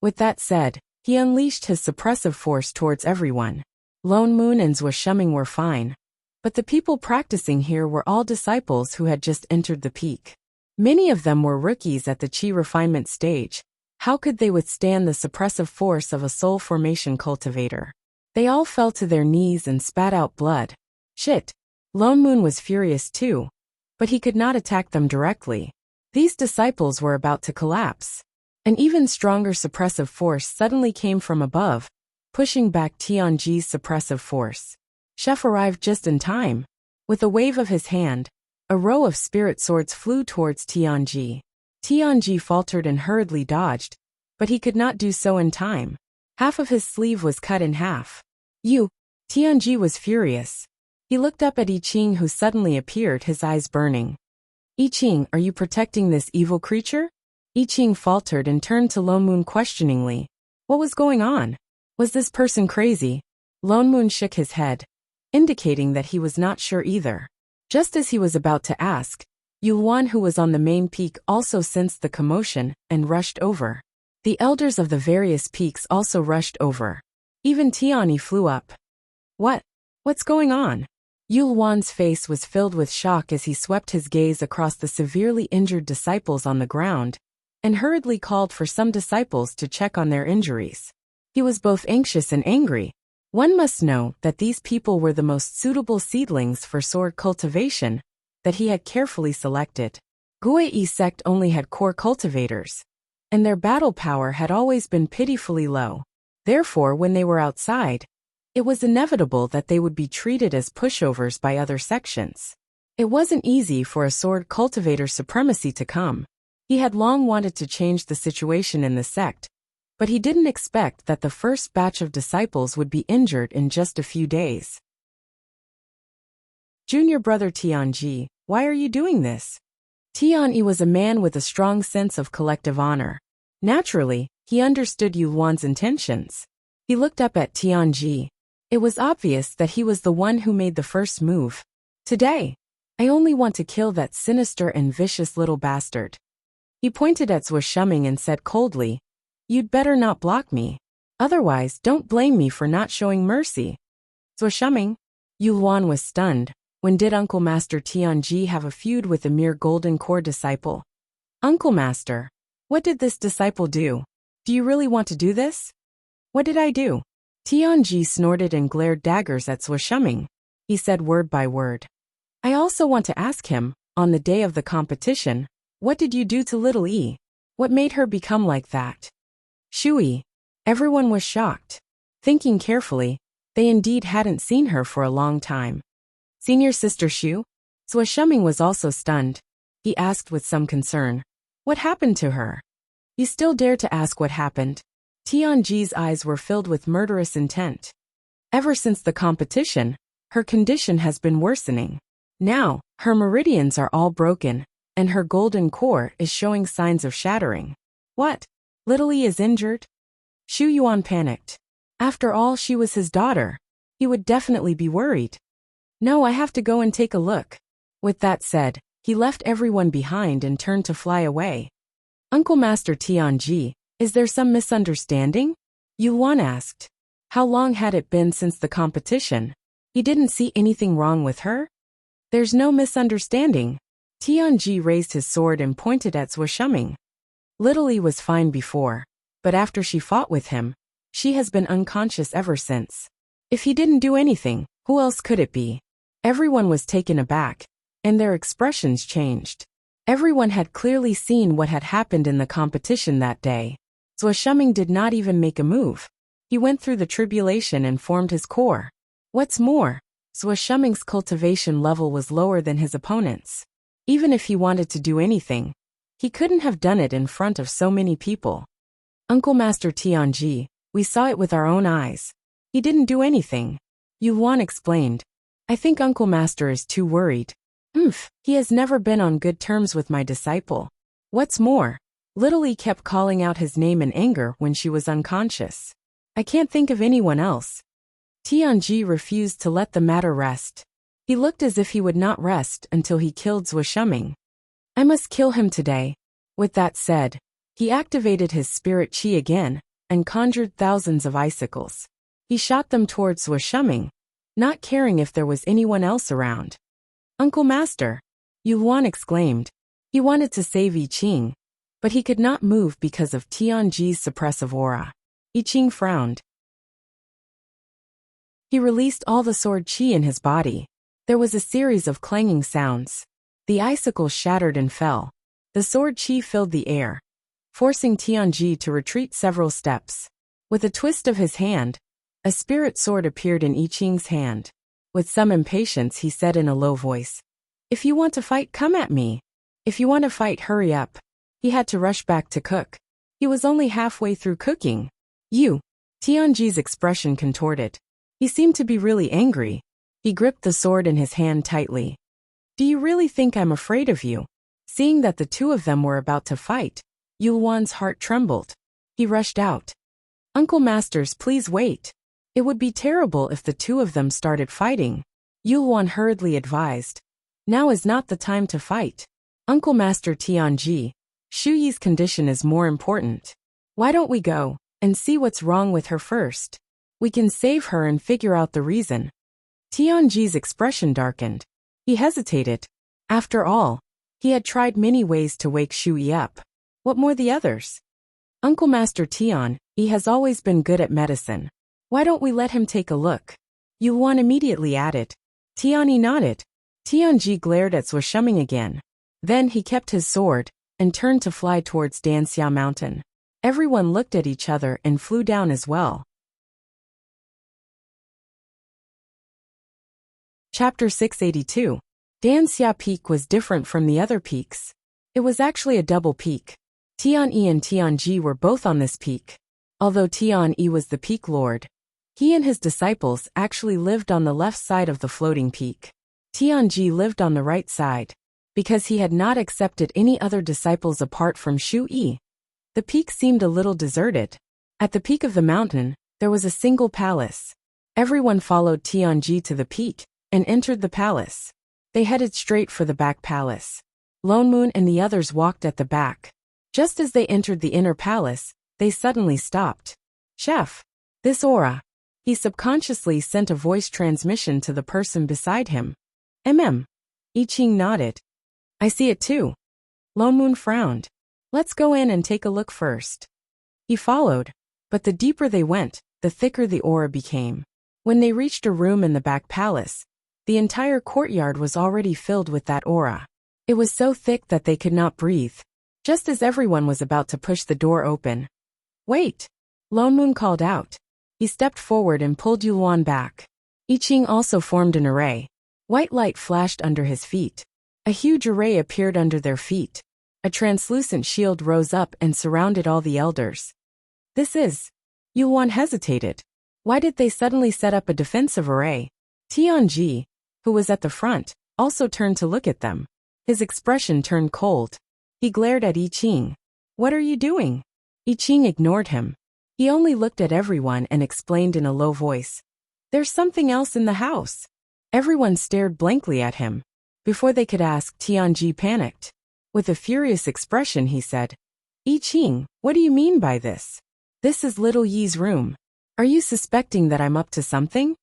A: With that said, he unleashed his suppressive force towards everyone. Lone Moon and Zuosheng were fine, but the people practicing here were all disciples who had just entered the peak. Many of them were rookies at the chi refinement stage. How could they withstand the suppressive force of a soul formation cultivator? They all fell to their knees and spat out blood. Shit. Lone Moon was furious too, but he could not attack them directly. These disciples were about to collapse. An even stronger suppressive force suddenly came from above, pushing back Tianji's suppressive force. Chef arrived just in time. With a wave of his hand, a row of spirit swords flew towards Tianji. Tianji faltered and hurriedly dodged, but he could not do so in time. Half of his sleeve was cut in half. You! Tianji was furious. He looked up at I Ching, who suddenly appeared, his eyes burning. I Ching, are you protecting this evil creature? I Ching faltered and turned to Lone Moon questioningly. What was going on? Was this person crazy? Lone Moon shook his head, indicating that he was not sure either. Just as he was about to ask, Yulwan, who was on the main peak, also sensed the commotion and rushed over. The elders of the various peaks also rushed over. Even Tiani flew up. What's going on? Yulwan's face was filled with shock as he swept his gaze across the severely injured disciples on the ground and hurriedly called for some disciples to check on their injuries. He was both anxious and angry. One must know that these people were the most suitable seedlings for sword cultivation that he had carefully selected. Guei sect only had core cultivators, and their battle power had always been pitifully low. Therefore, when they were outside, it was inevitable that they would be treated as pushovers by other sections. It wasn't easy for a sword cultivator supremacy to come. He had long wanted to change the situation in the sect, but he didn't expect that the first batch of disciples would be injured in just a few days. Junior brother Tianji, why are you doing this? Tianyi was a man with a strong sense of collective honor. Naturally, he understood Yulwan's intentions. He looked up at Tianji. It was obvious that he was the one who made the first move. Today, I only want to kill that sinister and vicious little bastard. He pointed at Zuosheng and said coldly, You'd better not block me. Otherwise, don't blame me for not showing mercy. Zuosheng? Yulwan was stunned. When did Uncle Master Tianji have a feud with a mere Golden Core disciple? Uncle Master, what did this disciple do? Do you really want to do this? What did I do? Tianji snorted and glared daggers at Zuosheng. He said word by word. I also want to ask him, on the day of the competition, what did you do to little E? What made her become like that? Shui. Everyone was shocked. Thinking carefully, they indeed hadn't seen her for a long time. Senior Sister Shu? Zuosheng was also stunned. He asked with some concern. What happened to her? You still dare to ask what happened? Tianji's eyes were filled with murderous intent. Ever since the competition, her condition has been worsening. Now, her meridians are all broken, and her golden core is showing signs of shattering. What? Little E is injured? Xu Yuan panicked. After all, she was his daughter. He would definitely be worried. No, I have to go and take a look. With that said, he left everyone behind and turned to fly away. Uncle Master Tianji, is there some misunderstanding? Yuan asked. How long had it been since the competition? He didn't see anything wrong with her? There's no misunderstanding. Tianji raised his sword and pointed at Zuosheng. Little E was fine before, but after she fought with him, she has been unconscious ever since. If he didn't do anything, who else could it be? Everyone was taken aback, and their expressions changed. Everyone had clearly seen what had happened in the competition that day. Zuosheng did not even make a move. He went through the tribulation and formed his core. What's more, Zuosheng's cultivation level was lower than his opponent's. Even if he wanted to do anything, he couldn't have done it in front of so many people. Uncle Master Tianji, we saw it with our own eyes. He didn't do anything. Yuan explained, I think Uncle Master is too worried. He has never been on good terms with my disciple. What's more, Little E kept calling out his name in anger when she was unconscious. I can't think of anyone else. Tianji refused to let the matter rest. He looked as if he would not rest until he killed Zhuo Shuming. I must kill him today. With that said, he activated his spirit chi again and conjured thousands of icicles. He shot them towards Zhuo Shuming, not caring if there was anyone else around. Uncle Master, Yu Luan exclaimed. He wanted to save I Ching, but he could not move because of Tianji's suppressive aura. I Ching frowned. He released all the sword chi in his body. There was a series of clanging sounds. The icicles shattered and fell. The sword chi filled the air, forcing Tianji to retreat several steps. With a twist of his hand, a spirit sword appeared in I Ching's hand. With some impatience he said in a low voice, "If you want to fight, come at me. If you want to fight, hurry up." He had to rush back to cook. He was only halfway through cooking. Tianji's expression contorted. He seemed to be really angry. He gripped the sword in his hand tightly. "Do you really think I'm afraid of you?" Seeing that the two of them were about to fight, Yu Luan's heart trembled. He rushed out. "Uncle Masters, please wait. It would be terrible if the two of them started fighting," Yu Luan hurriedly advised. "Now is not the time to fight. Uncle Master Tianji, Shu Yi's condition is more important. Why don't we go and see what's wrong with her first? We can save her and figure out the reason." Tianji's expression darkened. He hesitated. After all, he had tried many ways to wake Shu Yi up. What more the others? "Uncle Master Tian, he has always been good at medicine. Why don't we let him take a look?" Yu Luan immediately added. Tianyi nodded. Tianji glared at Zhuo Shuming again. Then he kept his sword and turned to fly towards Danxia Mountain. Everyone looked at each other and flew down as well. Chapter 682. Danxia Peak was different from the other peaks. It was actually a double peak. Tianyi and Tianji were both on this peak. Although Tianyi was the peak lord, he and his disciples actually lived on the left side of the floating peak. Tianji lived on the right side, because he had not accepted any other disciples apart from Shu Yi. The peak seemed a little deserted. At the peak of the mountain, there was a single palace. Everyone followed Tianji to the peak and entered the palace. They headed straight for the back palace. Lone Moon and the others walked at the back. Just as they entered the inner palace, they suddenly stopped. "Chef, this aura." He subconsciously sent a voice transmission to the person beside him. I Ching nodded. "I see it too." Lone Moon frowned. "Let's go in and take a look first." He followed, but the deeper they went, the thicker the aura became. When they reached a room in the back palace, the entire courtyard was already filled with that aura. It was so thick that they could not breathe. Just as everyone was about to push the door open. "Wait!" Lone Moon called out. He stepped forward and pulled Yu Luan back. I Ching also formed an array. White light flashed under his feet. A huge array appeared under their feet. A translucent shield rose up and surrounded all the elders. "This is..." Yu Luan hesitated. Why did they suddenly set up a defensive array? Tianji, who was at the front, also turned to look at them. His expression turned cold. He glared at I Ching. "What are you doing?" I Ching ignored him. He only looked at everyone and explained in a low voice. "There's something else in the house." Everyone stared blankly at him. Before they could ask, Tianji panicked. With a furious expression he said, "I Ching, what do you mean by this? This is little Yi's room. Are you suspecting that I'm up to something?"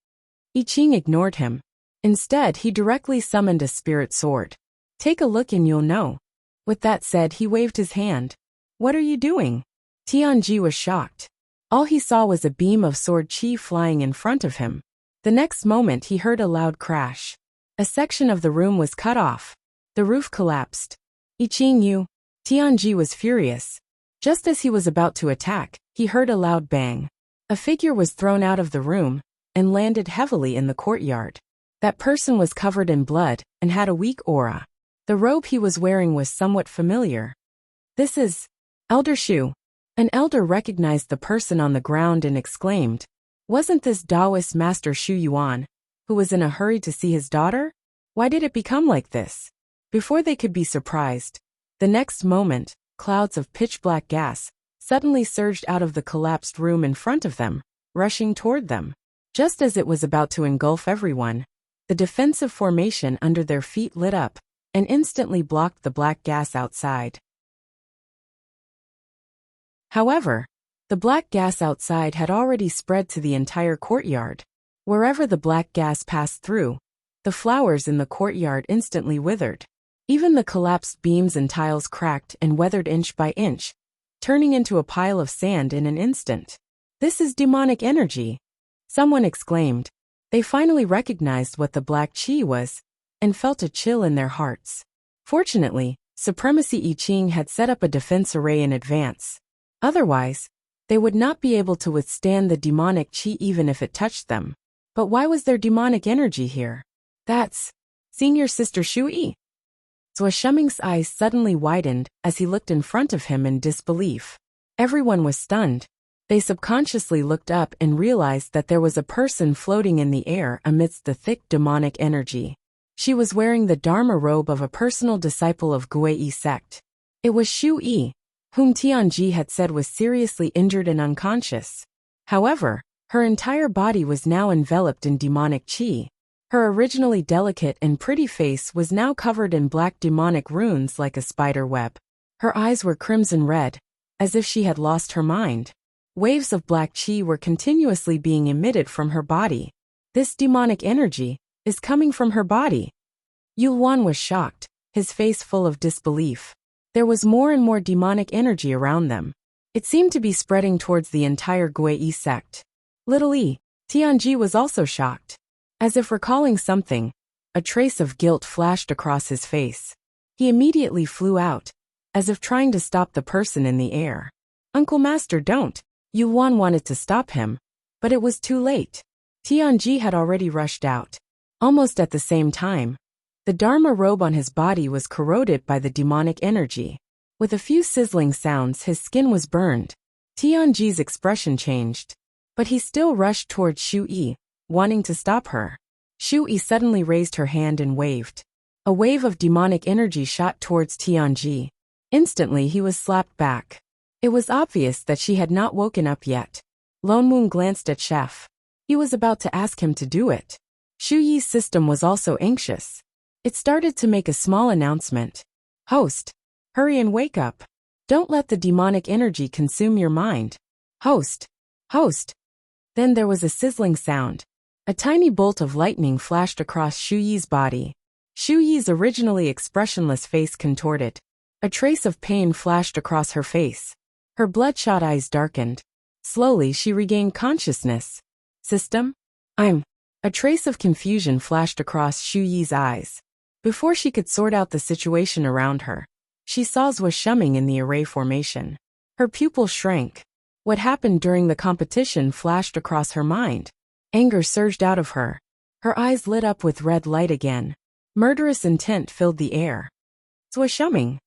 A: I Ching ignored him. Instead, he directly summoned a spirit sword. "Take a look and you'll know." With that said, he waved his hand. "What are you doing?" Tianji was shocked. All he saw was a beam of sword chi flying in front of him. The next moment he heard a loud crash. A section of the room was cut off. The roof collapsed. "I Ching, you..." Tianji was furious. Just as he was about to attack, he heard a loud bang. A figure was thrown out of the room and landed heavily in the courtyard. That person was covered in blood and had a weak aura. The robe he was wearing was somewhat familiar. "This is Elder Shu." An elder recognized the person on the ground and exclaimed, "Wasn't this Taoist Master Shu Yuan?" who was in a hurry to see his daughter? Why did it become like this? Before they could be surprised, the next moment, clouds of pitch-black gas suddenly surged out of the collapsed room in front of them, rushing toward them. Just as it was about to engulf everyone, the defensive formation under their feet lit up and instantly blocked the black gas outside. However, the black gas outside had already spread to the entire courtyard. Wherever the black gas passed through, the flowers in the courtyard instantly withered. Even the collapsed beams and tiles cracked and weathered inch by inch, turning into a pile of sand in an instant. This is demonic energy, someone exclaimed. They finally recognized what the black chi was and felt a chill in their hearts. Fortunately, Supremacy I Ching had set up a defense array in advance. Otherwise, they would not be able to withstand the demonic chi even if it touched them. But why was there demonic energy here? That's Senior Sister Shui. Zhou Shuming's eyes suddenly widened as he looked in front of him in disbelief. Everyone was stunned. They subconsciously looked up and realized that there was a person floating in the air amidst the thick demonic energy. She was wearing the Dharma robe of a personal disciple of Guiyi sect. It was Shu Yi, whom Tianji had said was seriously injured and unconscious. However, her entire body was now enveloped in demonic qi. Her originally delicate and pretty face was now covered in black demonic runes like a spider web. Her eyes were crimson red, as if she had lost her mind. Waves of black qi were continuously being emitted from her body. This demonic energy is coming from her body. Yuan was shocked, his face full of disbelief. There was more and more demonic energy around them. It seemed to be spreading towards the entire Guiyi sect. Little E, Tianji was also shocked. As if recalling something, a trace of guilt flashed across his face. He immediately flew out, as if trying to stop the person in the air. Uncle Master, don't! Yuan wanted to stop him, but it was too late. Tianji had already rushed out. Almost at the same time, the Dharma robe on his body was corroded by the demonic energy. With a few sizzling sounds, his skin was burned. Tianji's expression changed, but he still rushed towards Shu Yi, wanting to stop her. Shu Yi suddenly raised her hand and waved. A wave of demonic energy shot towards Tianji. Instantly he was slapped back. It was obvious that she had not woken up yet. Lone Moon glanced at Chef. He was about to ask him to do it. Shu Yi's system was also anxious. It started to make a small announcement. Host, hurry and wake up. Don't let the demonic energy consume your mind. Host, host. Then there was a sizzling sound. A tiny bolt of lightning flashed across Shu Yi's body. Shu Yi's originally expressionless face contorted. A trace of pain flashed across her face. Her bloodshot eyes darkened. Slowly she regained consciousness. System? A trace of confusion flashed across Shu Yi's eyes. Before she could sort out the situation around her, she saw Zhou Shuming in the array formation. Her pupil shrank. What happened during the competition flashed across her mind. Anger surged out of her. Her eyes lit up with red light again. Murderous intent filled the air. Zhou Shuming.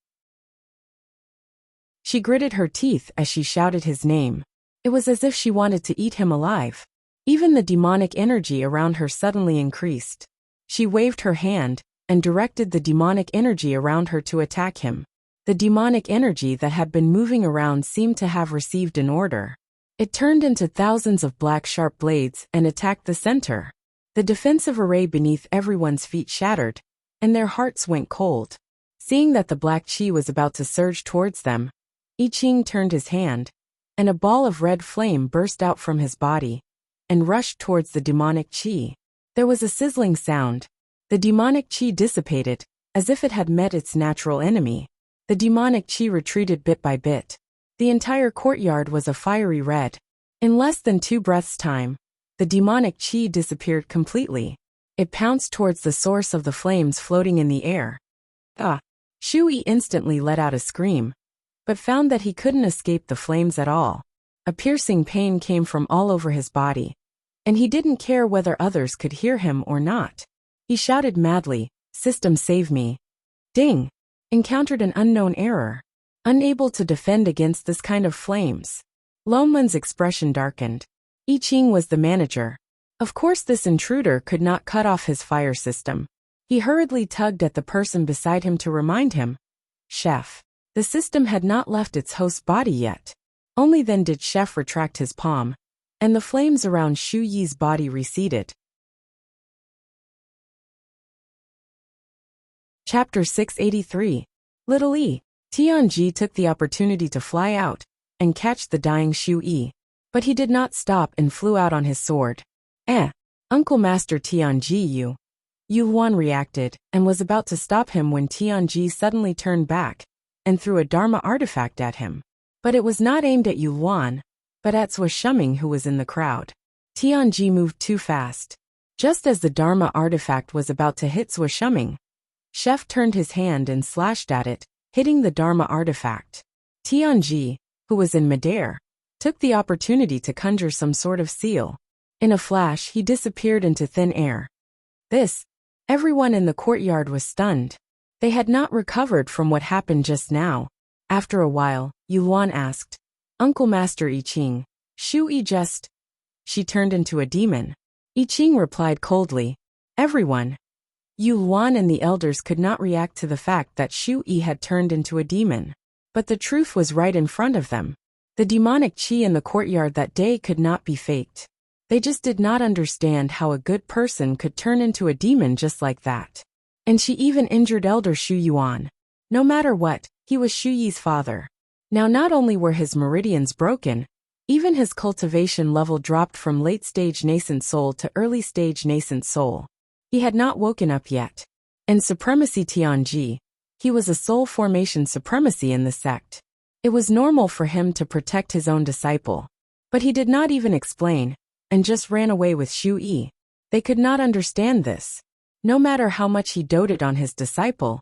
A: She gritted her teeth as she shouted his name. It was as if she wanted to eat him alive. Even the demonic energy around her suddenly increased. She waved her hand and directed the demonic energy around her to attack him. The demonic energy that had been moving around seemed to have received an order. It turned into thousands of black sharp blades and attacked the center. The defensive array beneath everyone's feet shattered, and their hearts went cold. Seeing that the black chi was about to surge towards them, I Ching turned his hand, and a ball of red flame burst out from his body and rushed towards the demonic chi. There was a sizzling sound. The demonic chi dissipated, as if it had met its natural enemy. The demonic chi retreated bit by bit. The entire courtyard was a fiery red. In less than 2 breaths' time, the demonic chi disappeared completely. It pounced towards the source of the flames floating in the air. Shu Yi instantly let out a scream, but found that he couldn't escape the flames at all. A piercing pain came from all over his body, and he didn't care whether others could hear him or not. He shouted madly, "System, save me." Ding! Encountered an unknown error. Unable to defend against this kind of flames. Longman's expression darkened. I Ching was the manager. Of course this intruder could not cut off his fire system. He hurriedly tugged at the person beside him to remind him. Chef. The system had not left its host's body yet. Only then did Chef retract his palm, and the flames around Shu Yi's body receded. Chapter 683. Little E. Tianji took the opportunity to fly out and catch the dying Shu Yi, but he did not stop and flew out on his sword. Uncle Master Tianji Yu Yuan reacted and was about to stop him when Tianji suddenly turned back and threw a Dharma artifact at him. But it was not aimed at Yuan, but at Zhou Shuming, who was in the crowd. Tianji moved too fast. Just as the Dharma artifact was about to hit Zhou Shuming, Chef turned his hand and slashed at it, hitting the Dharma artifact. Tianji, who was in midair, took the opportunity to conjure some sort of seal. In a flash, he disappeared into thin air. Everyone in the courtyard was stunned. They had not recovered from what happened just now. After a while, Yuan asked, Uncle Master I Ching, Shu Yi just... She turned into a demon. I Ching replied coldly, everyone. Yuan and the elders could not react to the fact that Shu Yi had turned into a demon. But the truth was right in front of them. The demonic qi in the courtyard that day could not be faked. They just did not understand how a good person could turn into a demon just like that. And she even injured Elder Shu Yuan. No matter what, he was Shu Yi's father. Now not only were his meridians broken, even his cultivation level dropped from late-stage nascent soul to early-stage nascent soul. He had not woken up yet. And supremacy Tianji, he was a soul formation supremacy in the sect. It was normal for him to protect his own disciple. But he did not even explain, and just ran away with Shu Yi. They could not understand this. No matter how much he doted on his disciple,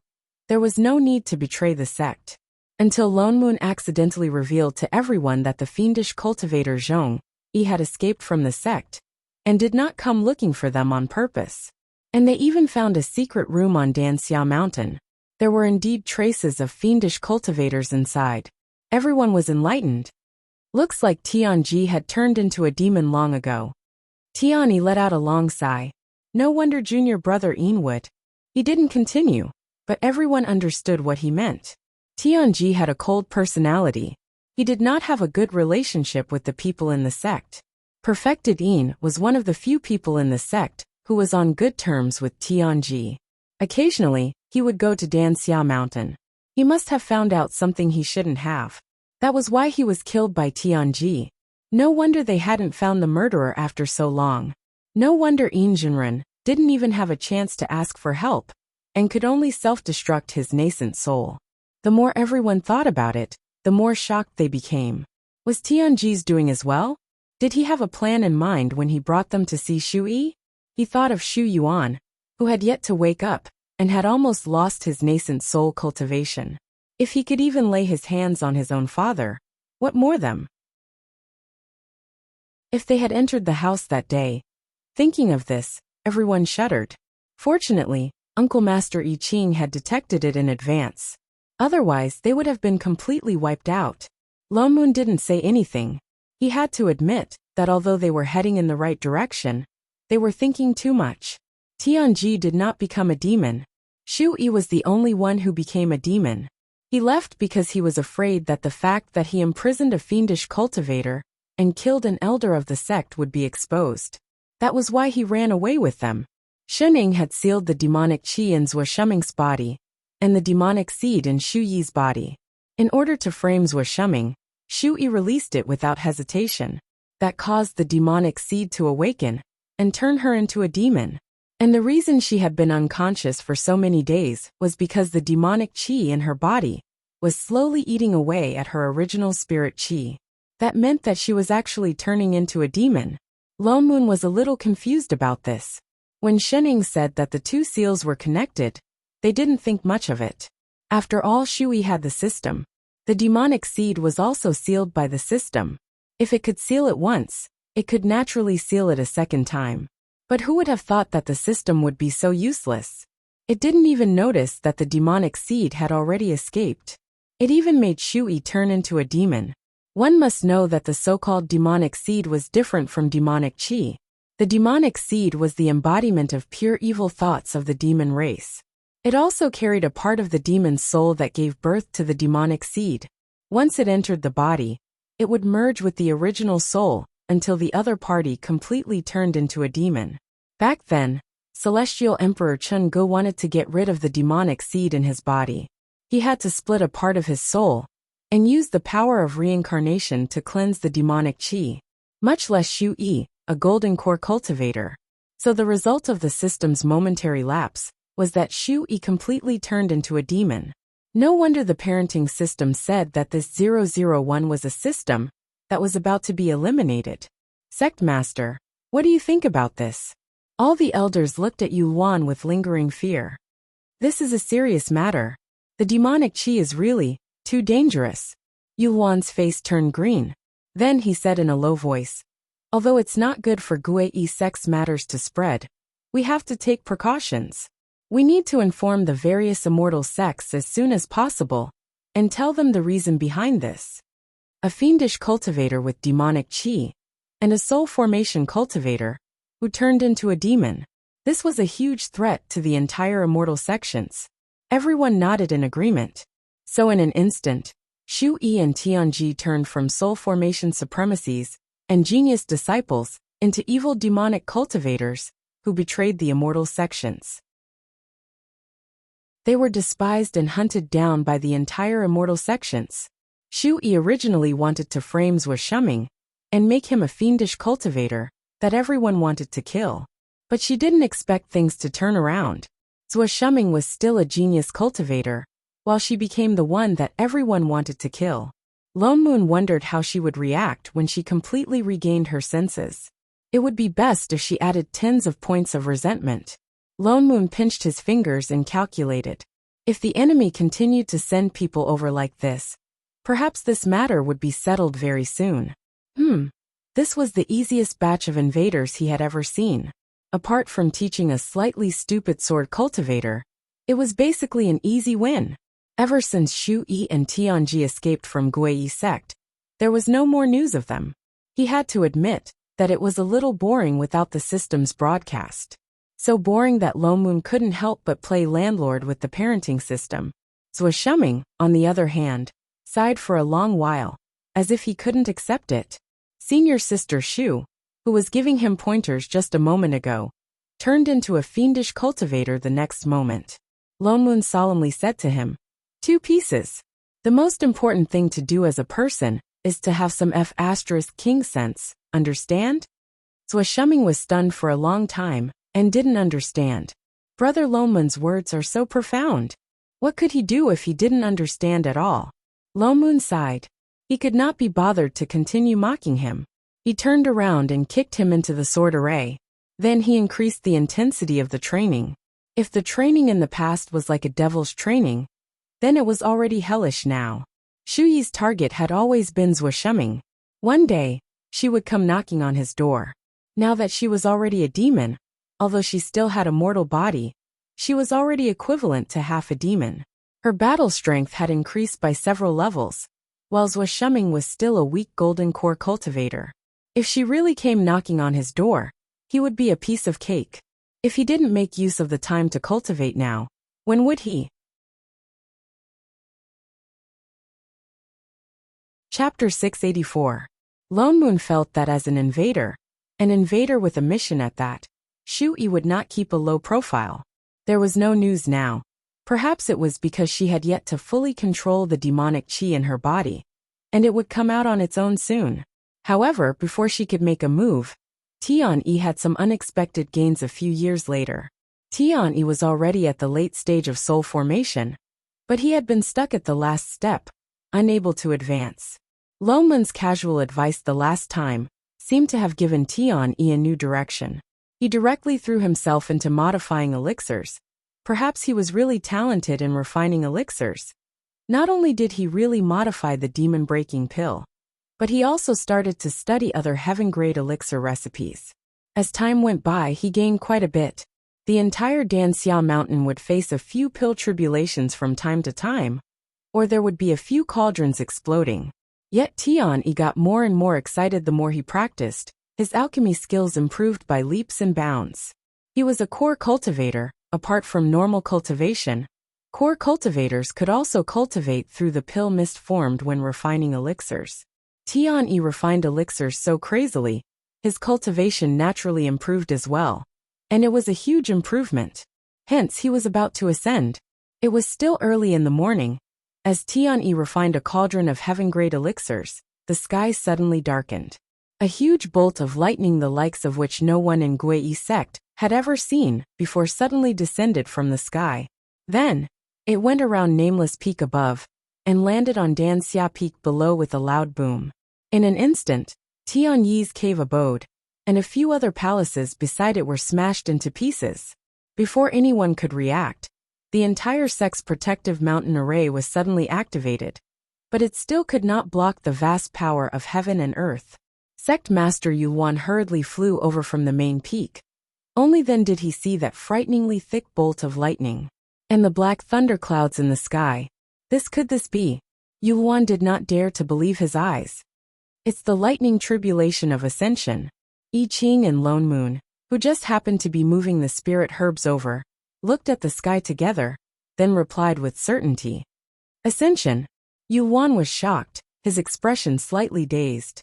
A: there was no need to betray the sect. Until Lone Moon accidentally revealed to everyone that the fiendish cultivator Zhong Yi had escaped from the sect, and did not come looking for them on purpose. And they even found a secret room on Danxia Mountain. There were indeed traces of fiendish cultivators inside. Everyone was enlightened. Looks like Tianji had turned into a demon long ago. Tianyi let out a long sigh. No wonder junior brother Ian would. He didn't continue, but everyone understood what he meant. Tianji had a cold personality. He did not have a good relationship with the people in the sect. Perfected Ian was one of the few people in the sect who was on good terms with Tianji. Occasionally, he would go to Danxia Mountain. He must have found out something he shouldn't have. That was why he was killed by Tianji. No wonder they hadn't found the murderer after so long. No wonder Yin Jinren didn't even have a chance to ask for help, and could only self-destruct his nascent soul. The more everyone thought about it, the more shocked they became. Was Tianji's doing as well? Did he have a plan in mind when he brought them to see Shu Yi? He thought of Shu Yuan, who had yet to wake up, and had almost lost his nascent soul cultivation. If he could even lay his hands on his own father, what more them? If they had entered the house that day, thinking of this, everyone shuddered. Fortunately, Uncle Master I Ching had detected it in advance. Otherwise, they would have been completely wiped out. Lone Moon didn't say anything. He had to admit that although they were heading in the right direction, they were thinking too much. Tianji did not become a demon. Shu Yi was the only one who became a demon. He left because he was afraid that the fact that he imprisoned a fiendish cultivator and killed an elder of the sect would be exposed. That was why he ran away with them. Shening had sealed the demonic qi in Zhou Shuming's body, and the demonic seed in Shu Yi's body. In order to frame Zhou Shuming, Shu Yi released it without hesitation. That caused the demonic seed to awaken and turn her into a demon. And the reason she had been unconscious for so many days was because the demonic qi in her body was slowly eating away at her original spirit qi. That meant that she was actually turning into a demon. Lone Moon was a little confused about this. When Shening said that the two seals were connected, they didn't think much of it. After all, Shu Yi had the system. The demonic seed was also sealed by the system. If it could seal it once, it could naturally seal it a second time. But who would have thought that the system would be so useless? It didn't even notice that the demonic seed had already escaped. It even made Shu Yi turn into a demon. One must know that the so-called demonic seed was different from demonic qi. The demonic seed was the embodiment of pure evil thoughts of the demon race. It also carried a part of the demon's soul that gave birth to the demonic seed. Once it entered the body, it would merge with the original soul until the other party completely turned into a demon. Back then, Celestial Emperor Chun-Go wanted to get rid of the demonic seed in his body. He had to split a part of his soul and use the power of reincarnation to cleanse the demonic qi, much less Shu-Yi, a golden core cultivator. So the result of the system's momentary lapse was that Shu-Yi completely turned into a demon. No wonder the parenting system said that this 001 was a system that was about to be eliminated. Sect Master, what do you think about this? All the elders looked at Yu Luan with lingering fear. This is a serious matter. The demonic qi is really too dangerous. Yu Luan's face turned green. Then he said in a low voice, although it's not good for Guei sex matters to spread, we have to take precautions. We need to inform the various immortal sects as soon as possible and tell them the reason behind this. A fiendish cultivator with demonic qi and a soul formation cultivator who turned into a demon. This was a huge threat to the entire immortal sections. Everyone nodded in agreement. So in an instant, Shu-Yi and Tianji turned from soul formation supremacies and genius disciples into evil demonic cultivators who betrayed the immortal sections. They were despised and hunted down by the entire immortal sections. Shu-Yi originally wanted to frame Zhou Shuming and make him a fiendish cultivator that everyone wanted to kill. But she didn't expect things to turn around. Zhou Shuming was still a genius cultivator, while she became the one that everyone wanted to kill. Lone Moon wondered how she would react when she completely regained her senses. It would be best if she added tens of points of resentment. Lone Moon pinched his fingers and calculated. If the enemy continued to send people over like this, perhaps this matter would be settled very soon. This was the easiest batch of invaders he had ever seen. Apart from teaching a slightly stupid sword cultivator, it was basically an easy win. Ever since Shu-Yi and Tianji escaped from Guei sect, there was no more news of them. He had to admit that it was a little boring without the system's broadcast. So boring that Lone Moon couldn't help but play landlord with the parenting system. Zhou Shuming, on the other hand, sighed for a long while, as if he couldn't accept it. Senior sister Shu, who was giving him pointers just a moment ago, turned into a fiendish cultivator the next moment. Lone Moon solemnly said to him, 2 pieces. The most important thing to do as a person is to have some F*** sense, understand? Zhou Shuming was stunned for a long time and didn't understand. Brother Lone Moon's words are so profound. What could he do if he didn't understand at all? Lone Moon sighed. He could not be bothered to continue mocking him. He turned around and kicked him into the sword array. Then he increased the intensity of the training. If the training in the past was like a devil's training, then it was already hellish now. Shu-Yi's target had always been Zhou Shuming. One day, she would come knocking on his door. Now that she was already a demon, although she still had a mortal body, she was already equivalent to half a demon. Her battle strength had increased by several levels, while Zhou Shuming was still a weak golden core cultivator. If she really came knocking on his door, he would be a piece of cake. If he didn't make use of the time to cultivate now, when would he? Chapter 684. Lone Moon felt that as an invader with a mission at that, Shu-Yi would not keep a low profile. There was no news now. Perhaps it was because she had yet to fully control the demonic qi in her body, and it would come out on its own soon. However, before she could make a move, Tian-Yi had some unexpected gains a few years later. Tian-Yi was already at the late stage of soul formation, but he had been stuck at the last step, unable to advance. Lone Moon's casual advice the last time seemed to have given Tian-Yi a new direction. He directly threw himself into modifying elixirs. Perhaps he was really talented in refining elixirs. Not only did he really modify the demon-breaking pill, but he also started to study other heaven-grade elixir recipes. As time went by, he gained quite a bit. The entire Danxia mountain would face a few pill tribulations from time to time, or there would be a few cauldrons exploding. Yet Tian-Yi got more and more excited the more he practiced. His alchemy skills improved by leaps and bounds. He was a core cultivator. Apart from normal cultivation, core cultivators could also cultivate through the pill mist formed when refining elixirs. Tian refined elixirs so crazily, his cultivation naturally improved as well. And it was a huge improvement. Hence he was about to ascend. It was still early in the morning. As Tian refined a cauldron of heaven-grade elixirs, the sky suddenly darkened. A huge bolt of lightning the likes of which no one in Gui sect had ever seen before suddenly descended from the sky. Then, it went around Nameless Peak above, and landed on Danxia Peak below with a loud boom. In an instant, Tian Yi's cave abode, and a few other palaces beside it were smashed into pieces. Before anyone could react, the entire sect's protective mountain array was suddenly activated. But it still could not block the vast power of heaven and earth. Sect Master Yuan hurriedly flew over from the main peak. Only then did he see that frighteningly thick bolt of lightning, and the black thunderclouds in the sky. Could this be? Yuan did not dare to believe his eyes. It's the lightning tribulation of ascension. I Ching and Lone Moon, who just happened to be moving the spirit herbs over, looked at the sky together, then replied with certainty. Ascension? Yuan was shocked, his expression slightly dazed.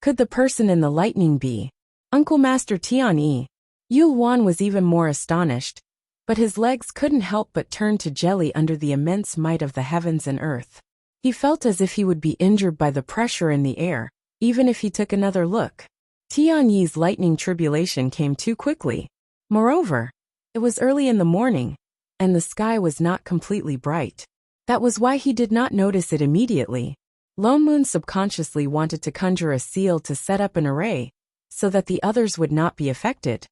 A: Could the person in the lightning be Uncle Master Tian? Yuan was even more astonished, but his legs couldn't help but turn to jelly under the immense might of the heavens and earth. He felt as if he would be injured by the pressure in the air, even if he took another look. Tian Yi's lightning tribulation came too quickly. Moreover, it was early in the morning, and the sky was not completely bright. That was why he did not notice it immediately. Lone Moon subconsciously wanted to conjure a seal to set up an array, so that the others would not be affected.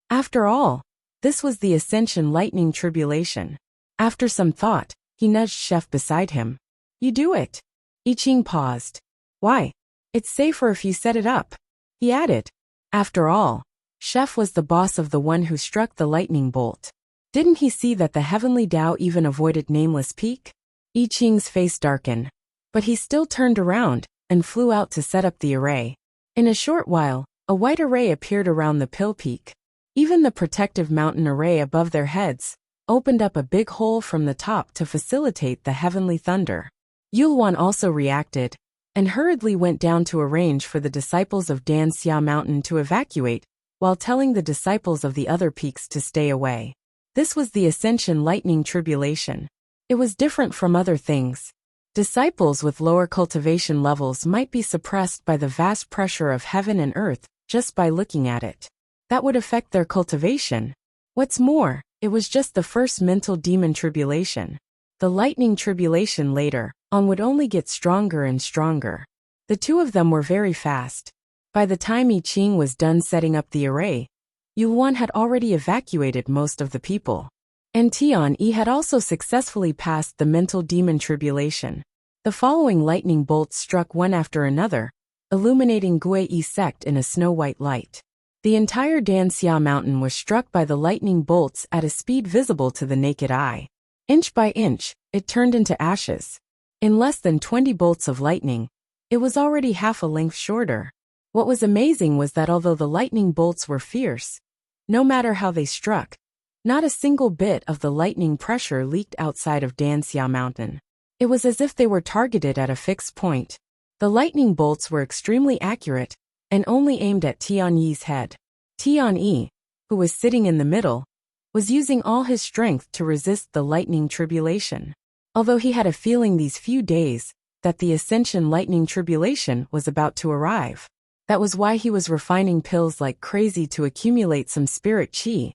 A: After all, this was the Ascension lightning tribulation. After some thought, he nudged Chef beside him. You do it. I Ching paused. Why? It's safer if you set it up, he added. After all, Chef was the boss of the one who struck the lightning bolt. Didn't he see that the heavenly Tao even avoided Nameless Peak? I Ching's face darkened, but he still turned around and flew out to set up the array. In a short while, a white array appeared around the Pill Peak. Even the protective mountain array above their heads opened up a big hole from the top to facilitate the heavenly thunder. Yuan also reacted, and hurriedly went down to arrange for the disciples of Danxia Mountain to evacuate, while telling the disciples of the other peaks to stay away. This was the Ascension lightning tribulation. It was different from other things. Disciples with lower cultivation levels might be suppressed by the vast pressure of heaven and earth just by looking at it. That would affect their cultivation. What's more, it was just the first mental demon tribulation. The lightning tribulation later on would only get stronger and stronger. The two of them were very fast. By the time I Ching was done setting up the array, Yuan had already evacuated most of the people. And Tian had also successfully passed the mental demon tribulation. The following lightning bolts struck one after another, illuminating Gui sect in a snow-white light. The entire Danxia Mountain was struck by the lightning bolts at a speed visible to the naked eye. Inch by inch, it turned into ashes. In less than 20 bolts of lightning, it was already half a length shorter. What was amazing was that although the lightning bolts were fierce, no matter how they struck, not a single bit of the lightning pressure leaked outside of Danxia Mountain. It was as if they were targeted at a fixed point. The lightning bolts were extremely accurate, and only aimed at Tian Yi's head. Tian Yi, who was sitting in the middle, was using all his strength to resist the lightning tribulation. Although he had a feeling these few days that the Ascension lightning tribulation was about to arrive. That was why he was refining pills like crazy to accumulate some spirit chi,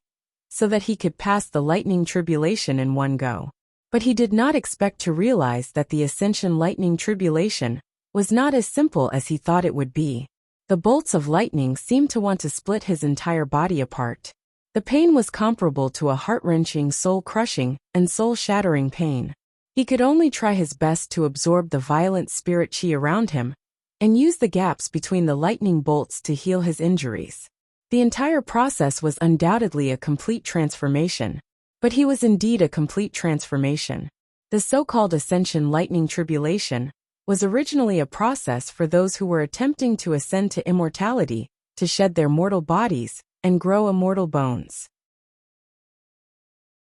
A: so that he could pass the lightning tribulation in one go. But he did not expect to realize that the Ascension lightning tribulation was not as simple as he thought it would be. The bolts of lightning seemed to want to split his entire body apart. The pain was comparable to a heart-wrenching, soul-crushing, and soul-shattering pain. He could only try his best to absorb the violent spirit chi around him, and use the gaps between the lightning bolts to heal his injuries. The entire process was undoubtedly a complete transformation. But he was indeed a complete transformation. The so-called Ascension lightning tribulation was originally a process for those who were attempting to ascend to immortality, to shed their mortal bodies, and grow immortal bones.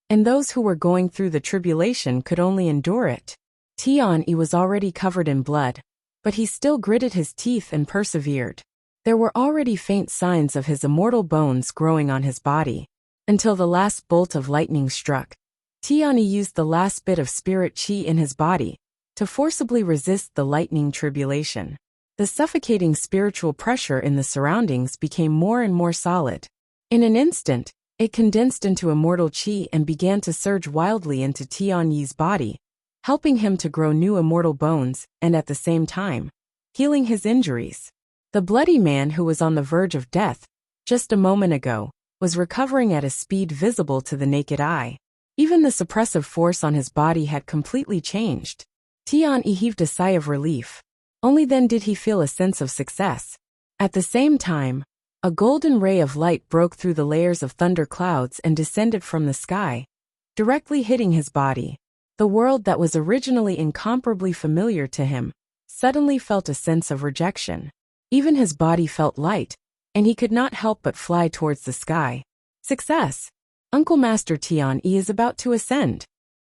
A: And those who were going through the tribulation could only endure it. Tian-yi was already covered in blood, but he still gritted his teeth and persevered. There were already faint signs of his immortal bones growing on his body. Until the last bolt of lightning struck, Tian-yi used the last bit of spirit qi in his body to forcibly resist the lightning tribulation. The suffocating spiritual pressure in the surroundings became more and more solid. In an instant, it condensed into immortal qi and began to surge wildly into Tian-yi's body, helping him to grow new immortal bones and at the same time, healing his injuries. The bloody man who was on the verge of death, just a moment ago, was recovering at a speed visible to the naked eye. Even the suppressive force on his body had completely changed. Tian-yi heaved a sigh of relief. Only then did he feel a sense of success. At the same time, a golden ray of light broke through the layers of thunder clouds and descended from the sky, directly hitting his body. The world that was originally incomparably familiar to him suddenly felt a sense of rejection. Even his body felt light, and he could not help but fly towards the sky. Success! Uncle Master Tian-yi is about to ascend.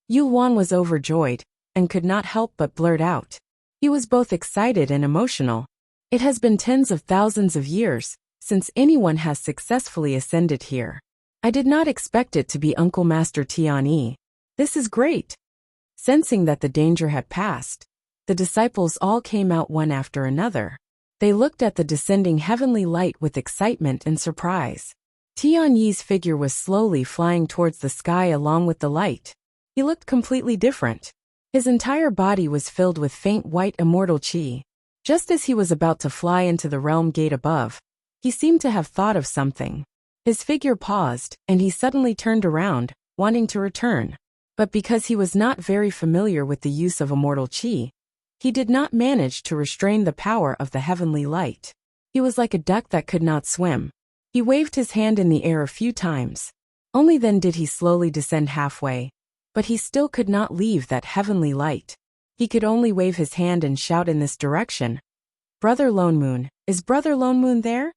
A: Yuan was overjoyed, and could not help but blurt out. He was both excited and emotional. It has been tens of thousands of years since anyone has successfully ascended here. I did not expect it to be Uncle Master Tian-yi. This is great. Sensing that the danger had passed, the disciples all came out one after another. They looked at the descending heavenly light with excitement and surprise. Tian-yi's figure was slowly flying towards the sky along with the light. He looked completely different. His entire body was filled with faint white immortal qi. Just as he was about to fly into the realm gate above, he seemed to have thought of something. His figure paused, and he suddenly turned around, wanting to return. But because he was not very familiar with the use of immortal qi, he did not manage to restrain the power of the heavenly light. He was like a duck that could not swim. He waved his hand in the air a few times. Only then did he slowly descend halfway. But he still could not leave that heavenly light. He could only wave his hand and shout in this direction. Brother Lone Moon, is Brother Lone Moon there?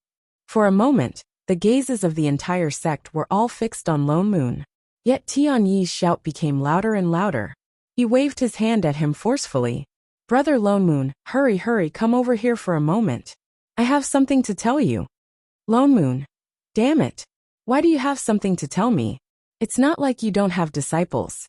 A: For a moment, the gazes of the entire sect were all fixed on Lone Moon. Yet Tian-yi's shout became louder and louder. He waved his hand at him forcefully. Brother Lone Moon, hurry, come over here for a moment. I have something to tell you. Lone Moon. Damn it. Why do you have something to tell me? It's not like you don't have disciples.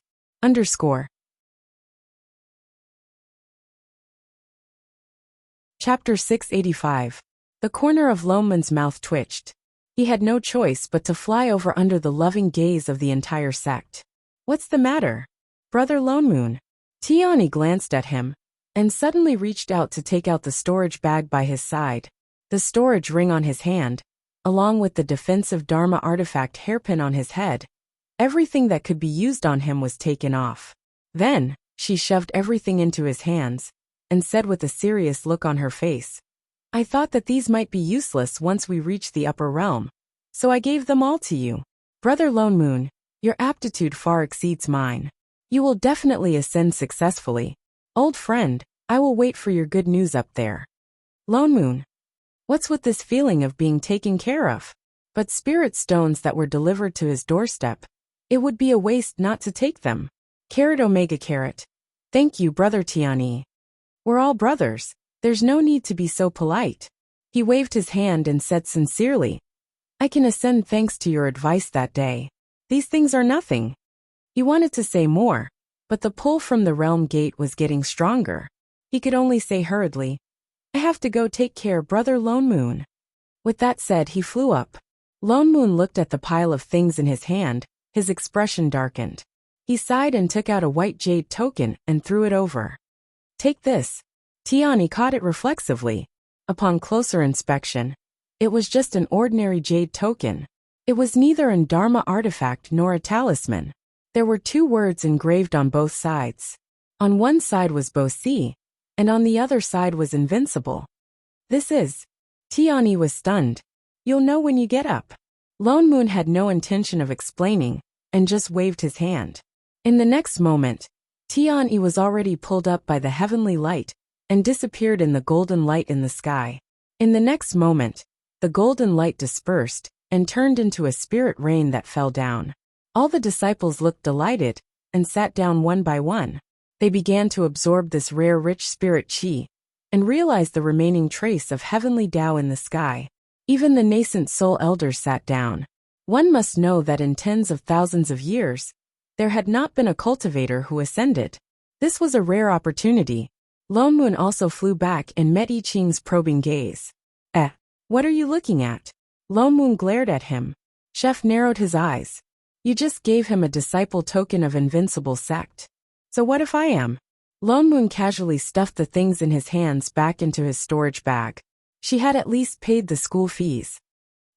A: Chapter 685. The corner of Lone Moon's mouth twitched. He had no choice but to fly over under the loving gaze of the entire sect. What's the matter? Brother Lone Moon. Tian-yi glanced at him, and suddenly reached out to take out the storage bag by his side. The storage ring on his hand, along with the defensive Dharma artifact hairpin on his head. Everything that could be used on him was taken off. Then, she shoved everything into his hands, and said with a serious look on her face, I thought that these might be useless once we reach the upper realm, so I gave them all to you. Brother Lone Moon, your aptitude far exceeds mine. You will definitely ascend successfully. Old friend, I will wait for your good news up there. Lone Moon. What's with this feeling of being taken care of? But spirit stones that were delivered to his doorstep. It would be a waste not to take them. Carrot Omega Carrot. Thank you, Brother Tian-yi. We're all brothers. There's no need to be so polite. He waved his hand and said sincerely, I can ascend thanks to your advice that day. These things are nothing. He wanted to say more, but the pull from the realm gate was getting stronger. He could only say hurriedly, I have to go take care, Brother Lone Moon. With that said, he flew up. Lone Moon looked at the pile of things in his hand. His expression darkened. He sighed and took out a white jade token and threw it over. Take this. Tian-yi caught it reflexively. Upon closer inspection, it was just an ordinary jade token. It was neither a Dharma artifact nor a talisman. There were two words engraved on both sides. On one side was Bo-si, and on the other side was invincible. This is. Tian-yi was stunned. You'll know when you get up. Lone Moon had no intention of explaining, and just waved his hand. In the next moment, Tian-yi was already pulled up by the heavenly light, and disappeared in the golden light in the sky. In the next moment, the golden light dispersed and turned into a spirit rain that fell down. All the disciples looked delighted and sat down one by one. They began to absorb this rare rich spirit chi and realized the remaining trace of heavenly Tao in the sky. Even the nascent soul elders sat down. One must know that in tens of thousands of years, there had not been a cultivator who ascended. This was a rare opportunity. Lone Moon also flew back and met I Ching's probing gaze. What are you looking at? Lone Moon glared at him. Chef narrowed his eyes. You just gave him a disciple token of invincible sect. So what if I am? Lone Moon casually stuffed the things in his hands back into his storage bag. She had at least paid the school fees.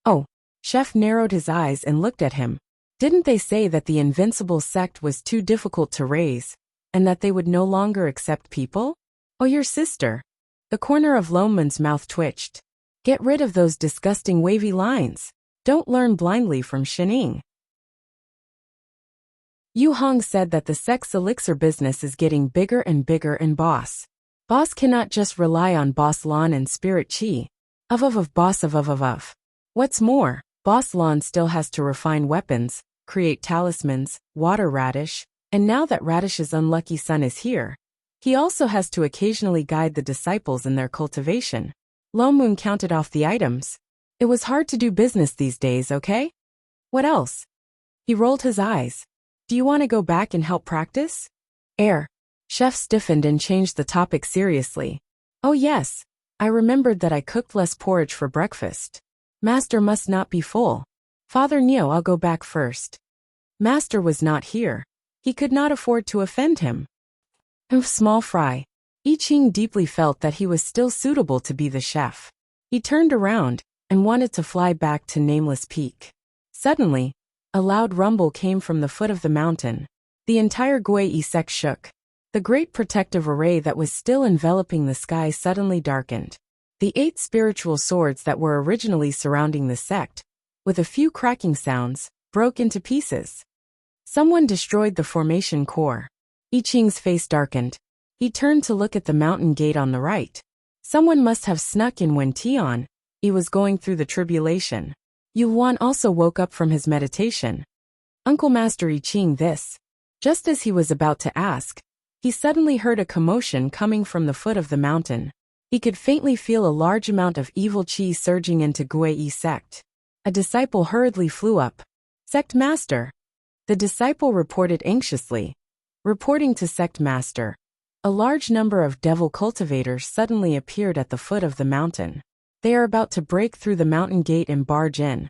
A: Oh, Chef narrowed his eyes and looked at him. Didn't they say that the invincible sect was too difficult to raise, and that they would no longer accept people? Oh, your sister. The corner of Lone Moon's mouth twitched. Get rid of those disgusting wavy lines. Don't learn blindly from Shining. Yu Hong said that the sex elixir business is getting bigger and bigger, and Boss cannot just rely on Boss Lon and Spirit Chi. Boss. What's more, Boss Lon still has to refine weapons, create talismans, water Radish, and now that Radish's unlucky son is here, he also has to occasionally guide the disciples in their cultivation. Lone Moon counted off the items. It was hard to do business these days, okay? What else? He rolled his eyes. Do you want to go back and help practice? Chef stiffened and changed the topic seriously. Oh yes, I remembered that I cooked less porridge for breakfast. Master must not be full. Father Neo, I'll go back first. Master was not here. He could not afford to offend him. Small fry. I Ching deeply felt that he was still suitable to be the chef. He turned around and wanted to fly back to Nameless Peak. Suddenly, a loud rumble came from the foot of the mountain. The entire Gui sect shook. The great protective array that was still enveloping the sky suddenly darkened. The 8 spiritual swords that were originally surrounding the sect, with a few cracking sounds, broke into pieces. Someone destroyed the formation core. I Ching's face darkened. He turned to look at the mountain gate on the right. Someone must have snuck in when he was going through the tribulation. Yu Wan also woke up from his meditation. Uncle Master I Ching, this. Just as he was about to ask, he suddenly heard a commotion coming from the foot of the mountain. He could faintly feel a large amount of evil chi surging into Gui sect. A disciple hurriedly flew up. Sect Master. The disciple reported anxiously. Reporting to Sect Master, a large number of devil cultivators suddenly appeared at the foot of the mountain. They are about to break through the mountain gate and barge in.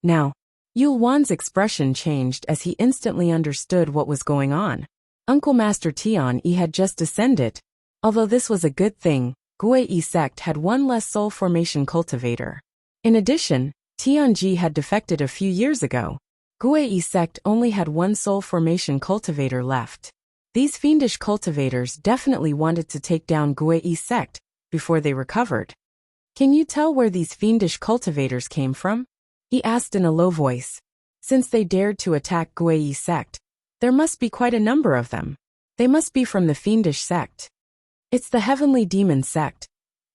A: Now, Yu Wan's expression changed as he instantly understood what was going on. Uncle Master Tian had just descended. Although this was a good thing, Gui sect had one less soul formation cultivator. In addition, Tianji had defected a few years ago. Gui sect only had one soul formation cultivator left. These fiendish cultivators definitely wanted to take down Gui sect before they recovered. Can you tell where these fiendish cultivators came from? He asked in a low voice. Since they dared to attack Gui sect, there must be quite a number of them. They must be from the fiendish sect. It's the heavenly demon sect,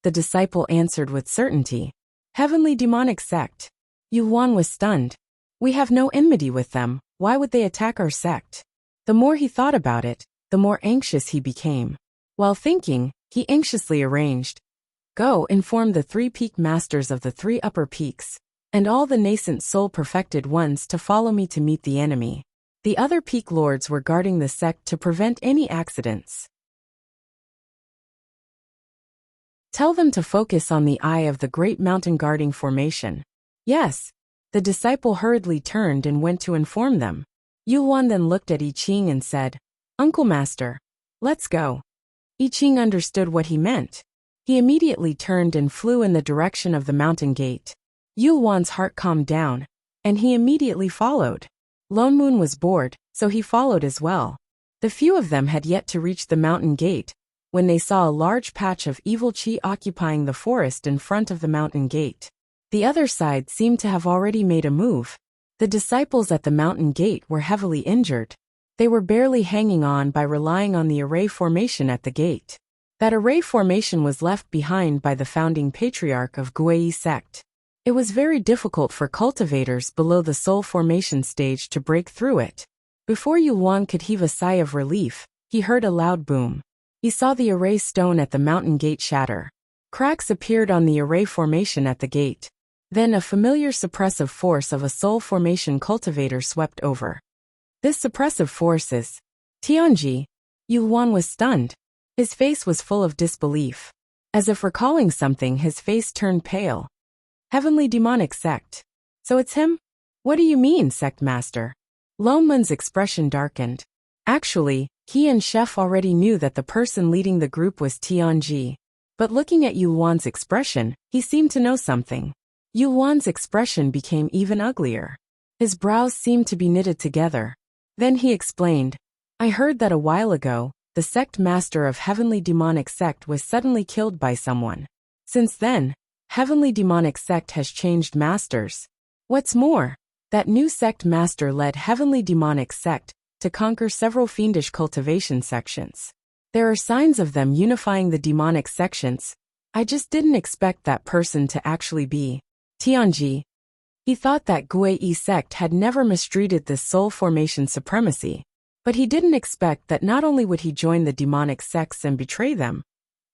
A: the disciple answered with certainty. Heavenly demonic sect. Yu Wan was stunned. We have no enmity with them, why would they attack our sect? The more he thought about it, the more anxious he became. While thinking, he anxiously arranged. Go inform the 3 peak masters of the 3 upper peaks, and all the nascent soul-perfected ones to follow me to meet the enemy. The other peak lords were guarding the sect to prevent any accidents. Tell them to focus on the eye of the great mountain guarding formation. Yes. The disciple hurriedly turned and went to inform them. Yu Wan then looked at I Ching and said, Uncle Master, let's go. I Ching understood what he meant. He immediately turned and flew in the direction of the mountain gate. Yu Wan's heart calmed down, and he immediately followed. Lone Moon was bored, so he followed as well. The few of them had yet to reach the mountain gate when they saw a large patch of evil chi occupying the forest in front of the mountain gate. The other side seemed to have already made a move. The disciples at the mountain gate were heavily injured. They were barely hanging on by relying on the array formation at the gate. That array formation was left behind by the founding patriarch of Guei sect. It was very difficult for cultivators below the soul formation stage to break through it. Before Yuan could heave a sigh of relief, he heard a loud boom. He saw the array stone at the mountain gate shatter. Cracks appeared on the array formation at the gate. Then a familiar suppressive force of a soul formation cultivator swept over. This suppressive force is Tianji. Yuan was stunned. His face was full of disbelief. As if recalling something, his face turned pale. Heavenly demonic sect. So it's him? What do you mean, sect master? Loman's expression darkened. Actually, he and Chef already knew that the person leading the group was Tianji. But looking at Yuan's expression, he seemed to know something. Yuan's expression became even uglier. His brows seemed to be knitted together. Then he explained, I heard that a while ago, the sect master of Heavenly Demonic Sect was suddenly killed by someone. Since then, Heavenly Demonic Sect has changed masters. What's more, that new sect master led Heavenly Demonic Sect to conquer several fiendish cultivation sections. There are signs of them unifying the demonic sections. I just didn't expect that person to actually be Tianji. He thought that Guei sect had never mistreated this soul formation supremacy, but he didn't expect that not only would he join the demonic sects and betray them,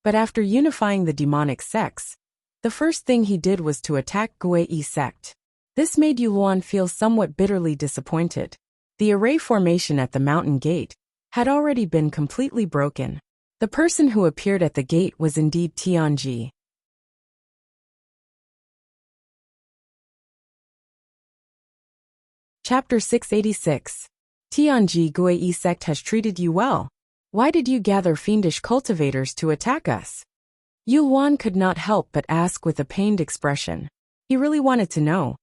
A: but after unifying the demonic sects, the first thing he did was to attack Guei sect. This made Yuan feel somewhat bitterly disappointed. The array formation at the mountain gate had already been completely broken. The person who appeared at the gate was indeed Tianji. Chapter 686. Tianji, Guei sect has treated you well. Why did you gather fiendish cultivators to attack us? Yuan could not help but ask with a pained expression. He really wanted to know.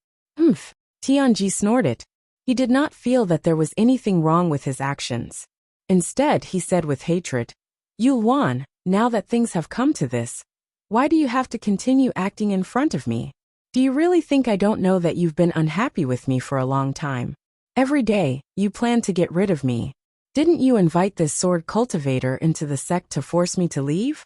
A: Tianji snorted. He did not feel that there was anything wrong with his actions. Instead, he said with hatred, Yuan, now that things have come to this, why do you have to continue acting in front of me? Do you really think I don't know that you've been unhappy with me for a long time? Every day, you plan to get rid of me. Didn't you invite this sword cultivator into the sect to force me to leave?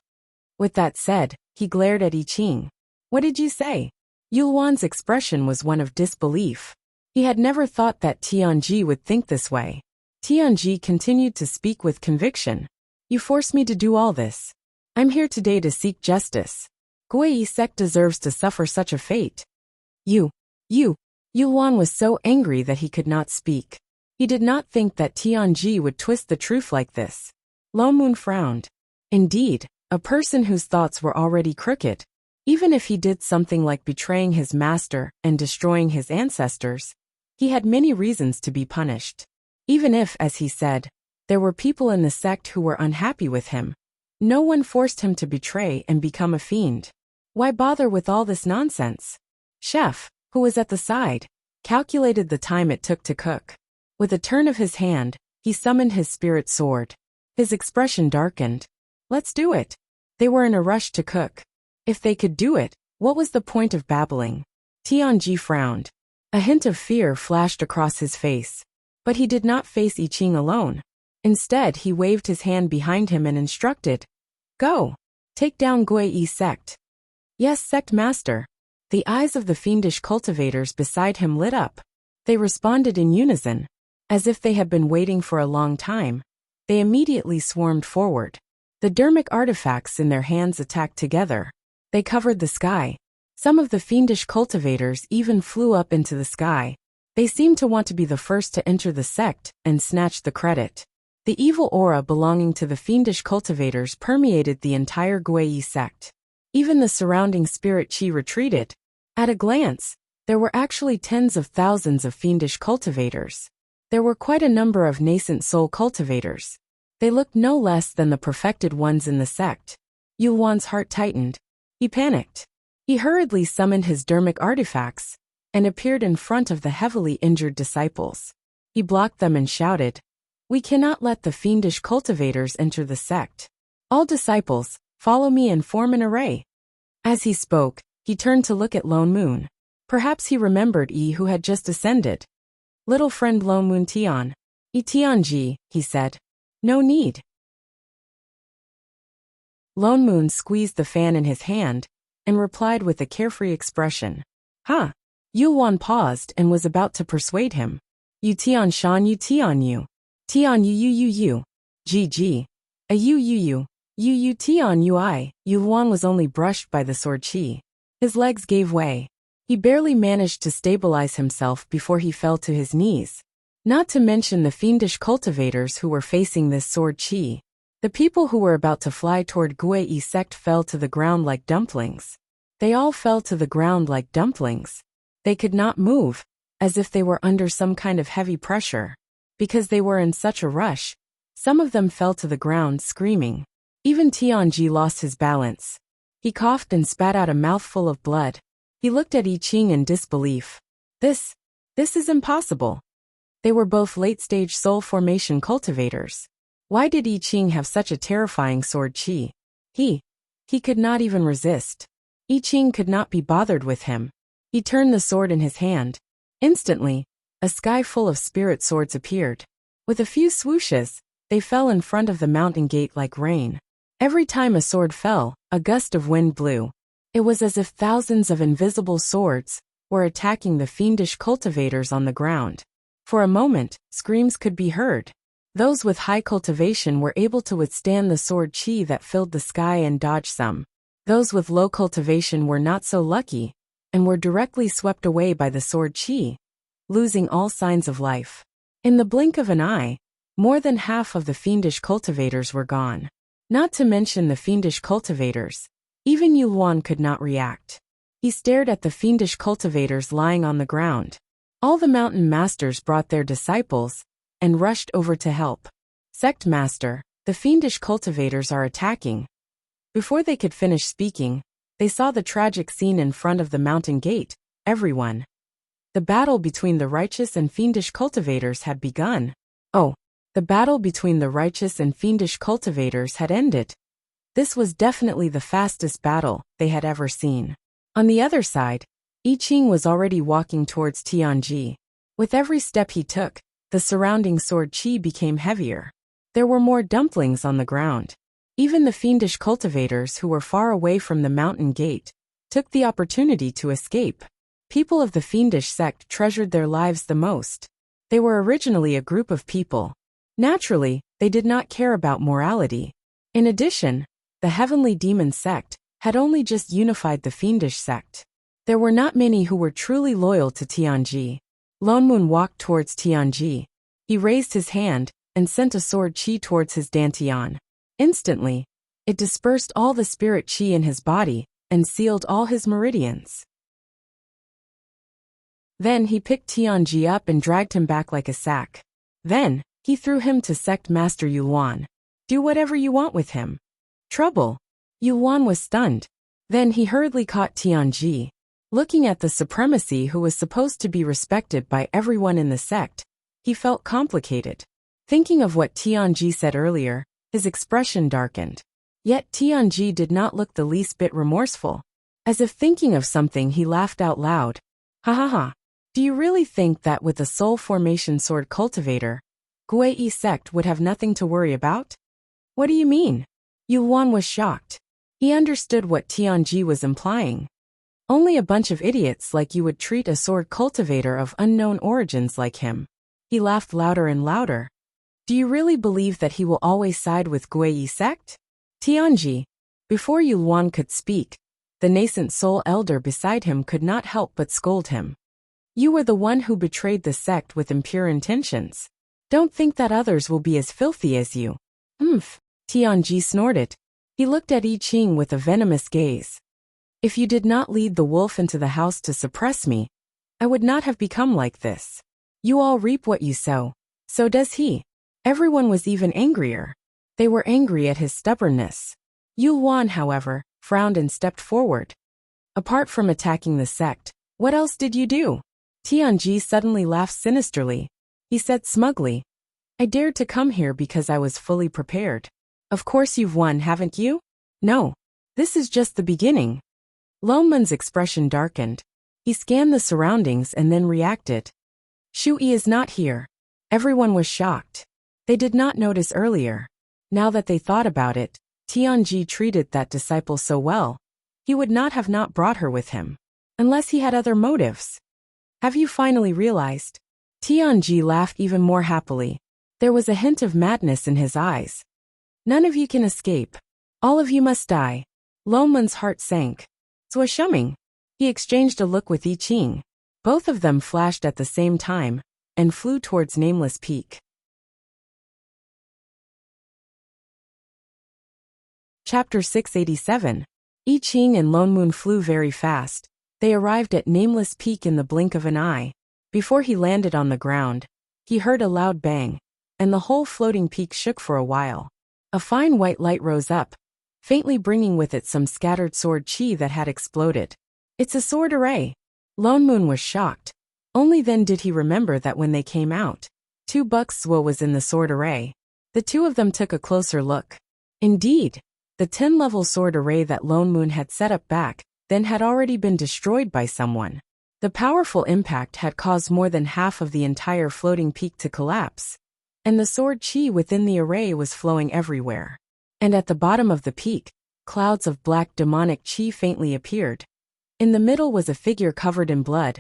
A: With that said, he glared at I Ching. What did you say? Yuan's expression was one of disbelief. He had never thought that Tianji would think this way. Tianji continued to speak with conviction. You forced me to do all this. I'm here today to seek justice. Guei sect deserves to suffer such a fate. Yuan was so angry that he could not speak. He did not think that Tianji would twist the truth like this. Lomun frowned. Indeed, a person whose thoughts were already crooked. Even if he did something like betraying his master and destroying his ancestors, he had many reasons to be punished. Even if, as he said, there were people in the sect who were unhappy with him, no one forced him to betray and become a fiend. Why bother with all this nonsense? Chef, who was at the side, calculated the time it took to cook. With a turn of his hand, he summoned his spirit sword. His expression darkened. Let's do it. They were in a rush to cook. If they could do it, what was the point of babbling? Tianji frowned. A hint of fear flashed across his face. But he did not face I Ching alone. Instead, he waved his hand behind him and instructed. Go. Take down Guei sect. Yes, sect master. The eyes of the fiendish cultivators beside him lit up. They responded in unison. As if they had been waiting for a long time, they immediately swarmed forward. The dermic artifacts in their hands attacked together. They covered the sky. Some of the fiendish cultivators even flew up into the sky. They seemed to want to be the first to enter the sect and snatch the credit. The evil aura belonging to the fiendish cultivators permeated the entire Guei sect. Even the surrounding spirit chi retreated. At a glance, there were actually tens of thousands of fiendish cultivators. There were quite a number of nascent soul cultivators. They looked no less than the perfected ones in the sect. Yuan's heart tightened. He panicked. He hurriedly summoned his dermic artifacts and appeared in front of the heavily injured disciples. He blocked them and shouted, We cannot let the fiendish cultivators enter the sect. All disciples, follow me and form an array. As he spoke, he turned to look at Lone Moon. Perhaps he remembered who had just ascended. Little friend Lone Moon Tian. Tianji, he said. No need. Lone Moon squeezed the fan in his hand and replied with a carefree expression. Huh? Yulwan paused and was about to persuade him. You Tian Shan you Tian you. Tian you. GG. A you Tian ui. Yulwan was only brushed by the sword chi. His legs gave way. He barely managed to stabilize himself before he fell to his knees. Not to mention the fiendish cultivators who were facing this sword chi. The people who were about to fly toward Gui sect fell to the ground like dumplings. They all fell to the ground like dumplings. They could not move, as if they were under some kind of heavy pressure. Because they were in such a rush, some of them fell to the ground screaming. Even Tianji lost his balance. He coughed and spat out a mouthful of blood. He looked at I Ching in disbelief. This is impossible. They were both late-stage soul formation cultivators. Why did I Ching have such a terrifying sword chi? He could not even resist. I Ching could not be bothered with him. He turned the sword in his hand. Instantly, a sky full of spirit swords appeared. With a few swooshes, they fell in front of the mountain gate like rain. Every time a sword fell, a gust of wind blew. It was as if thousands of invisible swords were attacking the fiendish cultivators on the ground. For a moment, screams could be heard. Those with high cultivation were able to withstand the sword chi that filled the sky and dodge some. Those with low cultivation were not so lucky, and were directly swept away by the sword chi, losing all signs of life. In the blink of an eye, more than half of the fiendish cultivators were gone. Not to mention the fiendish cultivators. Even Yulwan could not react. He stared at the fiendish cultivators lying on the ground. All the mountain masters brought their disciples and rushed over to help. Sect Master, the fiendish cultivators are attacking. Before they could finish speaking, they saw the tragic scene in front of the mountain gate. Everyone. The battle between the righteous and fiendish cultivators had begun. Oh, the battle between the righteous and fiendish cultivators had ended. This was definitely the fastest battle they had ever seen. On the other side, I Ching was already walking towards Tianji. With every step he took, the surrounding sword chi became heavier. There were more dumplings on the ground. Even the fiendish cultivators who were far away from the mountain gate took the opportunity to escape. People of the fiendish sect treasured their lives the most. They were originally a group of people. Naturally, they did not care about morality. In addition, the heavenly demon sect had only just unified the fiendish sect. There were not many who were truly loyal to Tianji. Lone Moon walked towards Tianji. He raised his hand and sent a sword chi towards his dantian. Instantly, it dispersed all the spirit chi in his body and sealed all his meridians. Then he picked Tianji up and dragged him back like a sack. Then, he threw him to Sect Master Yulwan. Do whatever you want with him. Trouble. Yulwan was stunned. Then he hurriedly caught Tianji. Looking at the supremacy who was supposed to be respected by everyone in the sect, he felt complicated. Thinking of what Tianji said earlier, his expression darkened. Yet Tianji did not look the least bit remorseful. As if thinking of something, he laughed out loud. Ha ha ha. Do you really think that with a soul formation sword cultivator, Gui sect would have nothing to worry about? What do you mean? Yulwan was shocked. He understood what Tianji was implying. Only a bunch of idiots like you would treat a sword cultivator of unknown origins like him. He laughed louder and louder. Do you really believe that he will always side with Gui sect? Tianji. Before Yulwan could speak, the nascent soul elder beside him could not help but scold him. You were the one who betrayed the sect with impure intentions. Don't think that others will be as filthy as you. Tianji snorted. He looked at I Ching with a venomous gaze. If you did not lead the wolf into the house to suppress me, I would not have become like this. You all reap what you sow. So does he. Everyone was even angrier. They were angry at his stubbornness. Yulwan, however, frowned and stepped forward. Apart from attacking the sect, what else did you do? Tianji suddenly laughed sinisterly. He said smugly, I dared to come here because I was fully prepared. Of course you've won, haven't you? No. This is just the beginning. Lone Moon's expression darkened. He scanned the surroundings and then reacted. Shui is not here. Everyone was shocked. They did not notice earlier. Now that they thought about it, Tianji treated that disciple so well, he would not have not brought her with him. Unless he had other motives. Have you finally realized? Tianji laughed even more happily. There was a hint of madness in his eyes. None of you can escape. All of you must die. Lomun's heart sank. Zhuo Shuming. He exchanged a look with Yi Qing. Both of them flashed at the same time and flew towards Nameless Peak. Chapter 687. Yi Qing and Lone Moon flew very fast. They arrived at Nameless Peak in the blink of an eye. Before he landed on the ground, he heard a loud bang, and the whole floating peak shook for a while. A fine white light rose up, faintly bringing with it some scattered sword chi that had exploded. It's a sword array. Lone Moon was shocked. Only then did he remember that when they came out, 2 bucks Zhuo was in the sword array. The two of them took a closer look. Indeed, the 10-level sword array that Lone Moon had set up back then had already been destroyed by someone. The powerful impact had caused more than half of the entire floating peak to collapse, and the sword chi within the array was flowing everywhere. And at the bottom of the peak, clouds of black demonic chi faintly appeared. In the middle was a figure covered in blood,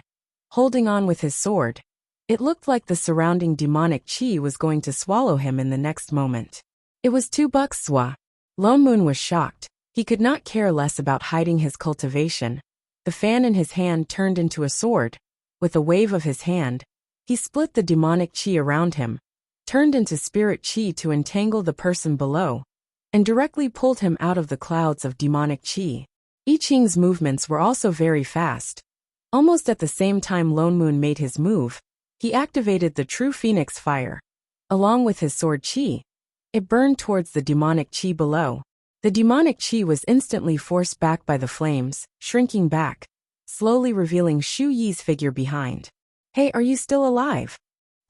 A: holding on with his sword. It looked like the surrounding demonic chi was going to swallow him in the next moment. It was 2 bucks Zhuo. Lone Moon was shocked. He could not care less about hiding his cultivation. The fan in his hand turned into a sword. With a wave of his hand, he split the demonic chi around him, turned into spirit chi to entangle the person below, and directly pulled him out of the clouds of demonic chi. Yi Qing's movements were also very fast. Almost at the same time Lone Moon made his move, he activated the true phoenix fire. Along with his sword chi, it burned towards the demonic chi below. The demonic chi was instantly forced back by the flames, shrinking back, slowly revealing Shu Yi's figure behind. Hey, are you still alive?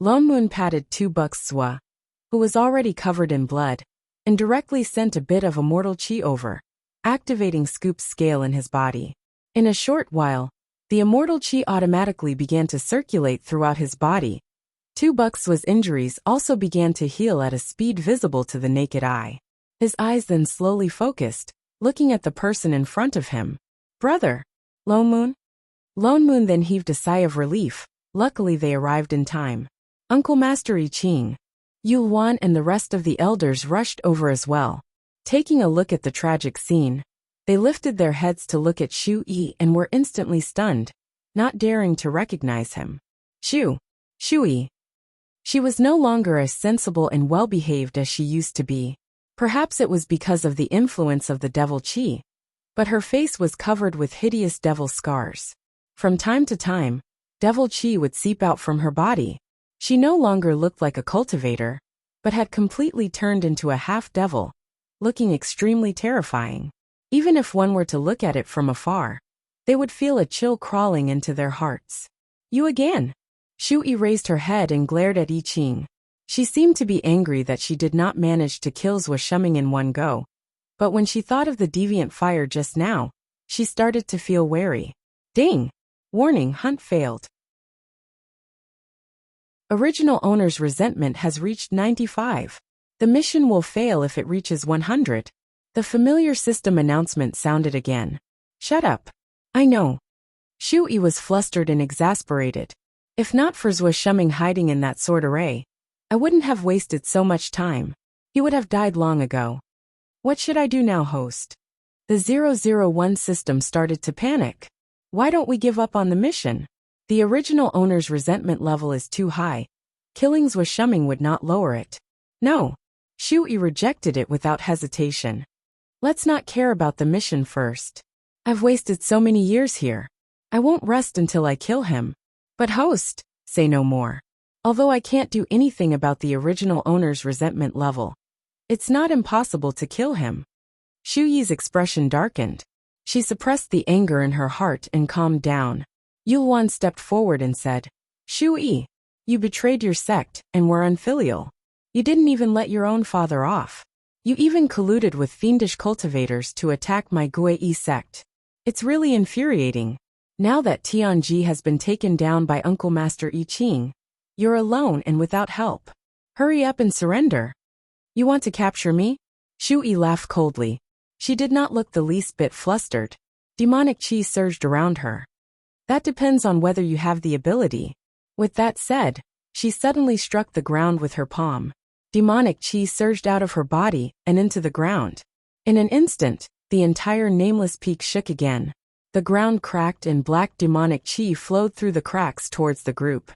A: Lone Moon patted 2 bucks Zhuo, who was already covered in blood, and directly sent a bit of immortal chi over, activating Scoop's scale in his body. In a short while, the immortal chi automatically began to circulate throughout his body. 2 bucks Zhuo's injuries also began to heal at a speed visible to the naked eye. His eyes then slowly focused, looking at the person in front of him. Brother! Lone Moon? Lone Moon then heaved a sigh of relief. Luckily they arrived in time. Uncle Master Yi Qing, Yulwan and the rest of the elders rushed over as well. Taking a look at the tragic scene, they lifted their heads to look at Shu Yi and were instantly stunned, not daring to recognize him. Shu Yi. She was no longer as sensible and well-behaved as she used to be. Perhaps it was because of the influence of the devil chi, but her face was covered with hideous devil scars. From time to time, devil chi would seep out from her body. She no longer looked like a cultivator, but had completely turned into a half-devil, looking extremely terrifying. Even if one were to look at it from afar, they would feel a chill crawling into their hearts. You again? Shu Yi raised her head and glared at Yi Qing. She seemed to be angry that she did not manage to kill Zhuo Shuming in one go, but when she thought of the deviant fire just now, she started to feel wary. Ding! Warning, hunt failed. Original owner's resentment has reached 95. The mission will fail if it reaches 100. The familiar system announcement sounded again. Shut up. I know. Shu Yi was flustered and exasperated. If not for Zhuo Shuming hiding in that sword array, I wouldn't have wasted so much time. He would have died long ago. What should I do now, host? The 001 system started to panic. Why don't we give up on the mission? The original owner's resentment level is too high. Killing Zhuo Shuming would not lower it. No. Shu Yi rejected it without hesitation. Let's not care about the mission first. I've wasted so many years here. I won't rest until I kill him. But host, say no more. Although I can't do anything about the original owner's resentment level, it's not impossible to kill him. Shu Yi's expression darkened. She suppressed the anger in her heart and calmed down. Yulwan stepped forward and said, Shu Yi, you betrayed your sect and were unfilial. You didn't even let your own father off. You even colluded with fiendish cultivators to attack my Gui sect. It's really infuriating. Now that Tianji has been taken down by Uncle Master Yi Qing, you're alone and without help. Hurry up and surrender. You want to capture me? Shui laughed coldly. She did not look the least bit flustered. Demonic chi surged around her. That depends on whether you have the ability. With that said, she suddenly struck the ground with her palm. Demonic chi surged out of her body and into the ground. In an instant, the entire nameless peak shook again. The ground cracked and black demonic chi flowed through the cracks towards the group.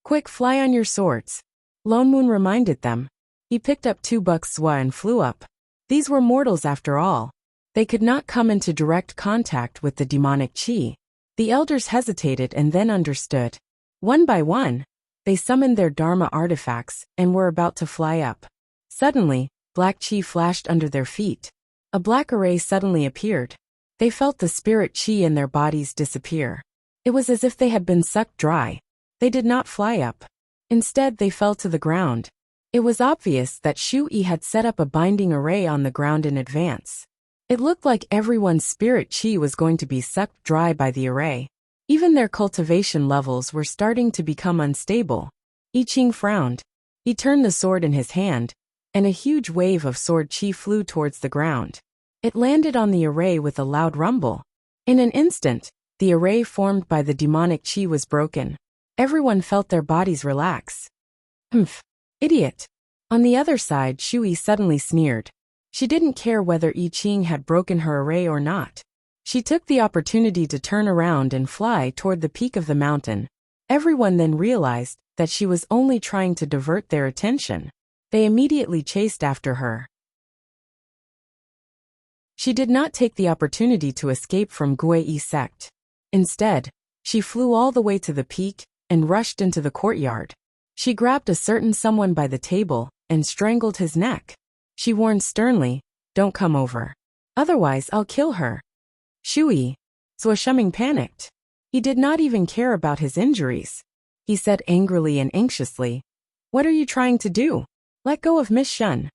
A: Quick, fly on your swords. Lone Moon reminded them. He picked up 2 bucks swa and flew up. These were mortals after all. They could not come into direct contact with the demonic chi. The elders hesitated and then understood. One by one, they summoned their dharma artifacts and were about to fly up. Suddenly, black chi flashed under their feet. A black array suddenly appeared. They felt the spirit chi in their bodies disappear. It was as if they had been sucked dry. They did not fly up. Instead, they fell to the ground. It was obvious that Shui had set up a binding array on the ground in advance. It looked like everyone's spirit chi was going to be sucked dry by the array. Even their cultivation levels were starting to become unstable. I Ching frowned. He turned the sword in his hand, and a huge wave of sword chi flew towards the ground. It landed on the array with a loud rumble. In an instant, the array formed by the demonic chi was broken. Everyone felt their bodies relax. Humph. Idiot. On the other side, Shui suddenly sneered. She didn't care whether I Ching had broken her array or not. She took the opportunity to turn around and fly toward the peak of the mountain. Everyone then realized that she was only trying to divert their attention. They immediately chased after her. She did not take the opportunity to escape from Gui sect. Instead, she flew all the way to the peak and rushed into the courtyard. She grabbed a certain someone by the table and strangled his neck. She warned sternly, "Don't come over. Otherwise I'll kill her." Shui, Zuoshiming panicked. He did not even care about his injuries. He said angrily and anxiously, "What are you trying to do? Let go of Miss Shun."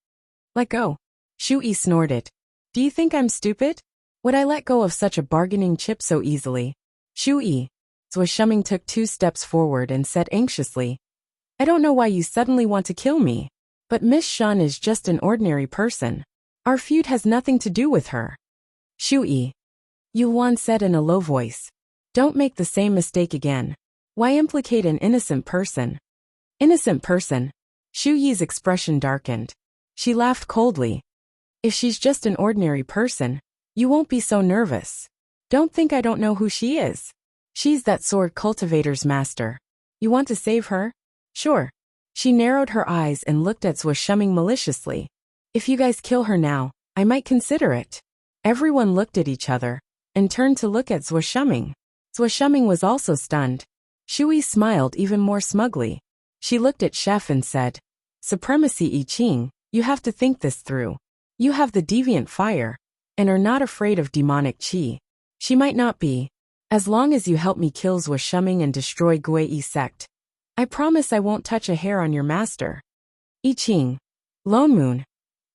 A: "Let go?" Shui snorted. "Do you think I'm stupid? Would I let go of such a bargaining chip so easily?" Shui, Zuoshiming took 2 steps forward and said anxiously, "I don't know why you suddenly want to kill me. But Miss Shun is just an ordinary person. Our feud has nothing to do with her." Shui, Yuan said in a low voice. "Don't make the same mistake again. Why implicate an innocent person?" "Innocent person?" Shuyi's expression darkened. She laughed coldly. "If she's just an ordinary person, you won't be so nervous. Don't think I don't know who she is. She's that sword cultivator's master. You want to save her? Sure." She narrowed her eyes and looked at Zuoshiming maliciously. "If you guys kill her now, I might consider it." Everyone looked at each other and turned to look at Zuoshiming. Zuoshiming was also stunned. Shui smiled even more smugly. She looked at Chef and said, "Supremacy I Ching, you have to think this through. You have the deviant fire, and are not afraid of demonic chi. She might not be. As long as you help me kill Zuoshiming and destroy Gui sect, I promise I won't touch a hair on your master." I Ching, Lone Moon,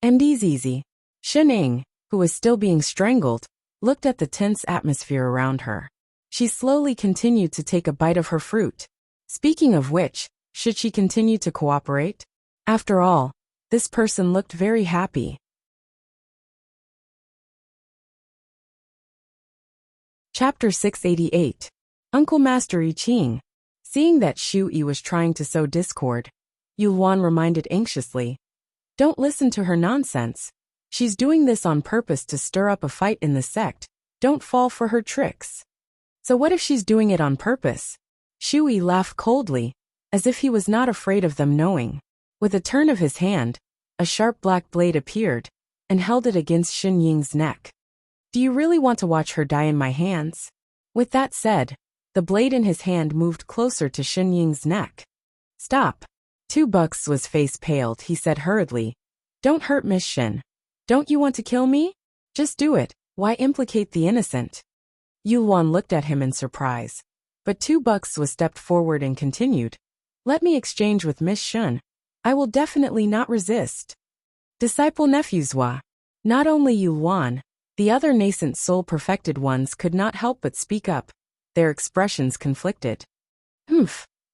A: MD Zizi, Shening, who was still being strangled, looked at the tense atmosphere around her. She slowly continued to take a bite of her fruit. Speaking of which, should she continue to cooperate? After all, this person looked very happy. Chapter 688. Uncle Master I Ching. Seeing that Shui was trying to sow discord, Yuan reminded anxiously, "Don't listen to her nonsense. She's doing this on purpose to stir up a fight in the sect. Don't fall for her tricks." "So what if she's doing it on purpose?" Shui laughed coldly, as if he was not afraid of them knowing. With a turn of his hand, a sharp black blade appeared and held it against Xin Ying's neck. "Do you really want to watch her die in my hands?" With that said, the blade in his hand moved closer to Xin Ying's neck. "Stop." 2 bucks was face paled. He said hurriedly, "Don't hurt Miss Xin. Don't you want to kill me? Just do it. Why implicate the innocent?" Yuan looked at him in surprise. But 2 bucks was stepped forward and continued, "Let me exchange with Miss Shun. I will definitely not resist." Disciple nephew Zwa. Not only Yuan, the other nascent soul-perfected ones could not help but speak up. Their expressions conflicted.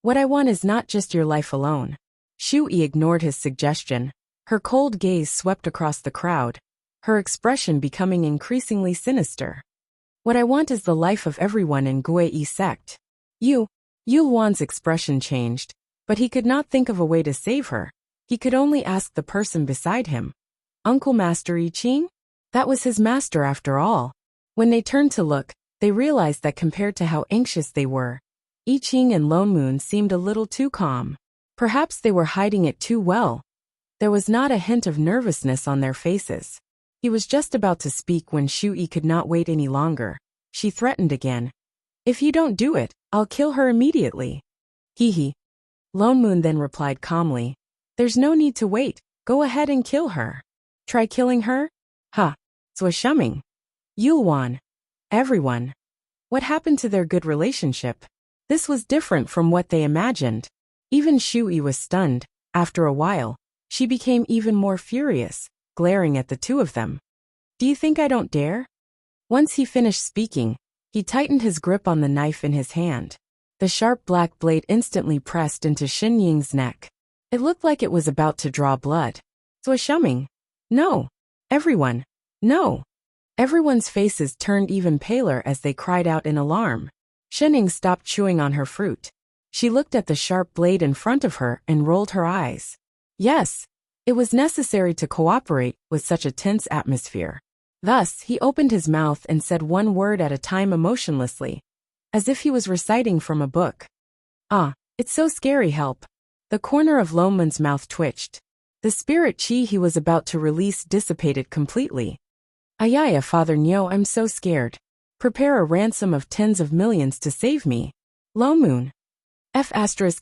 A: "What I want is not just your life alone." Shui ignored his suggestion. Her cold gaze swept across the crowd, her expression becoming increasingly sinister. What I want is the life of everyone in Gue sect. Yulwan's expression changed, but he could not think of a way to save her. He could only ask the person beside him. Uncle Master I Ching? That was his master after all. When they turned to look, they realized that compared to how anxious they were, I Ching and Lone Moon seemed a little too calm. Perhaps they were hiding it too well. There was not a hint of nervousness on their faces. He was just about to speak when Shui could not wait any longer. She threatened again. If you don't do it, I'll kill her immediately. Hee. Lone Moon then replied calmly. There's no need to wait. Go ahead and kill her. Try killing her? Ha. Zhuoshumming. Yulwan. Everyone. What happened to their good relationship? This was different from what they imagined. Even Shui was stunned. After a while, she became even more furious, glaring at the two of them. Do you think I don't dare? Once he finished speaking, he tightened his grip on the knife in his hand. The sharp black blade instantly pressed into Xin Ying's neck. It looked like it was about to draw blood. Zhuoshumming. No. Everyone. No. Everyone's faces turned even paler as they cried out in alarm. Shening stopped chewing on her fruit. She looked at the sharp blade in front of her and rolled her eyes. Yes, it was necessary to cooperate with such a tense atmosphere. Thus, he opened his mouth and said one word at a time emotionlessly, as if he was reciting from a book. Ah, it's so scary, help. The corner of Loman's mouth twitched. The spirit chi he was about to release dissipated completely. Ayaya, Father Nyo, I'm so scared. Prepare a ransom of tens of millions to save me. Lomoon. F**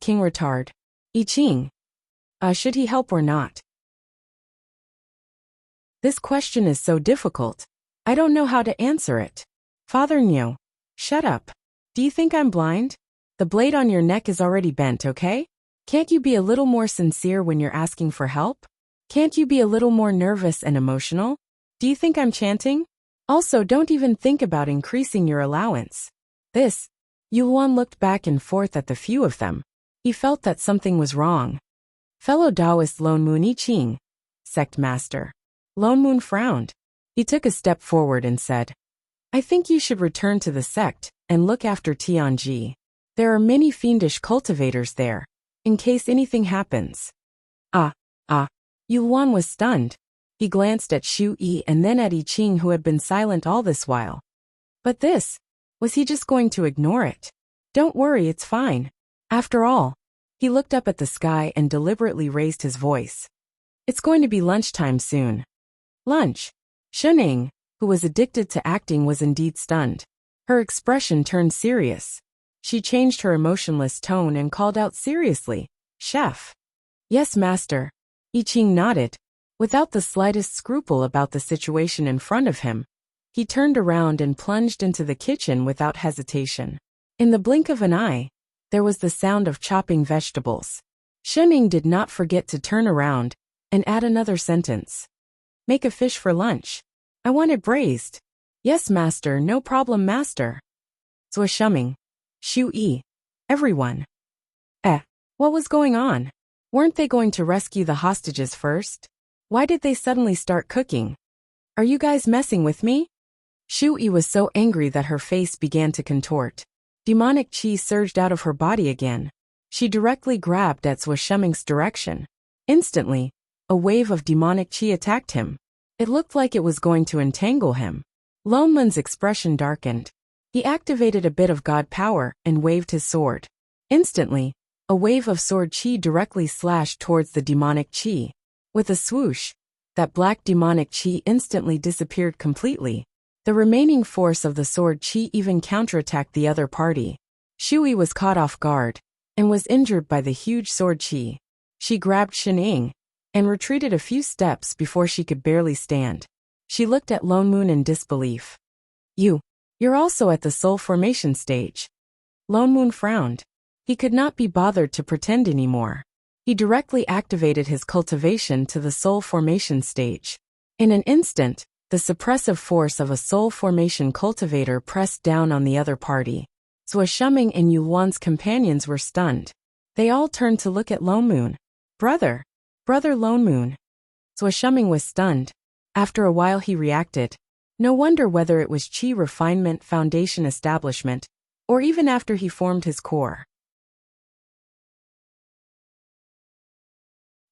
A: King retard. I Ching. Should he help or not? This question is so difficult. I don't know how to answer it. Father Nyo. Shut up. Do you think I'm blind? The blade on your neck is already bent, okay? Can't you be a little more sincere when you're asking for help? Can't you be a little more nervous and emotional? Do you think I'm chanting? Also, don't even think about increasing your allowance. Yulwan looked back and forth at the few of them. He felt that something was wrong. Fellow Taoist Lone Moon I Ching. Sect Master. Lone Moon frowned. He took a step forward and said, I think you should return to the sect and look after Tianji. There are many fiendish cultivators there, in case anything happens. Yulwan was stunned. He glanced at Shu Yi and then at I Ching, who had been silent all this while. But was he just going to ignore it? Don't worry, it's fine. After all, he looked up at the sky and deliberately raised his voice. It's going to be lunchtime soon. Lunch. Shening, who was addicted to acting, was indeed stunned. Her expression turned serious. She changed her emotionless tone and called out seriously, Chef. Yes, Master. I Ching nodded. Without the slightest scruple about the situation in front of him, he turned around and plunged into the kitchen without hesitation. In the blink of an eye, there was the sound of chopping vegetables. Shening did not forget to turn around and add another sentence. Make a fish for lunch. I want it braised. Yes, Master, no problem, Master. Zhuoshumming. Shu Yi. Everyone. What was going on? Weren't they going to rescue the hostages first? Why did they suddenly start cooking? Are you guys messing with me? Shu Yi was so angry that her face began to contort. Demonic chi surged out of her body again. She directly grabbed at Zhuoshumming's direction. Instantly, a wave of demonic chi attacked him. It looked like it was going to entangle him. Loman's expression darkened. He activated a bit of god power and waved his sword. Instantly, a wave of sword chi directly slashed towards the demonic chi. With a swoosh, that black demonic chi instantly disappeared completely. The remaining force of the sword chi even counterattacked the other party. Shui was caught off guard and was injured by the huge sword chi. She grabbed Shening and retreated a few steps before she could barely stand. She looked at Lone Moon in disbelief. You're also at the soul formation stage. Lone Moon frowned. He could not be bothered to pretend anymore. He directly activated his cultivation to the soul formation stage. In an instant, the suppressive force of a soul formation cultivator pressed down on the other party. Zhuoshumming and Yulwan's companions were stunned. They all turned to look at Lone Moon. Brother Lone Moon. Zhuo Shuming was stunned. After a while he reacted. No wonder whether it was qi refinement, foundation establishment, or even after he formed his core.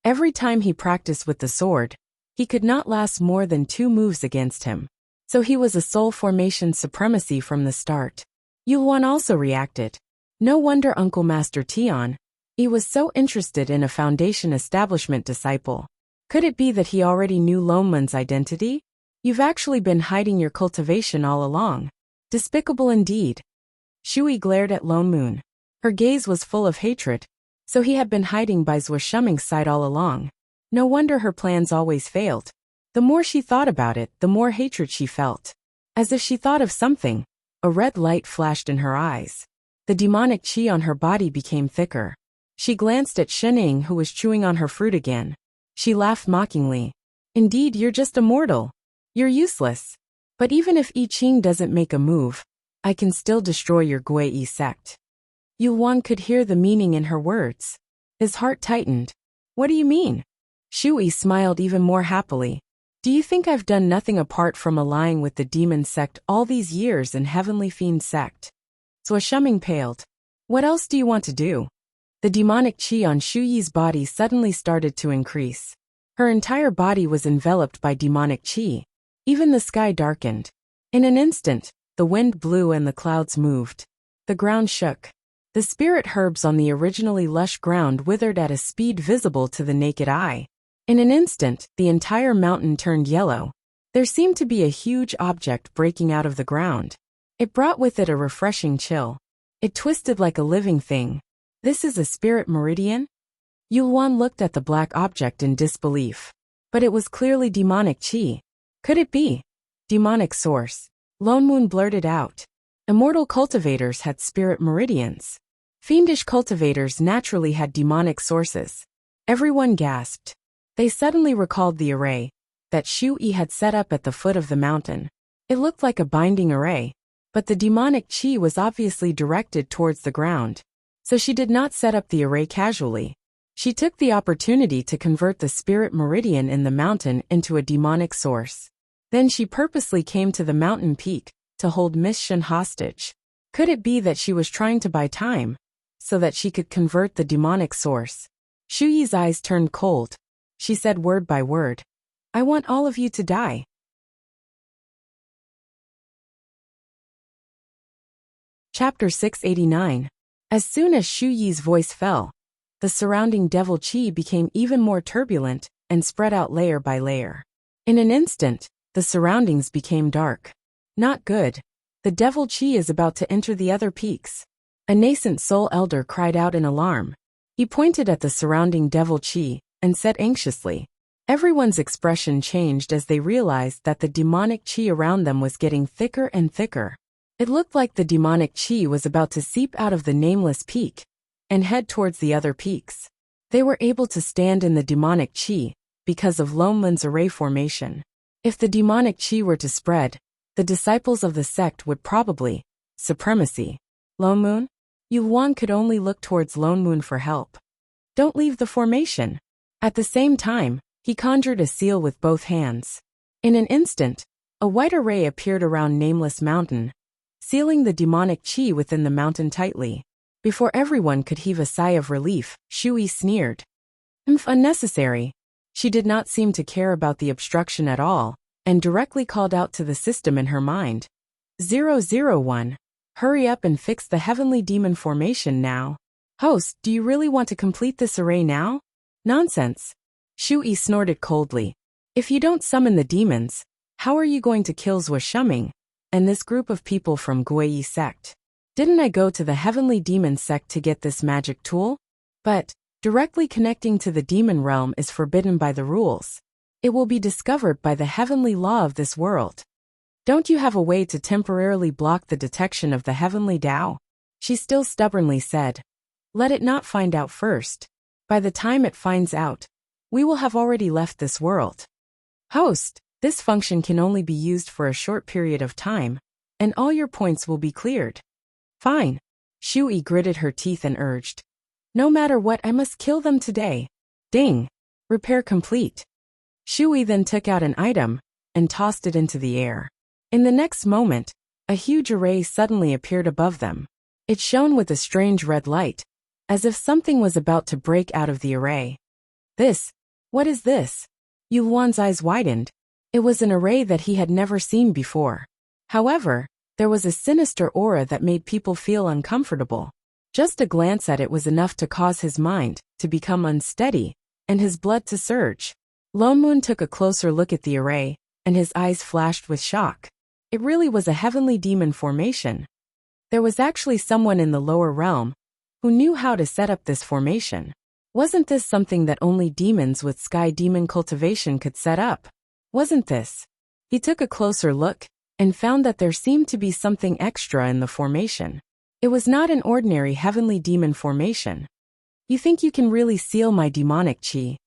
A: Every time he practiced with the sword, he could not last more than 2 moves against him. So he was a soul formation supremacy from the start. Yuan also reacted. No wonder Uncle Master Tian. He was so interested in a foundation establishment disciple. Could it be that he already knew Lonmun's identity? You've actually been hiding your cultivation all along. Despicable indeed. Shui glared at Lonmun. Her gaze was full of hatred. So he had been hiding by Zhuo Shuming's side all along. No wonder her plans always failed. The more she thought about it, the more hatred she felt. As if she thought of something, a red light flashed in her eyes. The demonic qi on her body became thicker. She glanced at Shening, who was chewing on her fruit again. She laughed mockingly. Indeed, you're just a mortal. You're useless. But even if I Ching doesn't make a move, I can still destroy your Gui sect. Yuan could hear the meaning in her words. His heart tightened. What do you mean? Shui smiled even more happily. Do you think I've done nothing apart from allying with the demon sect all these years in Heavenly Fiend sect? Zhuo Shuming paled. What else do you want to do? The demonic qi on Shu Yi's body suddenly started to increase. Her entire body was enveloped by demonic qi. Even the sky darkened. In an instant, the wind blew and the clouds moved. The ground shook. The spirit herbs on the originally lush ground withered at a speed visible to the naked eye. In an instant, the entire mountain turned yellow. There seemed to be a huge object breaking out of the ground. It brought with it a refreshing chill. It twisted like a living thing. This is a spirit meridian? Yuan looked at the black object in disbelief. But it was clearly demonic qi. Could it be? Demonic source. Lonmun blurted out. Immortal cultivators had spirit meridians. Fiendish cultivators naturally had demonic sources. Everyone gasped. They suddenly recalled the array that Shu Yi had set up at the foot of the mountain. It looked like a binding array, but the demonic qi was obviously directed towards the ground. So she did not set up the array casually. She took the opportunity to convert the spirit meridian in the mountain into a demonic source. Then she purposely came to the mountain peak to hold Miss Shen hostage. Could it be that she was trying to buy time so that she could convert the demonic source? Shu Yi's eyes turned cold. She said word by word, I want all of you to die. Chapter 689. As soon as Shu Yi's voice fell, the surrounding devil qi became even more turbulent and spread out layer by layer. In an instant, the surroundings became dark. Not good. The devil qi is about to enter the other peaks. A nascent soul elder cried out in alarm. He pointed at the surrounding devil qi and said anxiously. Everyone's expression changed as they realized that the demonic qi around them was getting thicker and thicker. It looked like the demonic qi was about to seep out of the nameless peak and head towards the other peaks. They were able to stand in the demonic qi because of Lonmun's array formation. If the demonic qi were to spread, the disciples of the sect would probably supremacy. Lonmun? Yuan could only look towards Lonmun for help. Don't leave the formation. At the same time, he conjured a seal with both hands. In an instant, a white array appeared around Nameless Mountain, sealing the demonic qi within the mountain tightly. Before everyone could heave a sigh of relief, Shui sneered. Unnecessary. She did not seem to care about the obstruction at all, and directly called out to the system in her mind. 001. Hurry up and fix the heavenly demon formation now. Host, do you really want to complete this array now? Nonsense. Shui snorted coldly. If you don't summon the demons, how are you going to kill Zhuo Shuming and this group of people from Gui sect? Didn't I go to the heavenly demon sect to get this magic tool? But directly connecting to the demon realm is forbidden by the rules. It will be discovered by the heavenly law of this world. Don't you have a way to temporarily block the detection of the heavenly Tao? She still stubbornly said. Let it not find out first. By the time it finds out, we will have already left this world. Host, this function can only be used for a short period of time, and all your points will be cleared. Fine. Shui gritted her teeth and urged. No matter what, I must kill them today. Ding. Repair complete. Shui then took out an item and tossed it into the air. In the next moment, a huge array suddenly appeared above them. It shone with a strange red light, as if something was about to break out of the array. What is this? Yuan's eyes widened. It was an array that he had never seen before. However, there was a sinister aura that made people feel uncomfortable. Just a glance at it was enough to cause his mind to become unsteady and his blood to surge. Lone Moon took a closer look at the array, and his eyes flashed with shock. It really was a heavenly demon formation. There was actually someone in the lower realm who knew how to set up this formation. Wasn't this something that only demons with sky demon cultivation could set up? Wasn't this? He took a closer look and found that there seemed to be something extra in the formation. It was not an ordinary heavenly demon formation. You think you can really seal my demonic chi?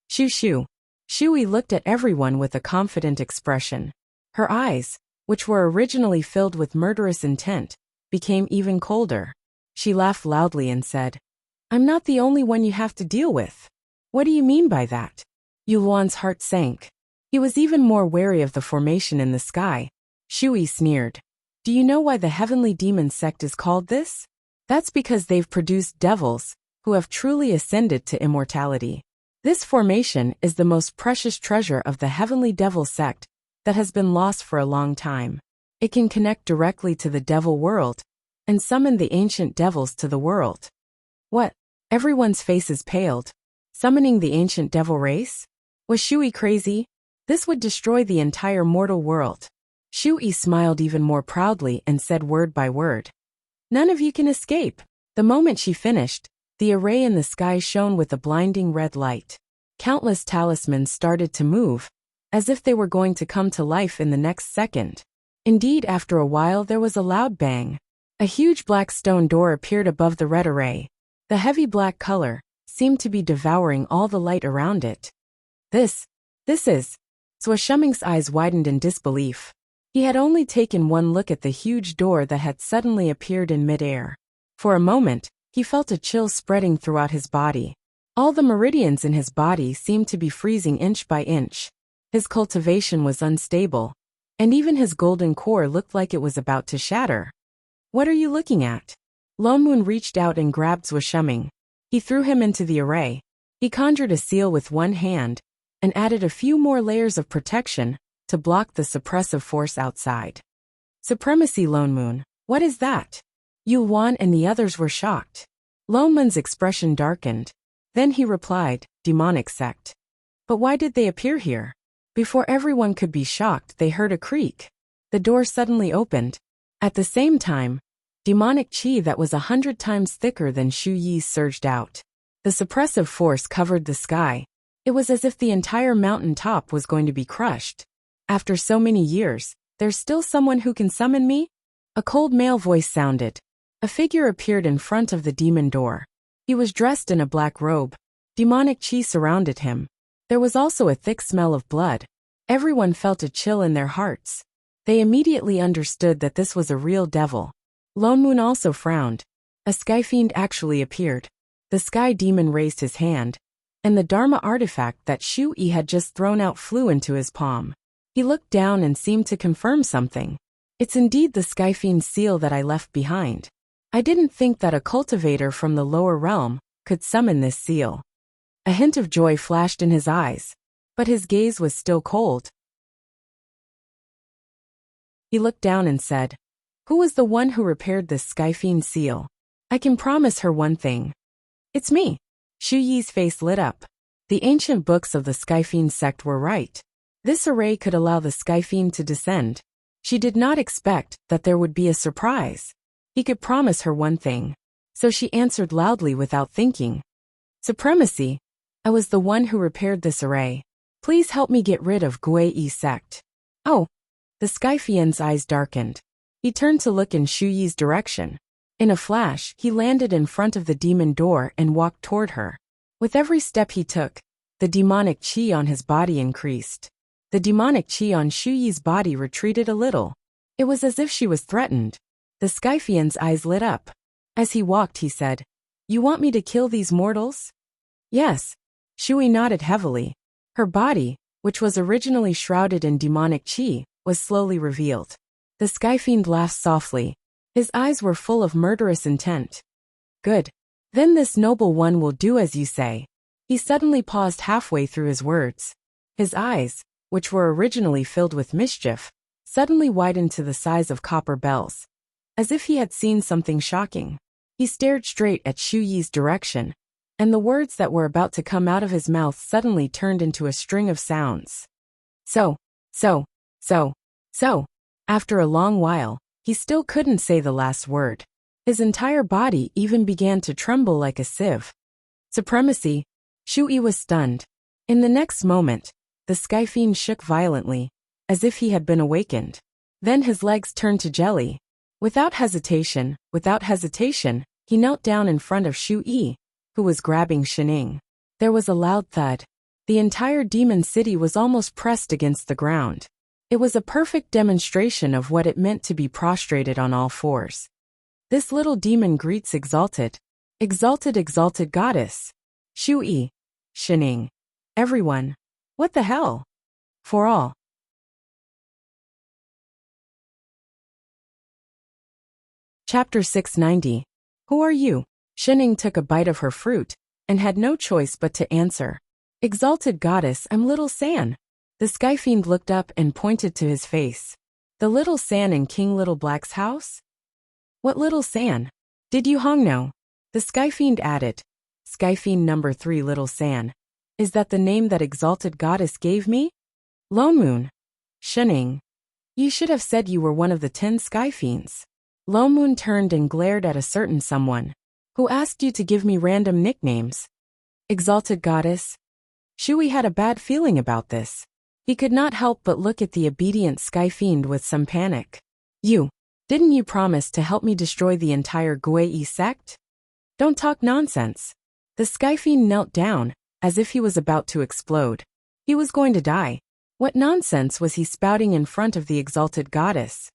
A: Shoo. Shui looked at everyone with a confident expression. Her eyes, which were originally filled with murderous intent, became even colder. She laughed loudly and said, "I'm not the only one you have to deal with." "What do you mean by that?" Yuan's heart sank. He was even more wary of the formation in the sky. Shui sneered. "Do you know why the heavenly demon sect is called this? That's because they've produced devils who have truly ascended to immortality. This formation is the most precious treasure of the heavenly devil sect that has been lost for a long time. It can connect directly to the devil world and summon the ancient devils to the world." What? Everyone's faces paled. Summoning the ancient devil race? Was Shui crazy? This would destroy the entire mortal world. Shui smiled even more proudly and said word by word, "None of you can escape." The moment she finished, the array in the sky shone with a blinding red light. Countless talismans started to move, as if they were going to come to life in the next second. Indeed, after a while there was a loud bang. A huge black stone door appeared above the red array. The heavy black color seemed to be devouring all the light around it. This is... Shusheng's eyes widened in disbelief. He had only taken one look at the huge door that had suddenly appeared in midair. For a moment, he felt a chill spreading throughout his body. All the meridians in his body seemed to be freezing inch by inch. His cultivation was unstable, and even his golden core looked like it was about to shatter. "What are you looking at?" Lone Moon reached out and grabbed Shusheng. He threw him into the array. He conjured a seal with one hand and added a few more layers of protection to block the suppressive force outside. "Supremacy, Lone Moon. What is that?" Yuan and the others were shocked. Lone Moon's expression darkened. Then he replied, "Demonic sect." "But why did they appear here?" Before everyone could be shocked, they heard a creak. The door suddenly opened. At the same time, demonic chi that was 100 times thicker than Shu Yi's surged out. The suppressive force covered the sky. It was as if the entire mountain top was going to be crushed. "After so many years, there's still someone who can summon me?" A cold male voice sounded. A figure appeared in front of the demon door. He was dressed in a black robe. Demonic chi surrounded him. There was also a thick smell of blood. Everyone felt a chill in their hearts. They immediately understood that this was a real devil. Lone Moon also frowned. A sky fiend actually appeared. The sky demon raised his hand, and the Dharma artifact that Shui had just thrown out flew into his palm. He looked down and seemed to confirm something. "It's indeed the sky fiend's seal that I left behind. I didn't think that a cultivator from the lower realm could summon this seal." A hint of joy flashed in his eyes, but his gaze was still cold. He looked down and said, "Who was the one who repaired this sky fiend seal? I can promise her one thing." "It's me." Shu Yi's face lit up. The ancient books of the sky fiend sect were right. This array could allow the sky fiend to descend. She did not expect that there would be a surprise. He could promise her one thing. So she answered loudly without thinking. "Supremacy. I was the one who repaired this array. Please help me get rid of Gui sect." "Oh." The sky fiend's eyes darkened. He turned to look in Shu Yi's direction. In a flash, he landed in front of the demon door and walked toward her. With every step he took, the demonic chi on his body increased. The demonic chi on Shu Yi's body retreated a little. It was as if she was threatened. The sky fiend's eyes lit up. As he walked, he said, "You want me to kill these mortals?" "Yes." Shui nodded heavily. Her body, which was originally shrouded in demonic chi, was slowly revealed. The Sky Fiend laughed softly. His eyes were full of murderous intent. Good. Then this noble one will do as you say. He suddenly paused halfway through his words. His eyes, which were originally filled with mischief, suddenly widened to the size of copper bells. As if he had seen something shocking. He stared straight at Shu Yi's direction, and the words that were about to come out of his mouth suddenly turned into a string of sounds. So. After a long while, he still couldn't say the last word. His entire body even began to tremble like a sieve. Supremacy. Shu Yi was stunned. In the next moment, the Sky Fiend shook violently, as if he had been awakened. Then his legs turned to jelly. Without hesitation, he knelt down in front of Shu Yi, who was grabbing Shining. There was a loud thud. The entire demon city was almost pressed against the ground. It was a perfect demonstration of what it meant to be prostrated on all fours. This little demon greets exalted goddess. Shu Yi. Shining. Everyone. What the hell? For all. Chapter 690. Who are you? Shining took a bite of her fruit, and had no choice but to answer. Exalted goddess, I'm Little San. The Sky Fiend looked up and pointed to his face. The Little San in King Little Black's house? What Little San? Did you Hong know? The Sky Fiend added. Sky Fiend number 3 Little San. Is that the name that Exalted Goddess gave me? Lone Moon. Shining. You should have said you were one of the 10 Sky Fiends. Lone Moon turned and glared at a certain someone. Who asked you to give me random nicknames? Exalted Goddess. Shui had a bad feeling about this. He could not help but look at the obedient Sky Fiend with some panic. Didn't you promise to help me destroy the entire Guei sect? Don't talk nonsense. The Sky Fiend knelt down, as if he was about to explode. He was going to die. What nonsense was he spouting in front of the Exalted Goddess?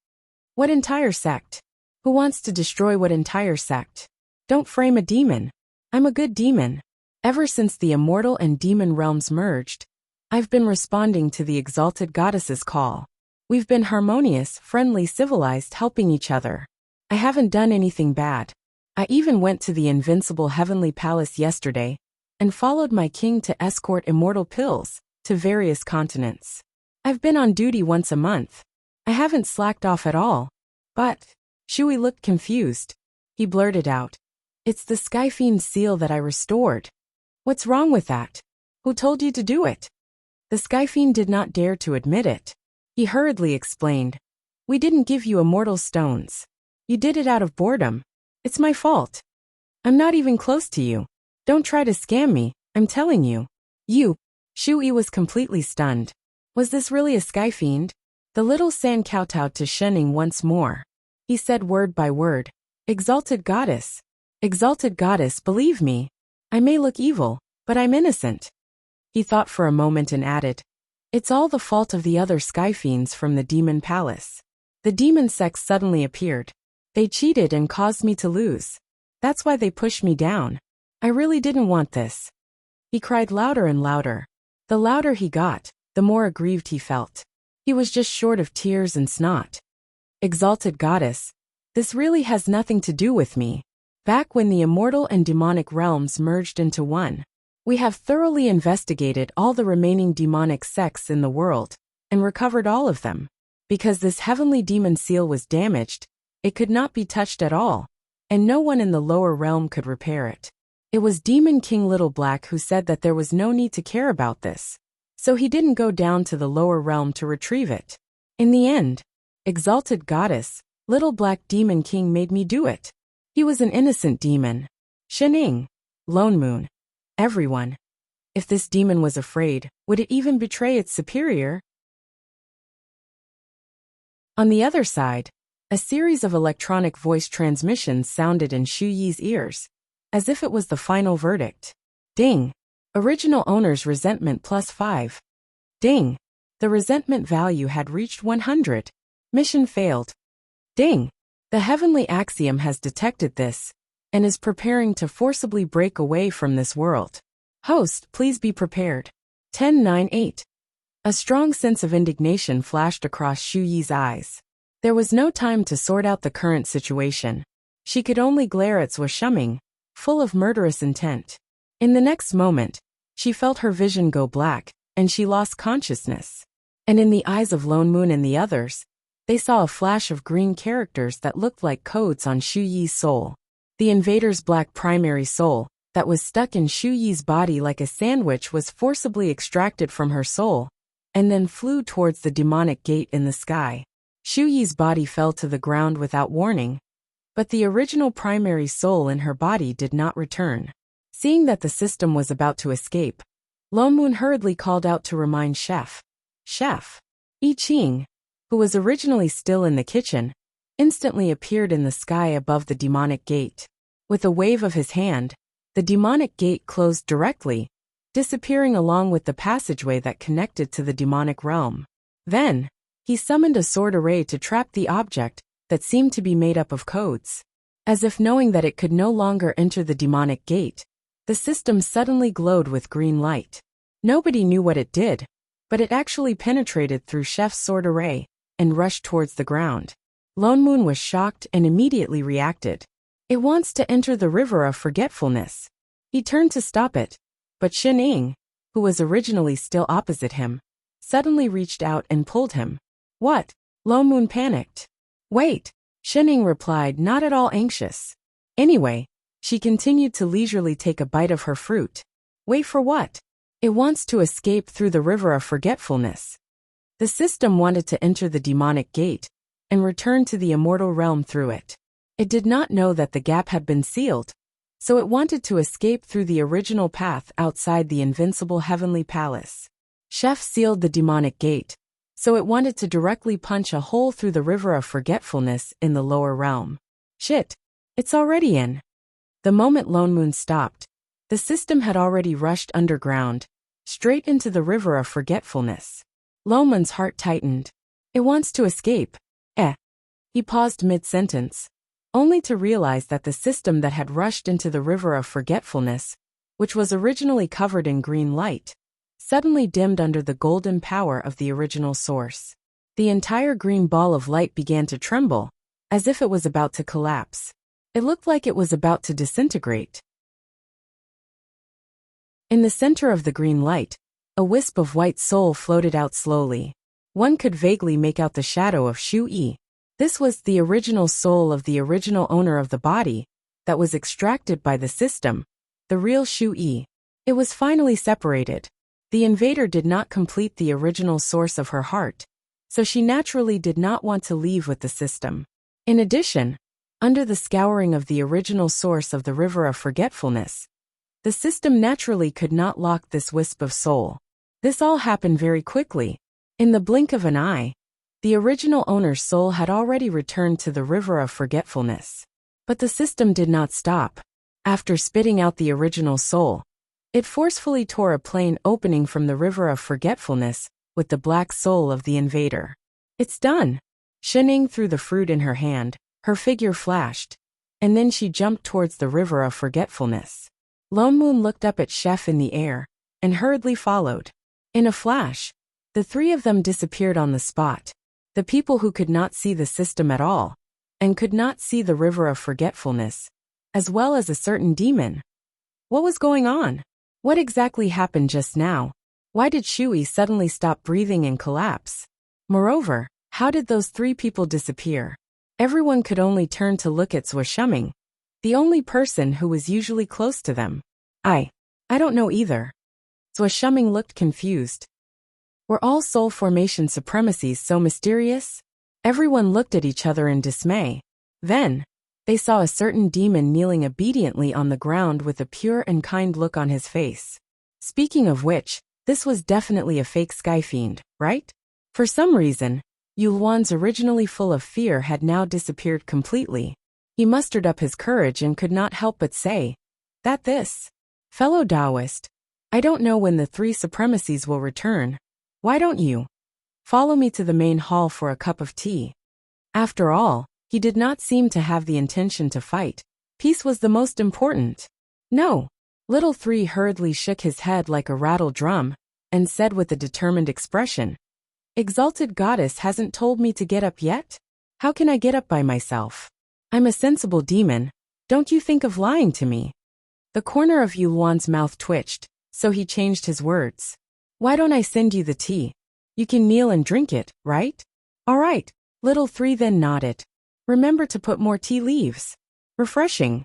A: What entire sect? Who wants to destroy what entire sect? Don't frame a demon. I'm a good demon. Ever since the immortal and demon realms merged, I've been responding to the Exalted Goddess's call. We've been harmonious, friendly, civilized, helping each other. I haven't done anything bad. I even went to the invincible heavenly palace yesterday, and followed my king to escort immortal pills to various continents. I've been on duty once a month. I haven't slacked off at all. But, Shui looked confused. He blurted out, it's the Sky Fiend's seal that I restored. What's wrong with that? Who told you to do it? The Sky Fiend did not dare to admit it. He hurriedly explained, we didn't give you immortal stones. You did it out of boredom. It's my fault. I'm not even close to you. Don't try to scam me, I'm telling you. Shui was completely stunned. Was this really a Sky Fiend? The Little San kowtowed to Shining once more. He said word by word, Exalted Goddess, believe me. I may look evil, but I'm innocent. He thought for a moment and added, it's all the fault of the other Sky Fiends from the Demon Palace. The demon sects suddenly appeared. They cheated and caused me to lose. That's why they pushed me down. I really didn't want this. He cried louder and louder. The louder he got, the more aggrieved he felt. He was just short of tears and snot. Exalted Goddess, this really has nothing to do with me. Back when the immortal and demonic realms merged into one, we have thoroughly investigated all the remaining demonic sects in the world, and recovered all of them. Because this heavenly demon seal was damaged, it could not be touched at all, and no one in the lower realm could repair it. It was Demon King Little Black who said that there was no need to care about this, so he didn't go down to the lower realm to retrieve it. In the end, Exalted Goddess, Little Black Demon King made me do it. He was an innocent demon. Shining, Lone Moon, everyone. If this demon was afraid, would it even betray its superior? On the other side, a series of electronic voice transmissions sounded in Shu Yi's ears, as if it was the final verdict. Ding! Original owner's resentment +5. Ding! The resentment value had reached 100. Mission failed. Ding! The heavenly axiom has detected this, and is preparing to forcibly break away from this world. Host, please be prepared. 1098. A strong sense of indignation flashed across Xu Yi's eyes. There was no time to sort out the current situation. She could only glare at Zhuo Shuming, full of murderous intent. In the next moment, she felt her vision go black, and she lost consciousness. And in the eyes of Lone Moon and the others, they saw a flash of green characters that looked like codes on Xu Yi's soul. The invader's black primary soul, that was stuck in Xu Yi's body like a sandwich, was forcibly extracted from her soul, and then flew towards the demonic gate in the sky. Xu Yi's body fell to the ground without warning, but the original primary soul in her body did not return. Seeing that the system was about to escape, Lone Moon hurriedly called out to remind Chef. I Ching, who was originally still in the kitchen, instantly appeared in the sky above the demonic gate. With a wave of his hand, the demonic gate closed directly, disappearing along with the passageway that connected to the demonic realm. Then, he summoned a sword array to trap the object that seemed to be made up of codes. As if knowing that it could no longer enter the demonic gate, the system suddenly glowed with green light. Nobody knew what it did, but it actually penetrated through Chef's sword array and rushed towards the ground. Lone Moon was shocked and immediately reacted. It wants to enter the river of forgetfulness. He turned to stop it, but Shen Ying, who was originally still opposite him, suddenly reached out and pulled him. What? Lone Moon panicked. Wait, Shen Ying replied, not at all anxious. Anyway, she continued to leisurely take a bite of her fruit. Wait for what? It wants to escape through the river of forgetfulness. The system wanted to enter the demonic gate and return to the immortal realm through it. It did not know that the gap had been sealed, so it wanted to escape through the original path outside the invincible heavenly palace. Chef sealed the demonic gate, so it wanted to directly punch a hole through the river of forgetfulness in the lower realm. Shit, it's already in. The moment Lone Moon stopped, the system had already rushed underground, straight into the river of forgetfulness. Lone Moon's heart tightened. It wants to escape. He paused mid-sentence, only to realize that the system that had rushed into the river of forgetfulness, which was originally covered in green light, suddenly dimmed under the golden power of the original source. The entire green ball of light began to tremble, as if it was about to collapse. It looked like it was about to disintegrate. In the center of the green light, a wisp of white soul floated out slowly. One could vaguely make out the shadow of Xu Yi. This was the original soul of the original owner of the body that was extracted by the system, the real Xu Yi. It was finally separated. The invader did not complete the original source of her heart, so she naturally did not want to leave with the system. In addition, under the scouring of the original source of the river of forgetfulness, the system naturally could not lock this wisp of soul. This all happened very quickly. In the blink of an eye, the original owner's soul had already returned to the river of forgetfulness. But the system did not stop. After spitting out the original soul, it forcefully tore a plain opening from the river of forgetfulness with the black soul of the invader. It's done. Shen Ying threw the fruit in her hand, her figure flashed, and then she jumped towards the river of forgetfulness. Lone Moon looked up at Chef in the air, and hurriedly followed. In a flash, the three of them disappeared on the spot. The people who could not see the system at all, and could not see the river of forgetfulness, as well as a certain demon. What was going on? What exactly happened just now? Why did Xu Yi suddenly stop breathing and collapse? Moreover, how did those three people disappear? Everyone could only turn to look at Zhuo Shuming, the only person who was usually close to them. I don't know either. Zhuo Shuming looked confused. Were all soul formation supremacies so mysterious? Everyone looked at each other in dismay. Then, they saw a certain demon kneeling obediently on the ground with a pure and kind look on his face. Speaking of which, this was definitely a fake sky fiend, right? For some reason, Yu Luan's originally full of fear had now disappeared completely. He mustered up his courage and could not help but say, Fellow Taoist, I don't know when the three supremacies will return. Why don't you follow me to the main hall for a cup of tea? After all, he did not seem to have the intention to fight. Peace was the most important. No. Little 3 hurriedly shook his head like a rattle drum and said with a determined expression, "Exalted goddess hasn't told me to get up yet? How can I get up by myself? I'm a sensible demon. Don't you think of lying to me?" The corner of Yulwan's mouth twitched, so he changed his words. "Why don't I send you the tea? You can kneel and drink it, right?" "All right." Little 3 then nodded. "Remember to put more tea leaves. Refreshing."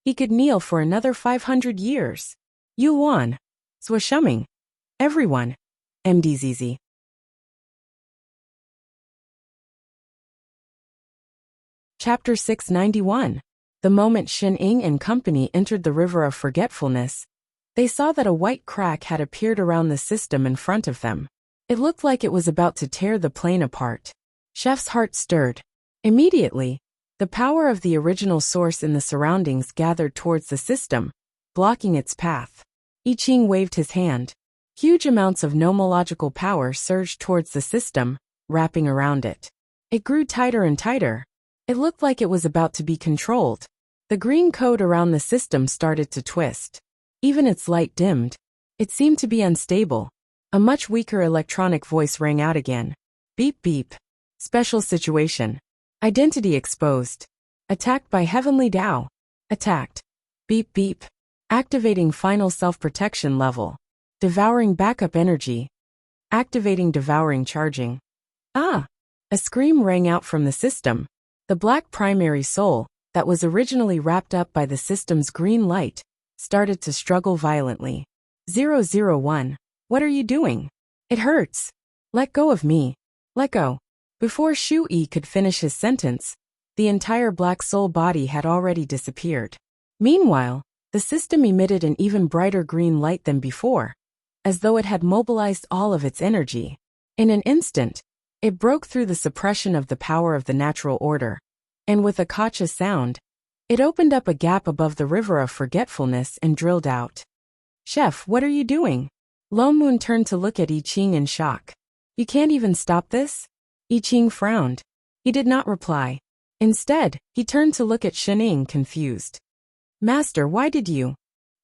A: He could kneel for another 500 years. Yulwan. Swashuming. Everyone. MDZZ. Chapter 691. The moment Shen Ying and company entered the River of Forgetfulness, they saw that a white crack had appeared around the system in front of them. It looked like it was about to tear the plane apart. Chef's heart stirred. Immediately, the power of the original source in the surroundings gathered towards the system, blocking its path. I Ching waved his hand. Huge amounts of nomological power surged towards the system, wrapping around it. It grew tighter and tighter. It looked like it was about to be controlled. The green code around the system started to twist. Even its light dimmed. It seemed to be unstable. A much weaker electronic voice rang out again. "Beep beep. Special situation. Identity exposed. Attacked by Heavenly Tao. Attacked. Beep beep. Activating final self-protection level. Devouring backup energy. Activating devouring charging." Ah! A scream rang out from the system. The black primary soul, that was originally wrapped up by the system's green light, started to struggle violently. 001. "What are you doing? It hurts. Let go of me. Let go." Before Shu Yi could finish his sentence, the entire black soul body had already disappeared. Meanwhile, the system emitted an even brighter green light than before, as though it had mobilized all of its energy. In an instant, it broke through the suppression of the power of the natural order, and with a kacha sound, it opened up a gap above the River of Forgetfulness and drilled out. "Chef, what are you doing?" Lo Moon turned to look at I Ching in shock. "You can't even stop this?" I Ching frowned. He did not reply. Instead, he turned to look at Shen Ying confused. "Master, why did you?"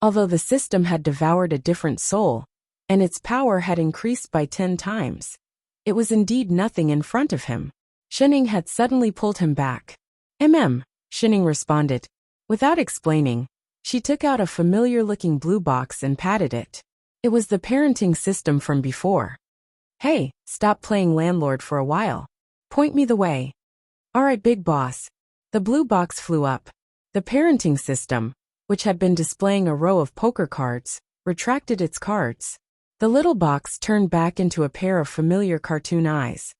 A: Although the system had devoured a different soul, and its power had increased by 10 times, it was indeed nothing in front of him. Shen Ying had suddenly pulled him back. Shen Ying responded. Without explaining, she took out a familiar-looking blue box and patted it. It was the parenting system from before. "Hey, stop playing landlord for a while. Point me the way." "All right, big boss." The blue box flew up. The parenting system, which had been displaying a row of poker cards, retracted its cards. The little box turned back into a pair of familiar cartoon eyes.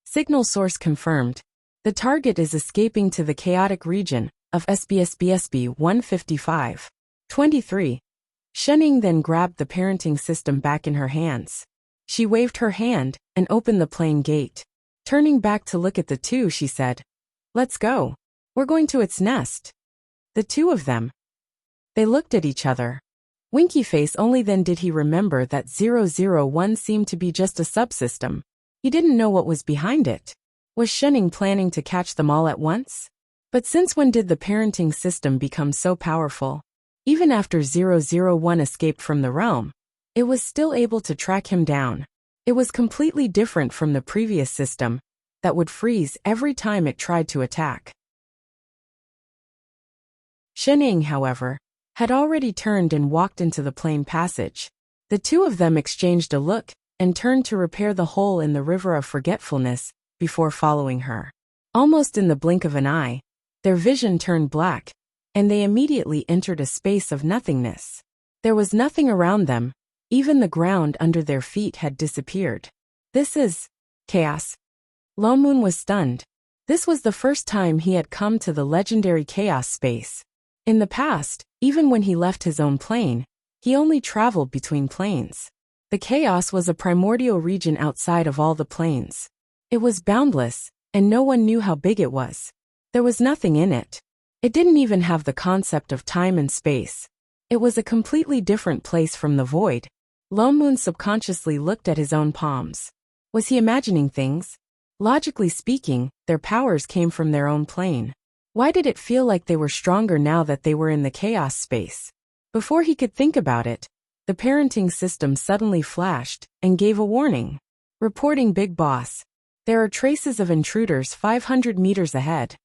A: Signal source confirmed. The target is escaping to the chaotic region of SBSBSB 155. 23. Shen Ying then grabbed the parenting system back in her hands. She waved her hand and opened the plane gate. Turning back to look at the two, she said, "Let's go. We're going to its nest." The two of them. They looked at each other. Winky face only then did he remember that 001 seemed to be just a subsystem. He didn't know what was behind it. Was Shen Ying planning to catch them all at once? But since when did the parenting system become so powerful? Even after 001 escaped from the realm, it was still able to track him down. It was completely different from the previous system that would freeze every time it tried to attack. Shen Ying, however, had already turned and walked into the plane passage. The two of them exchanged a look and turned to repair the hole in the River of Forgetfulness before following her. Almost in the blink of an eye, their vision turned black, and they immediately entered a space of nothingness. There was nothing around them. Even the ground under their feet had disappeared. "This is chaos." Lo Moon was stunned. This was the first time he had come to the legendary chaos space. In the past, even when he left his own plane, he only traveled between planes. The chaos was a primordial region outside of all the planes. It was boundless, and no one knew how big it was. There was nothing in it. It didn't even have the concept of time and space. It was a completely different place from the void. Lo Moon subconsciously looked at his own palms. Was he imagining things? Logically speaking, their powers came from their own plane. Why did it feel like they were stronger now that they were in the chaos space? Before he could think about it, the parenting system suddenly flashed and gave a warning. Reporting Big Boss. There are traces of intruders 500 meters ahead.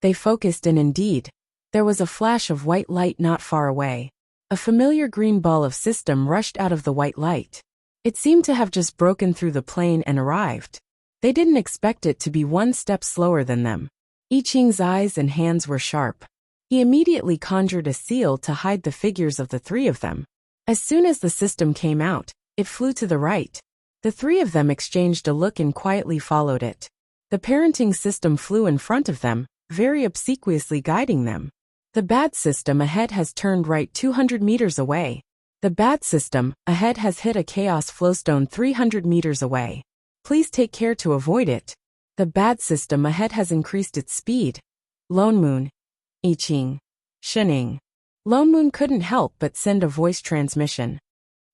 A: They focused and indeed, there was a flash of white light not far away. A familiar green ball of system rushed out of the white light. It seemed to have just broken through the plane and arrived. They didn't expect it to be one step slower than them. I Ching's eyes and hands were sharp. He immediately conjured a seal to hide the figures of the three of them. As soon as the system came out, it flew to the right. The three of them exchanged a look and quietly followed it. The parenting system flew in front of them, very obsequiously guiding them. The bad system ahead has turned right 200 meters away. The bad system ahead has hit a chaos flowstone 300 meters away. Please take care to avoid it. The bad system ahead has increased its speed. Lone Moon. I Ching. Shening. Lone Moon couldn't help but send a voice transmission.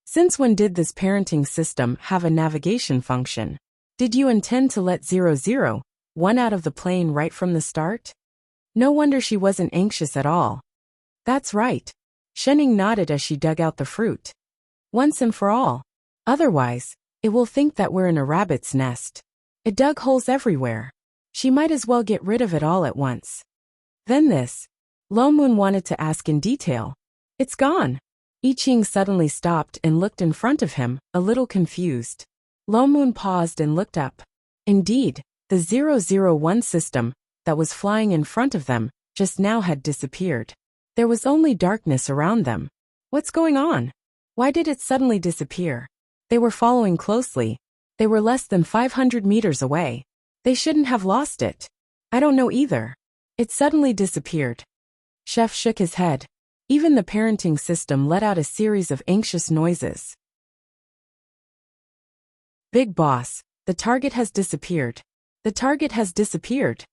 A: Since when did this parenting system have a navigation function? Did you intend to let 001 out of the plane right from the start? No wonder she wasn't anxious at all. That's right. Shening nodded as she dug out the fruit. Once and for all. Otherwise, it will think that we're in a rabbit's nest. It dug holes everywhere. She might as well get rid of it all at once. Then this. Lone Moon wanted to ask in detail. It's gone. I Ching suddenly stopped and looked in front of him, a little confused. Lone Moon paused and looked up. Indeed, the 001 system that was flying in front of them just now had disappeared. There was only darkness around them. What's going on? Why did it suddenly disappear? They were following closely. They were less than 500 meters away. They shouldn't have lost it. I don't know either. It suddenly disappeared. Chef shook his head. Even the parenting system let out a series of anxious noises. Big Boss, the target has disappeared. The target has disappeared.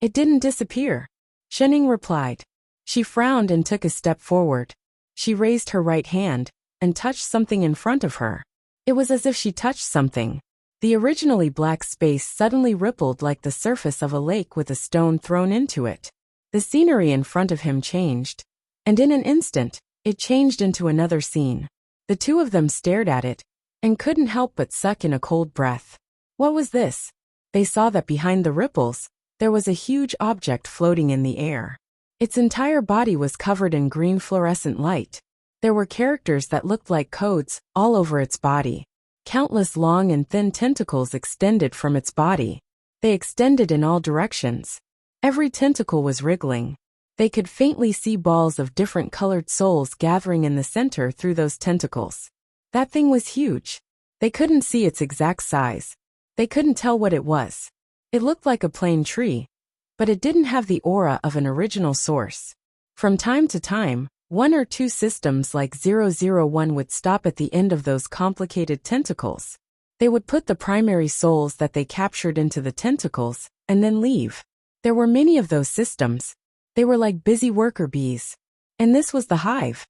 A: It didn't disappear. Shening replied. She frowned and took a step forward. She raised her right hand and touched something in front of her. It was as if she touched something. The originally black space suddenly rippled like the surface of a lake with a stone thrown into it. The scenery in front of him changed, and in an instant, it changed into another scene. The two of them stared at it, and couldn't help but suck in a cold breath. What was this? They saw that behind the ripples, there was a huge object floating in the air. Its entire body was covered in green fluorescent light. There were characters that looked like codes all over its body. Countless long and thin tentacles extended from its body. They extended in all directions. Every tentacle was wriggling. They could faintly see balls of different colored souls gathering in the center through those tentacles. That thing was huge. They couldn't see its exact size. They couldn't tell what it was. It looked like a plain tree, but it didn't have the aura of an original source. From time to time, one or two systems like 001 would stop at the end of those complicated tentacles. They would put the primary souls that they captured into the tentacles, and then leave. There were many of those systems. They were like busy worker bees. And this was the hive.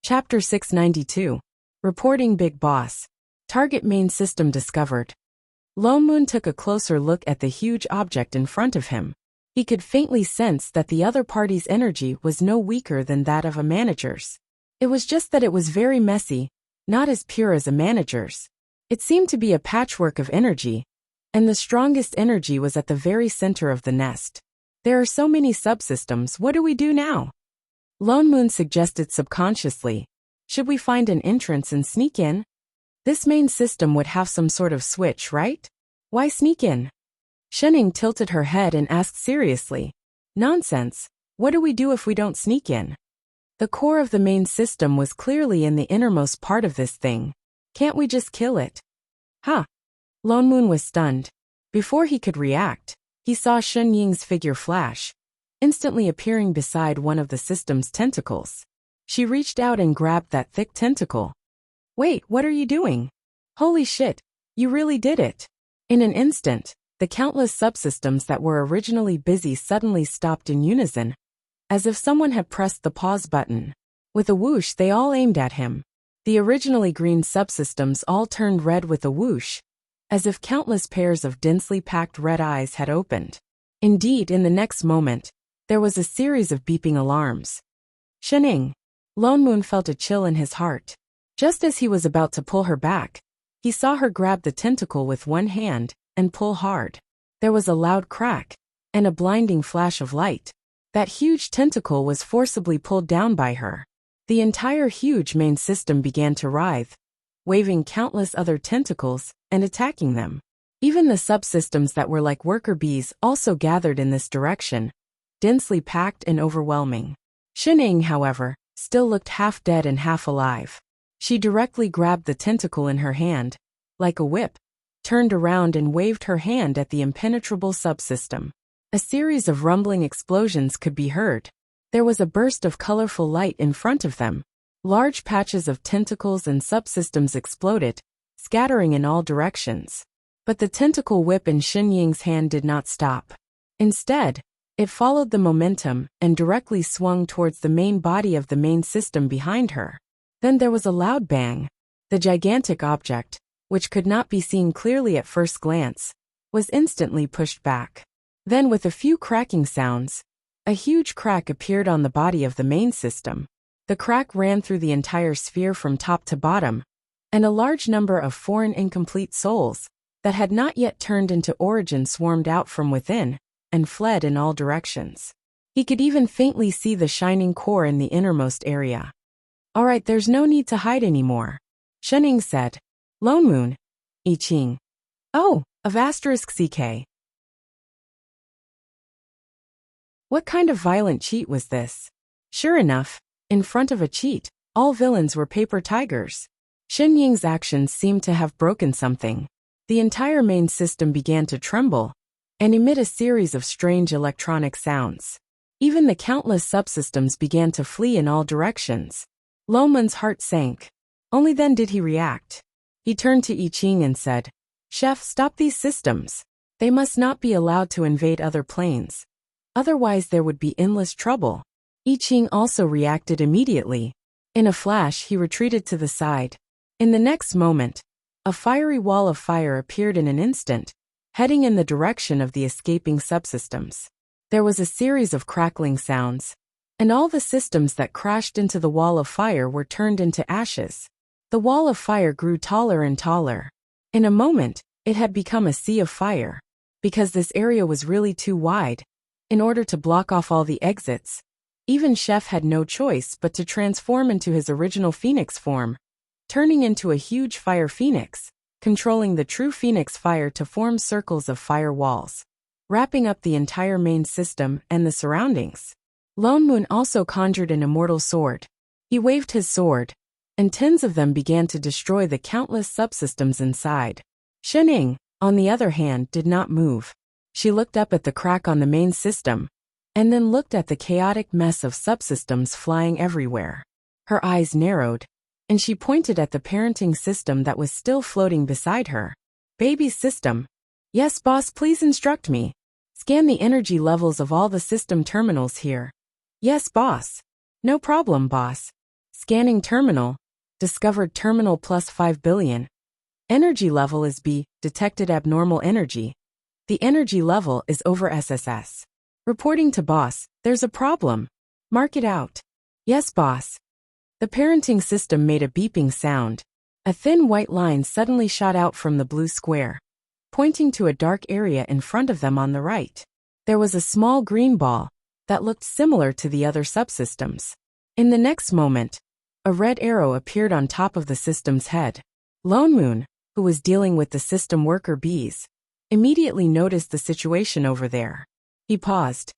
A: Chapter 692. Reporting Big Boss. Target main system discovered. Lone Moon took a closer look at the huge object in front of him. He could faintly sense that the other party's energy was no weaker than that of a manager's. It was just that it was very messy, not as pure as a manager's. It seemed to be a patchwork of energy, and the strongest energy was at the very center of the nest. There are so many subsystems, what do we do now? Lone Moon suggested subconsciously. Should we find an entrance and sneak in? This main system would have some sort of switch, right? Why sneak in? Shening tilted her head and asked seriously. Nonsense. What do we do if we don't sneak in? The core of the main system was clearly in the innermost part of this thing. Can't we just kill it? Huh? Lone Moon was stunned. Before he could react, he saw Shen Ying's figure flash, instantly appearing beside one of the system's tentacles. She reached out and grabbed that thick tentacle. Wait, what are you doing? Holy shit, you really did it. In an instant, the countless subsystems that were originally busy suddenly stopped in unison, as if someone had pressed the pause button. With a whoosh, they all aimed at him. The originally green subsystems all turned red with a whoosh, as if countless pairs of densely packed red eyes had opened. Indeed, in the next moment, there was a series of beeping alarms. Shening. Lone Moon felt a chill in his heart. Just as he was about to pull her back, he saw her grab the tentacle with one hand and pull hard. There was a loud crack and a blinding flash of light. That huge tentacle was forcibly pulled down by her. The entire huge main system began to writhe, waving countless other tentacles and attacking them. Even the subsystems that were like worker bees also gathered in this direction, densely packed and overwhelming. Shening, however, still looked half dead and half alive. She directly grabbed the tentacle in her hand, like a whip, turned around and waved her hand at the impenetrable subsystem. A series of rumbling explosions could be heard. There was a burst of colorful light in front of them. Large patches of tentacles and subsystems exploded, scattering in all directions. But the tentacle whip in Xin Ying's hand did not stop. Instead, it followed the momentum and directly swung towards the main body of the main system behind her. Then there was a loud bang. The gigantic object, which could not be seen clearly at first glance, was instantly pushed back. Then, with a few cracking sounds, a huge crack appeared on the body of the main system. The crack ran through the entire sphere from top to bottom, and a large number of foreign incomplete souls that had not yet turned into origin swarmed out from within and fled in all directions. He could even faintly see the shining core in the innermost area. "All right, there's no need to hide anymore," Shening said. "Lone Moon. I Ching." "Oh, of *CK. What kind of violent cheat was this?" Sure enough, in front of a cheat, all villains were paper tigers. Xin Ying's actions seemed to have broken something. The entire main system began to tremble and emit a series of strange electronic sounds. Even the countless subsystems began to flee in all directions. Lone Moon's heart sank. Only then did he react. He turned to I Ching and said, "Chef, stop these systems. They must not be allowed to invade other planes. Otherwise there would be endless trouble." I Ching also reacted immediately. In a flash, he retreated to the side. In the next moment, a fiery wall of fire appeared in an instant, heading in the direction of the escaping subsystems. There was a series of crackling sounds, and all the systems that crashed into the wall of fire were turned into ashes. The wall of fire grew taller and taller. In a moment, it had become a sea of fire. Because this area was really too wide, in order to block off all the exits, even Chef had no choice but to transform into his original phoenix form, turning into a huge fire phoenix, controlling the true phoenix fire to form circles of fire walls, wrapping up the entire main system and the surroundings. Lone Moon also conjured an immortal sword. He waved his sword, and tens of them began to destroy the countless subsystems inside. Shening, on the other hand, did not move. She looked up at the crack on the main system, and then looked at the chaotic mess of subsystems flying everywhere. Her eyes narrowed, and she pointed at the parenting system that was still floating beside her. "Baby system." "Yes, boss, please instruct me." "Scan the energy levels of all the system terminals here." "Yes, boss." "No problem, boss." "Scanning terminal. Discovered terminal plus 5 billion. Energy level is B. Detected abnormal energy. The energy level is over SSS. Reporting to boss, there's a problem. Mark it out." "Yes, boss." The parenting system made a beeping sound. A thin white line suddenly shot out from the blue square, pointing to a dark area in front of them on the right. There was a small green ball that looked similar to the other subsystems. In the next moment, a red arrow appeared on top of the system's head. Lone Moon, who was dealing with the system worker bees, immediately noticed the situation over there. He paused.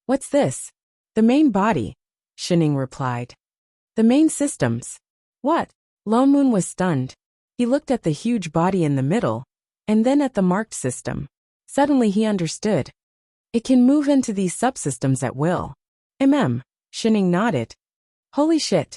A: "What's this?" "The main body," Shening replied. "The main systems." "What?" Lone Moon was stunned. He looked at the huge body in the middle, and then at the marked system. Suddenly he understood. It can move into these subsystems at will. Shening nodded. "Holy shit."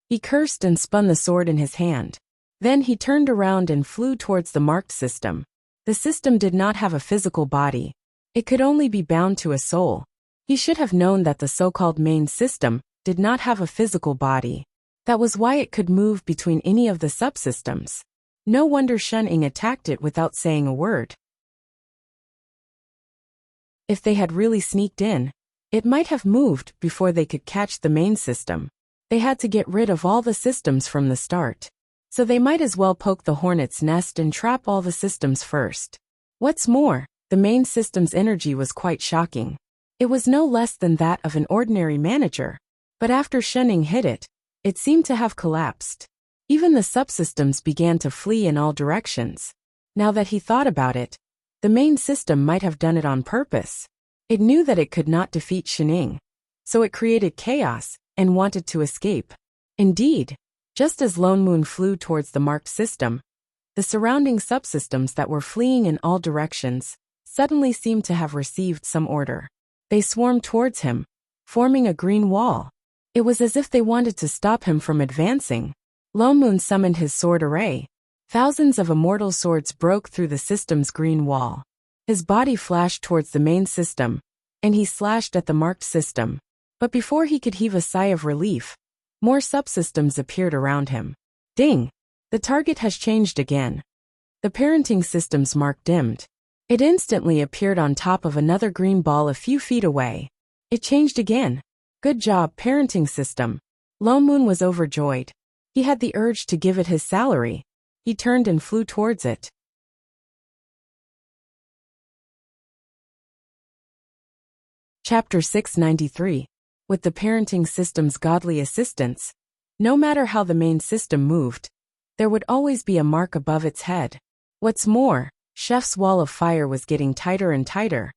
A: He cursed and spun the sword in his hand. Then he turned around and flew towards the marked system. The system did not have a physical body. It could only be bound to a soul. He should have known that the so-called main system did not have a physical body. That was why it could move between any of the subsystems. No wonder Shening attacked it without saying a word. If they had really sneaked in, it might have moved before they could catch the main system. They had to get rid of all the systems from the start. So they might as well poke the hornet's nest and trap all the systems first. What's more, the main system's energy was quite shocking. It was no less than that of an ordinary manager. But after Shenning hit it, it seemed to have collapsed. Even the subsystems began to flee in all directions. Now that he thought about it, the main system might have done it on purpose. It knew that it could not defeat Shenning, so it created chaos and wanted to escape. Indeed, just as Lone Moon flew towards the marked system, the surrounding subsystems that were fleeing in all directions suddenly seemed to have received some order. They swarmed towards him, forming a green wall. It was as if they wanted to stop him from advancing. Lone Moon summoned his sword array. Thousands of immortal swords broke through the system's green wall. His body flashed towards the main system, and he slashed at the marked system. But before he could heave a sigh of relief, more subsystems appeared around him. Ding! The target has changed again. The parenting system's mark dimmed. It instantly appeared on top of another green ball a few feet away. It changed again. Good job, parenting system. Lone Moon was overjoyed. He had the urge to give it his salary. He turned and flew towards it. Chapter 693. With the parenting system's godly assistance, no matter how the main system moved, there would always be a mark above its head. What's more, Chef's wall of fire was getting tighter and tighter,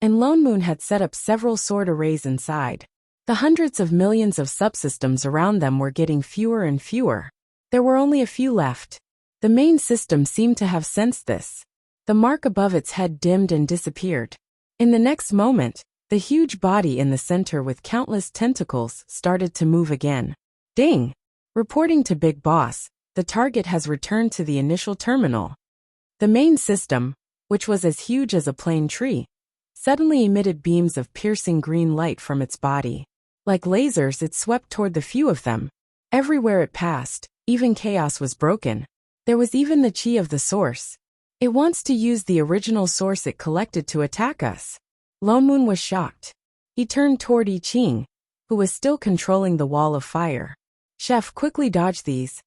A: and Lone Moon had set up several sword arrays inside. The hundreds of millions of subsystems around them were getting fewer and fewer. There were only a few left. The main system seemed to have sensed this. The mark above its head dimmed and disappeared. In the next moment, the huge body in the center with countless tentacles started to move again. Ding! Reporting to Big Boss, the target has returned to the initial terminal. The main system, which was as huge as a plane tree, suddenly emitted beams of piercing green light from its body. Like lasers, it swept toward the few of them. Everywhere it passed, even chaos was broken. There was even the chi of the source. It wants to use the original source it collected to attack us. Lone Moon was shocked. He turned toward I Ching, who was still controlling the wall of fire. Chef, quickly dodge these.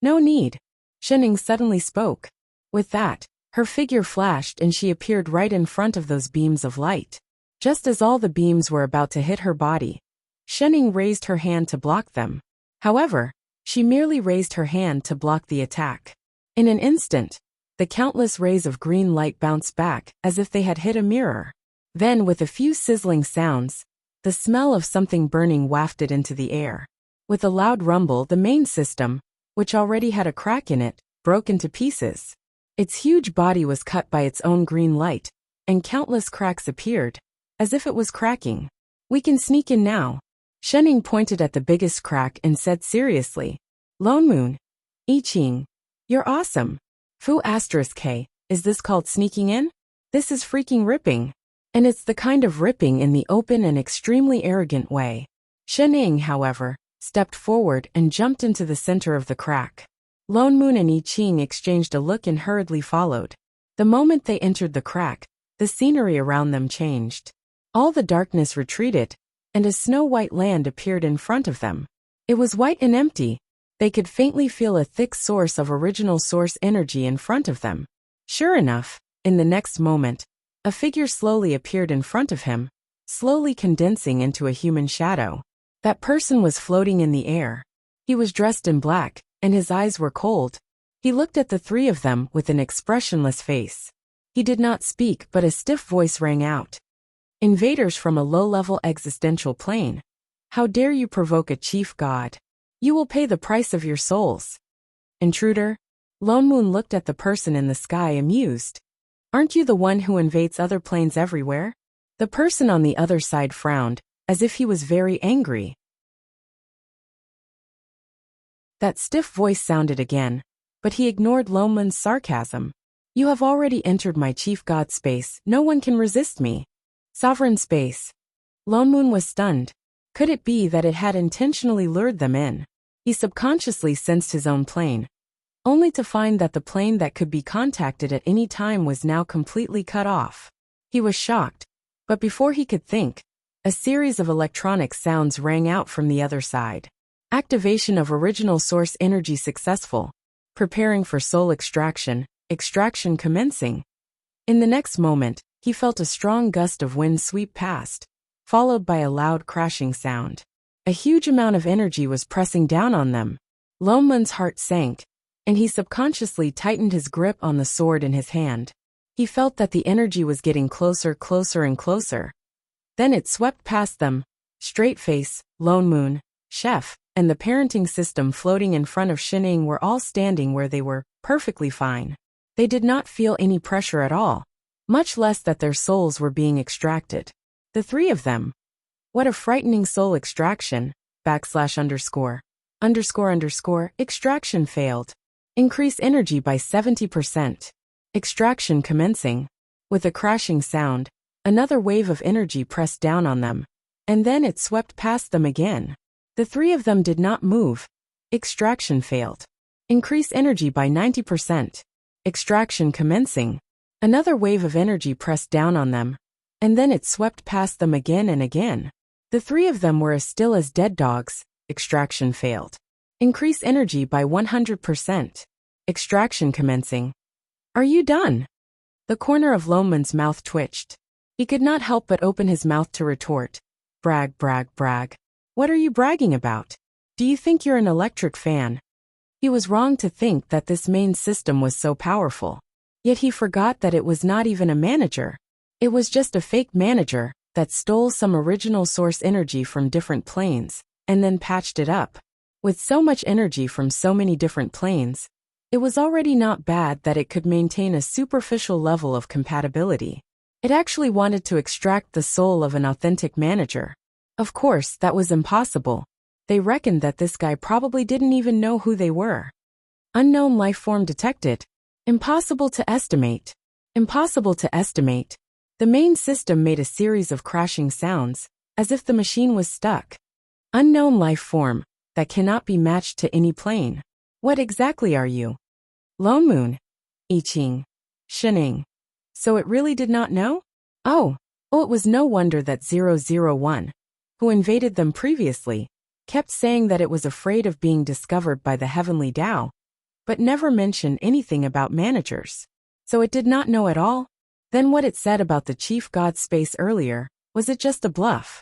A: No need. Shenning suddenly spoke. With that, her figure flashed and she appeared right in front of those beams of light. Just as all the beams were about to hit her body, Shenning raised her hand to block them. However, she merely raised her hand to block the attack. In an instant, the countless rays of green light bounced back as if they had hit a mirror. Then, with a few sizzling sounds, the smell of something burning wafted into the air. With a loud rumble, the main system, which already had a crack in it, broke into pieces. Its huge body was cut by its own green light, and countless cracks appeared, as if it was cracking. We can sneak in now. Shenning pointed at the biggest crack and said seriously, Lone Moon, I Ching, you're awesome. Fu *K, is this called sneaking in? This is freaking ripping. And it's the kind of ripping in the open and extremely arrogant way. Shenning, however, stepped forward and jumped into the center of the crack. Lone Moon and I Ching exchanged a look and hurriedly followed. The moment they entered the crack, the scenery around them changed. All the darkness retreated, and a snow-white land appeared in front of them. It was white and empty. They could faintly feel a thick source of original source energy in front of them. Sure enough, in the next moment, a figure slowly appeared in front of him, slowly condensing into a human shadow. That person was floating in the air. He was dressed in black, and his eyes were cold. He looked at the three of them with an expressionless face. He did not speak, but a stiff voice rang out. Invaders from a low-level existential plane. How dare you provoke a chief god? You will pay the price of your souls. Intruder? Lone Moon looked at the person in the sky, amused. Aren't you the one who invades other planes everywhere? The person on the other side frowned, as if he was very angry. That stiff voice sounded again, but he ignored Lone Moon's sarcasm. You have already entered my chief god space. No one can resist me. Sovereign space. Lone Moon was stunned. Could it be that it had intentionally lured them in? He subconsciously sensed his own plane, only to find that the plane that could be contacted at any time was now completely cut off. He was shocked. But before he could think, a series of electronic sounds rang out from the other side. Activation of original source energy successful. Preparing for soul extraction, extraction commencing. In the next moment, he felt a strong gust of wind sweep past, followed by a loud crashing sound. A huge amount of energy was pressing down on them. Loman's heart sank, and he subconsciously tightened his grip on the sword in his hand. He felt that the energy was getting closer, closer and closer. Then it swept past them. Straight Face, Lone Moon, Chef, and the parenting system floating in front of Shining were all standing where they were, perfectly fine. They did not feel any pressure at all, much less that their souls were being extracted. The three of them. What a frightening soul extraction, / extraction failed. Increase energy by 70%. Extraction commencing. With a crashing sound, another wave of energy pressed down on them, and then it swept past them again. The three of them did not move. Extraction failed. Increase energy by 90%. Extraction commencing. Another wave of energy pressed down on them, and then it swept past them again and again. The three of them were as still as dead dogs. Extraction failed. Increase energy by 100%. Extraction commencing. Are you done? The corner of Loman's mouth twitched. He could not help but open his mouth to retort. Brag, brag, brag. What are you bragging about? Do you think you're an electric fan? He was wrong to think that this main system was so powerful. Yet he forgot that it was not even a manager. It was just a fake manager that stole some original source energy from different planes, and then patched it up. With so much energy from so many different planes, it was already not bad that it could maintain a superficial level of compatibility. It actually wanted to extract the soul of an authentic manager. Of course, that was impossible. They reckoned that this guy probably didn't even know who they were. Unknown life form detected. Impossible to estimate. Impossible to estimate. The main system made a series of crashing sounds, as if the machine was stuck. Unknown life form, that cannot be matched to any plane. What exactly are you? Lone Moon. I Ching. Shining. So it really did not know? Oh, it was no wonder that 001, who invaded them previously, kept saying that it was afraid of being discovered by the heavenly Tao, but never mentioned anything about managers. So it did not know at all? Then what it said about the chief god space earlier, was it just a bluff?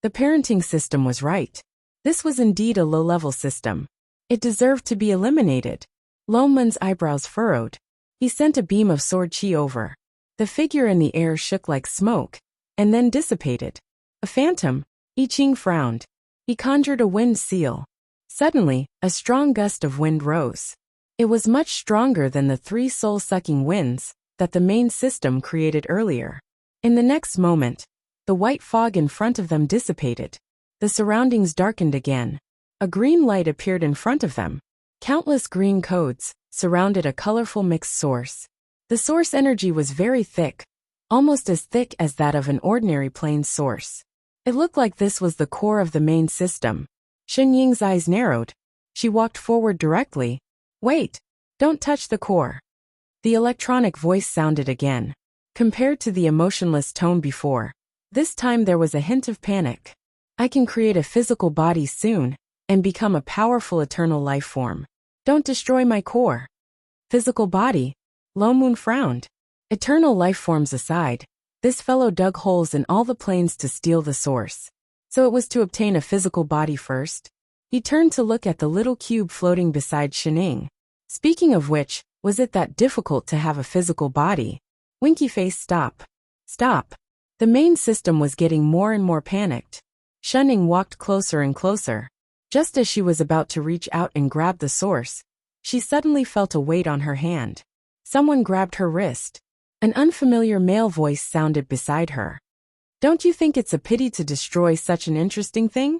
A: The parenting system was right. This was indeed a low-level system. It deserved to be eliminated. Loman's eyebrows furrowed. He sent a beam of sword chi over. The figure in the air shook like smoke, and then dissipated. A phantom. I Ching frowned. He conjured a wind seal. Suddenly, a strong gust of wind rose. It was much stronger than the three soul-sucking winds that the main system created earlier. In the next moment, the white fog in front of them dissipated. The surroundings darkened again. A green light appeared in front of them. Countless green codes surrounded a colorful mixed source. The source energy was very thick, almost as thick as that of an ordinary plane source. It looked like this was the core of the main system. Shen Ying's eyes narrowed. She walked forward directly. Wait, don't touch the core. The electronic voice sounded again. Compared to the emotionless tone before, this time there was a hint of panic. I can create a physical body soon, and become a powerful eternal life form. Don't destroy my core. Physical body? Lone Moon frowned. Eternal life forms aside, this fellow dug holes in all the planes to steal the source. So it was to obtain a physical body first? He turned to look at the little cube floating beside Shining. Speaking of which, was it that difficult to have a physical body? Winky Face, stop. Stop. The main system was getting more and more panicked. Shining walked closer and closer. Just as she was about to reach out and grab the source, she suddenly felt a weight on her hand. Someone grabbed her wrist. An unfamiliar male voice sounded beside her. Don't you think it's a pity to destroy such an interesting thing?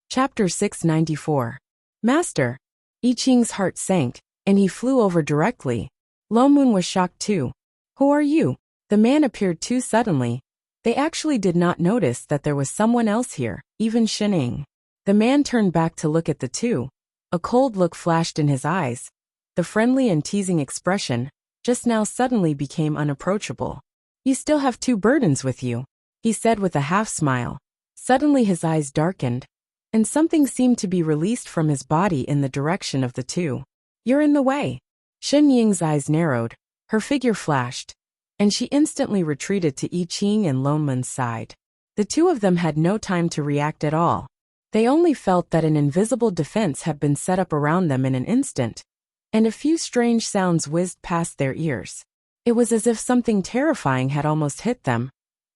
A: Chapter 694. Master. I Ching's heart sank, and he flew over directly. Lone Moon was shocked too. Who are you? The man appeared too suddenly. They actually did not notice that there was someone else here, even Shining. The man turned back to look at the two. A cold look flashed in his eyes. The friendly and teasing expression, just now suddenly became unapproachable. You still have 2 burdens with you, he said with a half-smile. Suddenly his eyes darkened, and something seemed to be released from his body in the direction of the 2. You're in the way. Shen Ying's eyes narrowed, her figure flashed, and she instantly retreated to I Ching and Lonmun's side. The 2 of them had no time to react at all. They only felt that an invisible defense had been set up around them in an instant, and a few strange sounds whizzed past their ears. It was as if something terrifying had almost hit them,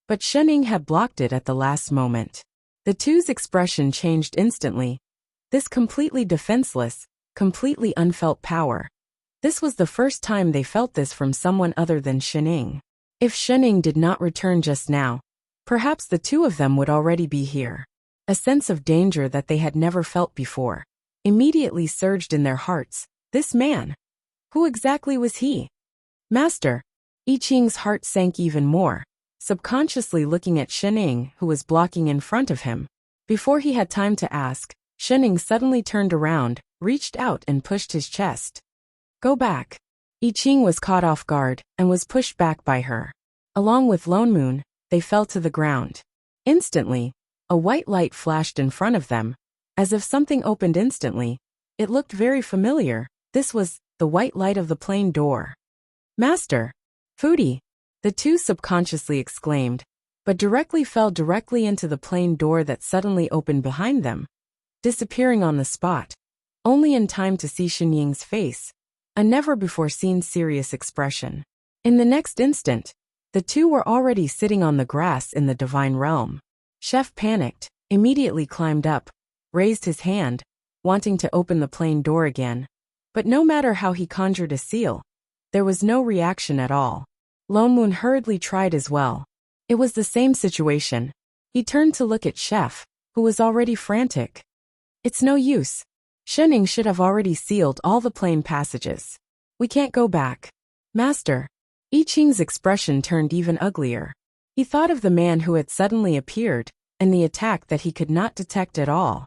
A: but Shen Ying had blocked it at the last moment. The 2's expression changed instantly. This completely defenseless, completely unfelt power. This was the first time they felt this from someone other than Shen Ying. If Shen Ying did not return just now, perhaps the 2 of them would already be here. A sense of danger that they had never felt before immediately surged in their hearts. This man. Who exactly was he? Master. I Ching's heart sank even more, subconsciously looking at Shen Ying, who was blocking in front of him. Before he had time to ask, Shen Ying suddenly turned around, reached out and pushed his chest. Go back. I Ching was caught off guard and was pushed back by her. Along with Lonmun, they fell to the ground. Instantly, a white light flashed in front of them, as if something opened instantly. It looked very familiar. This was the white light of the plane door. Master! Foodie! The 2 subconsciously exclaimed, but fell directly into the plane door that suddenly opened behind them, disappearing on the spot, only in time to see Shen Ying's face, a never-before-seen serious expression. In the next instant, the 2 were already sitting on the grass in the divine realm. Chef panicked, immediately climbed up, raised his hand, wanting to open the plane door again. But no matter how he conjured a seal, there was no reaction at all. Lonmun hurriedly tried as well. It was the same situation. He turned to look at Chef, who was already frantic. It's no use. Shen Ying should have already sealed all the plane passages. We can't go back. Master. I Ching's expression turned even uglier. He thought of the man who had suddenly appeared, and the attack that he could not detect at all.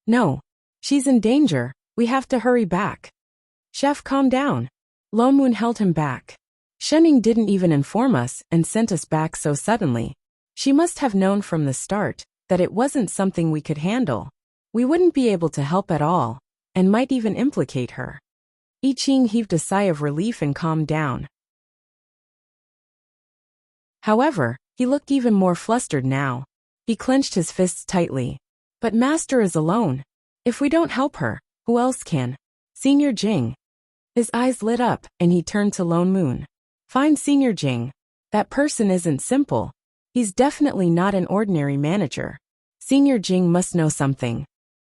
A: No. She's in danger. We have to hurry back. Chef, calm down. Lonmun held him back. Shen Ying didn't even inform us and sent us back so suddenly. She must have known from the start that it wasn't something we could handle. We wouldn't be able to help at all, and might even implicate her. I Ching heaved a sigh of relief and calmed down. However, he looked even more flustered now. He clenched his fists tightly. But Master is alone. If we don't help her, who else can? Senior Jing. His eyes lit up, and he turned to Lonmun. Find Senior Jing. That person isn't simple. He's definitely not an ordinary manager. Senior Jing must know something.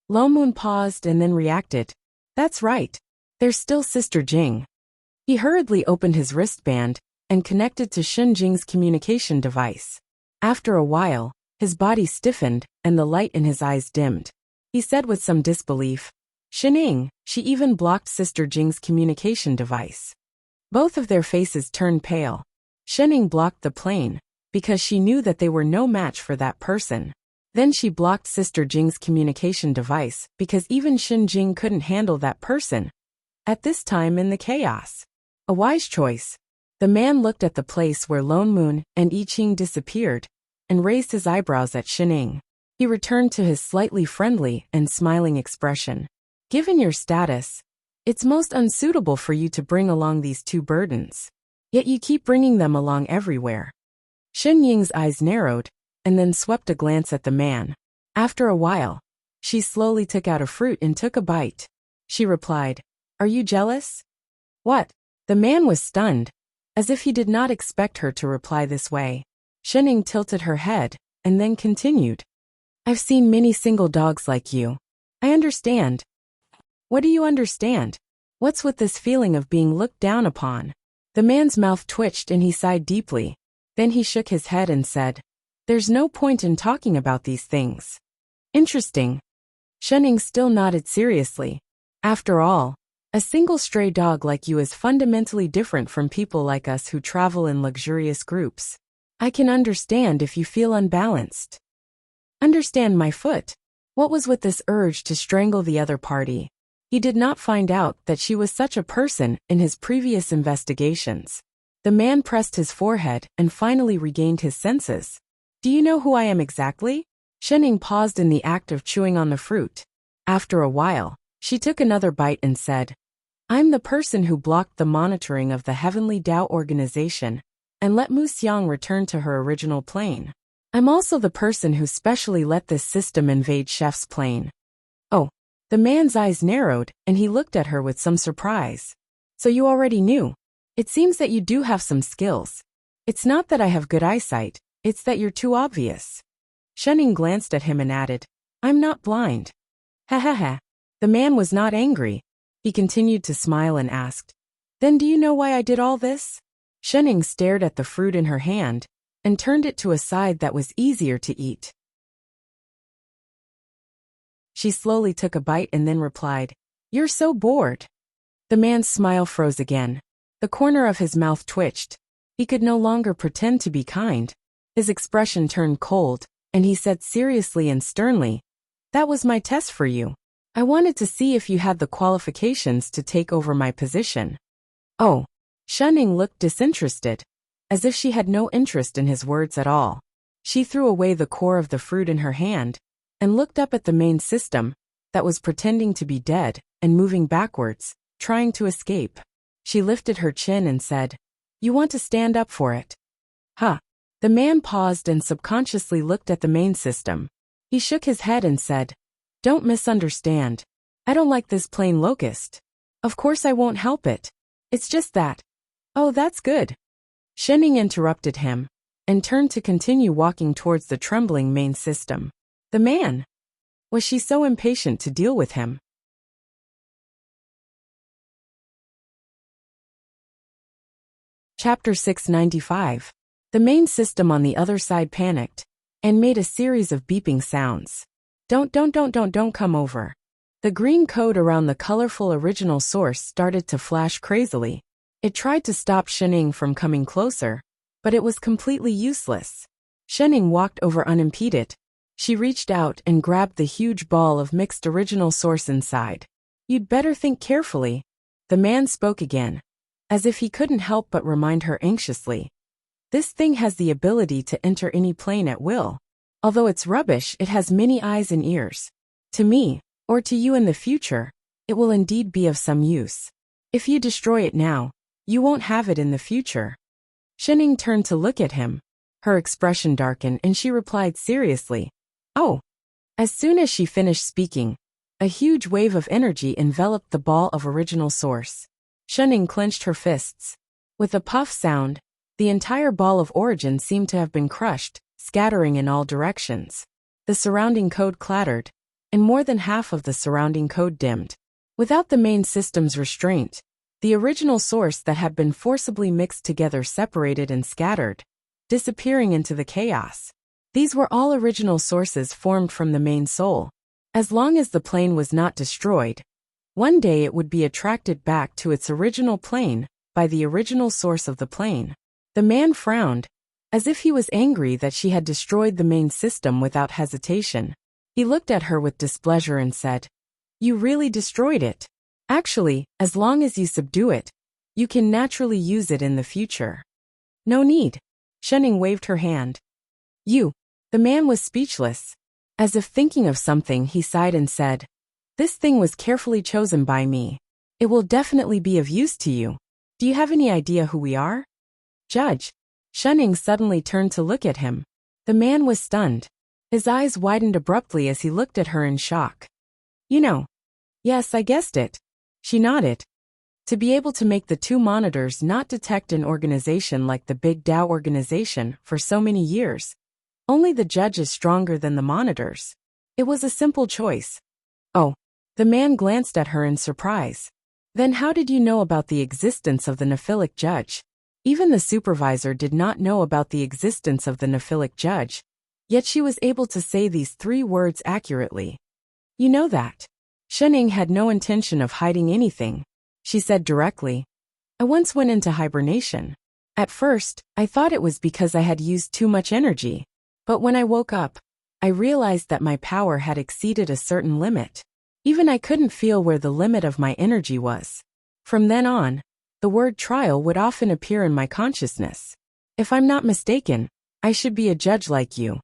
A: Lonmun paused and then reacted. That's right. There's still Sister Jing. He hurriedly opened his wristband and connected to Shen Jing's communication device. After a while, his body stiffened and the light in his eyes dimmed. He said with some disbelief, Shen Ying, she even blocked Sister Jing's communication device. Both of their faces turned pale. Shen Ying blocked the plane, because she knew that they were no match for that person. Then she blocked Sister Jing's communication device, because even Shen Jing couldn't handle that person. At this time in the chaos. A wise choice. The man looked at the place where Lonmun and I Ching disappeared, and raised his eyebrows at Shen Ying. He returned to his slightly friendly and smiling expression. Given your status, it's most unsuitable for you to bring along these 2 burdens. Yet you keep bringing them along everywhere. Shen Ying's eyes narrowed, and then swept a glance at the man. After a while, she slowly took out a fruit and took a bite. She replied, Are you jealous? What? The man was stunned, as if he did not expect her to reply this way. Shen Ying tilted her head, and then continued. I've seen many single dogs like you. I understand. What do you understand? What's with this feeling of being looked down upon? The man's mouth twitched and he sighed deeply. Then he shook his head and said, There's no point in talking about these things. Interesting. Shen Ying still nodded seriously. After all, a single stray dog like you is fundamentally different from people like us who travel in luxurious groups. I can understand if you feel unbalanced. Understand my foot. What was with this urge to strangle the other party? He did not find out that she was such a person in his previous investigations. The man pressed his forehead and finally regained his senses. Do you know who I am exactly? Shening paused in the act of chewing on the fruit. After a while, she took another bite and said, I'm the person who blocked the monitoring of the Heavenly Tao organization and let Mu Xiang return to her original plane. I'm also the person who specially let this system invade Chef's plane. Oh, the man's eyes narrowed and he looked at her with some surprise. So you already knew. It seems that you do have some skills. It's not that I have good eyesight, it's that you're too obvious. Shening glanced at him and added, I'm not blind. Ha ha ha. The man was not angry. He continued to smile and asked, Then do you know why I did all this? Shening stared at the fruit in her hand and turned it to a side that was easier to eat. She slowly took a bite and then replied, You're so bored. The man's smile froze again. The corner of his mouth twitched. He could no longer pretend to be kind. His expression turned cold, and he said seriously and sternly, That was my test for you. I wanted to see if you had the qualifications to take over my position. Oh. Shening looked disinterested, as if she had no interest in his words at all. She threw away the core of the fruit in her hand and looked up at the main system that was pretending to be dead and moving backwards, trying to escape. She lifted her chin and said, You want to stand up for it? Huh. The man paused and subconsciously looked at the main system. He shook his head and said, Don't misunderstand. I don't like this plain locust. Of course I won't help it. It's just that. Oh, that's good. Shening interrupted him and turned to continue walking towards the trembling main system. The man. Was she so impatient to deal with him? Chapter 695. The main system on the other side panicked and made a series of beeping sounds. Don't come over. The green code around the colorful original source started to flash crazily. It tried to stop Shening from coming closer, but it was completely useless. Shening walked over unimpeded. She reached out and grabbed the huge ball of mixed original source inside. You'd better think carefully. The man spoke again, as if he couldn't help but remind her anxiously. This thing has the ability to enter any plane at will. Although it's rubbish, it has many eyes and ears. To me, or to you in the future, it will indeed be of some use. If you destroy it now, you won't have it in the future. Shening turned to look at him. Her expression darkened and she replied seriously, Oh. As soon as she finished speaking, a huge wave of energy enveloped the ball of original source. Shening clenched her fists. With a puff sound, the entire ball of origin seemed to have been crushed, scattering in all directions. The surrounding code clattered, and more than half of the surrounding code dimmed. Without the main system's restraint, the original source that had been forcibly mixed together separated and scattered, disappearing into the chaos. These were all original sources formed from the main soul. As long as the plane was not destroyed, one day it would be attracted back to its original plane by the original source of the plane. The man frowned, as if he was angry that she had destroyed the main system without hesitation. He looked at her with displeasure and said, You really destroyed it. Actually, as long as you subdue it, you can naturally use it in the future. No need. Shening waved her hand. You. The man was speechless. As if thinking of something, he sighed and said, This thing was carefully chosen by me. It will definitely be of use to you. Do you have any idea who we are? Judge. Shening suddenly turned to look at him. The man was stunned. His eyes widened abruptly as he looked at her in shock. You know. Yes, I guessed it. She nodded. To be able to make the two monitors not detect an organization like the Big Tao organization for so many years, only the judge is stronger than the monitors. It was a simple choice. Oh. The man glanced at her in surprise. Then how did you know about the existence of the Nephilic judge? Even the supervisor did not know about the existence of the Nephilic judge, yet she was able to say these 3 words accurately. You know that. Shening had no intention of hiding anything. She said directly, I once went into hibernation. At first, I thought it was because I had used too much energy. But when I woke up, I realized that my power had exceeded a certain limit. Even I couldn't feel where the limit of my energy was. From then on, the word trial would often appear in my consciousness. If I'm not mistaken, I should be a judge like you.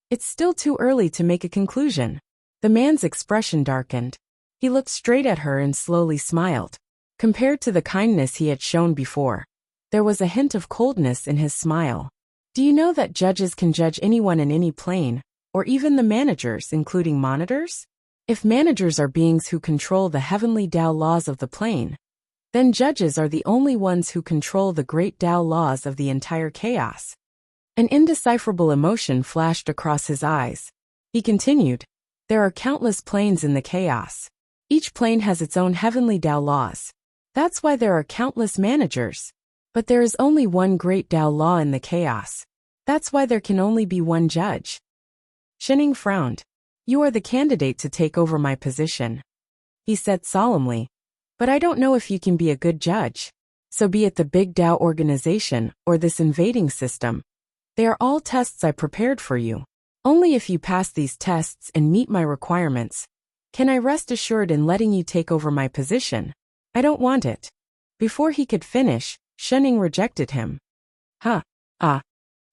A: It's still too early to make a conclusion. The man's expression darkened. He looked straight at her and slowly smiled. Compared to the kindness he had shown before, there was a hint of coldness in his smile. Do you know that judges can judge anyone in any plane, or even the managers, including monitors? If managers are beings who control the heavenly Tao laws of the plane, then judges are the only ones who control the great Tao laws of the entire chaos. An indecipherable emotion flashed across his eyes. He continued, there are countless planes in the chaos. Each plane has its own heavenly Tao laws. That's why there are countless managers. But there is only one great Tao law in the chaos. That's why there can only be one judge. Shining frowned. You are the candidate to take over my position, he said solemnly. But I don't know if you can be a good judge. So be it the big Tao organization or this invading system, they are all tests I prepared for you. Only if you pass these tests and meet my requirements can I rest assured in letting you take over my position. I don't want it. Before he could finish, Shenning rejected him. Huh.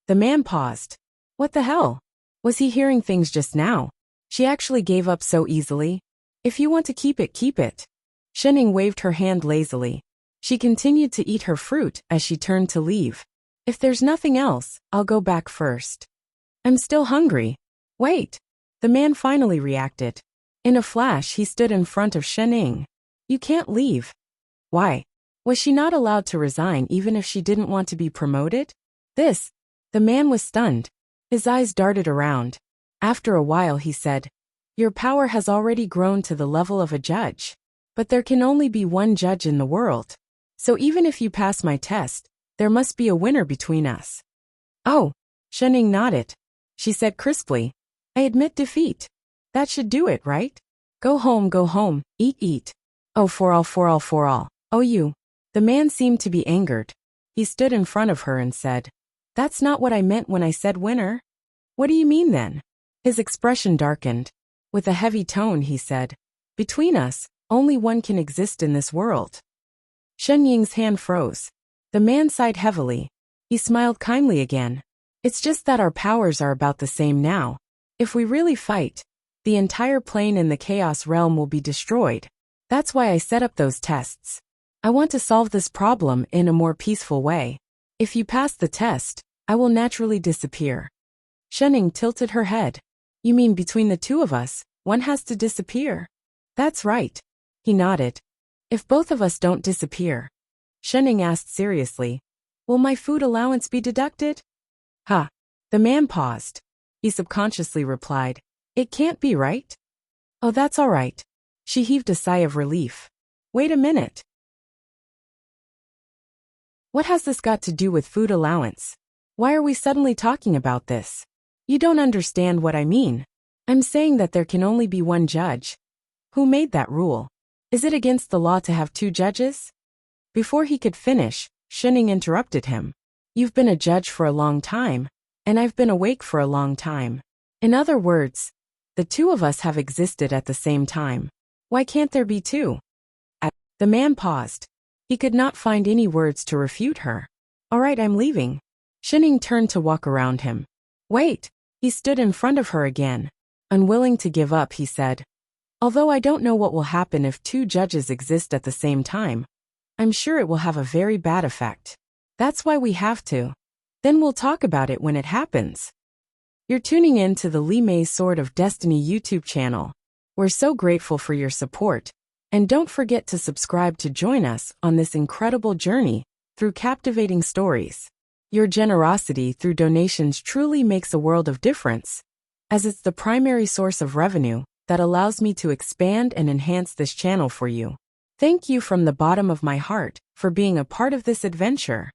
A: The man paused. What the hell? Was he hearing things just now? She actually gave up so easily? If you want to keep it, keep it. Shenning waved her hand lazily. She continued to eat her fruit as she turned to leave. If there's nothing else, I'll go back first. I'm still hungry. Wait. The man finally reacted. In a flash, he stood in front of Shenning. You can't leave. Why? Was she not allowed to resign even if she didn't want to be promoted? The man was stunned. His eyes darted around. After a while he said, your power has already grown to the level of a judge. But there can only be one judge in the world. So even if you pass my test, there must be a winner between us. Oh, Shenning nodded. She said crisply, I admit defeat. That should do it, right? Go home, eat. Oh, for all. Oh, you. The man seemed to be angered. He stood in front of her and said, that's not what I meant when I said winner. What do you mean then? His expression darkened. With a heavy tone he said, between us, only one can exist in this world. Shen Ying's hand froze. The man sighed heavily. He smiled kindly again. It's just that our powers are about the same now. If we really fight, the entire plane in the chaos realm will be destroyed. That's why I set up those tests. I want to solve this problem in a more peaceful way. If you pass the test, I will naturally disappear. Shenning tilted her head. You mean between the two of us, one has to disappear? That's right. He nodded. If both of us don't disappear, Shenning asked seriously, will my food allowance be deducted? The man paused. He subconsciously replied, it can't be, right? Oh, that's all right. She heaved a sigh of relief. Wait a minute. What has this got to do with food allowance? Why are we suddenly talking about this? You don't understand what I mean. I'm saying that there can only be one judge. Who made that rule? Is it against the law to have two judges? Before he could finish, Shenning interrupted him. You've been a judge for a long time, and I've been awake for a long time. In other words, the two of us have existed at the same time. Why can't there be two? The man paused. He could not find any words to refute her. All right, I'm leaving. Shenning turned to walk around him. Wait. He stood in front of her again. Unwilling to give up, he said, although I don't know what will happen if two judges exist at the same time, I'm sure it will have a very bad effect. That's why we have to. Then we'll talk about it when it happens. You're tuning in to the Li Mei's Sword of Destiny YouTube channel. We're so grateful for your support, and don't forget to subscribe to join us on this incredible journey through captivating stories. Your generosity through donations truly makes a world of difference, as it's the primary source of revenue that allows me to expand and enhance this channel for you. Thank you from the bottom of my heart for being a part of this adventure.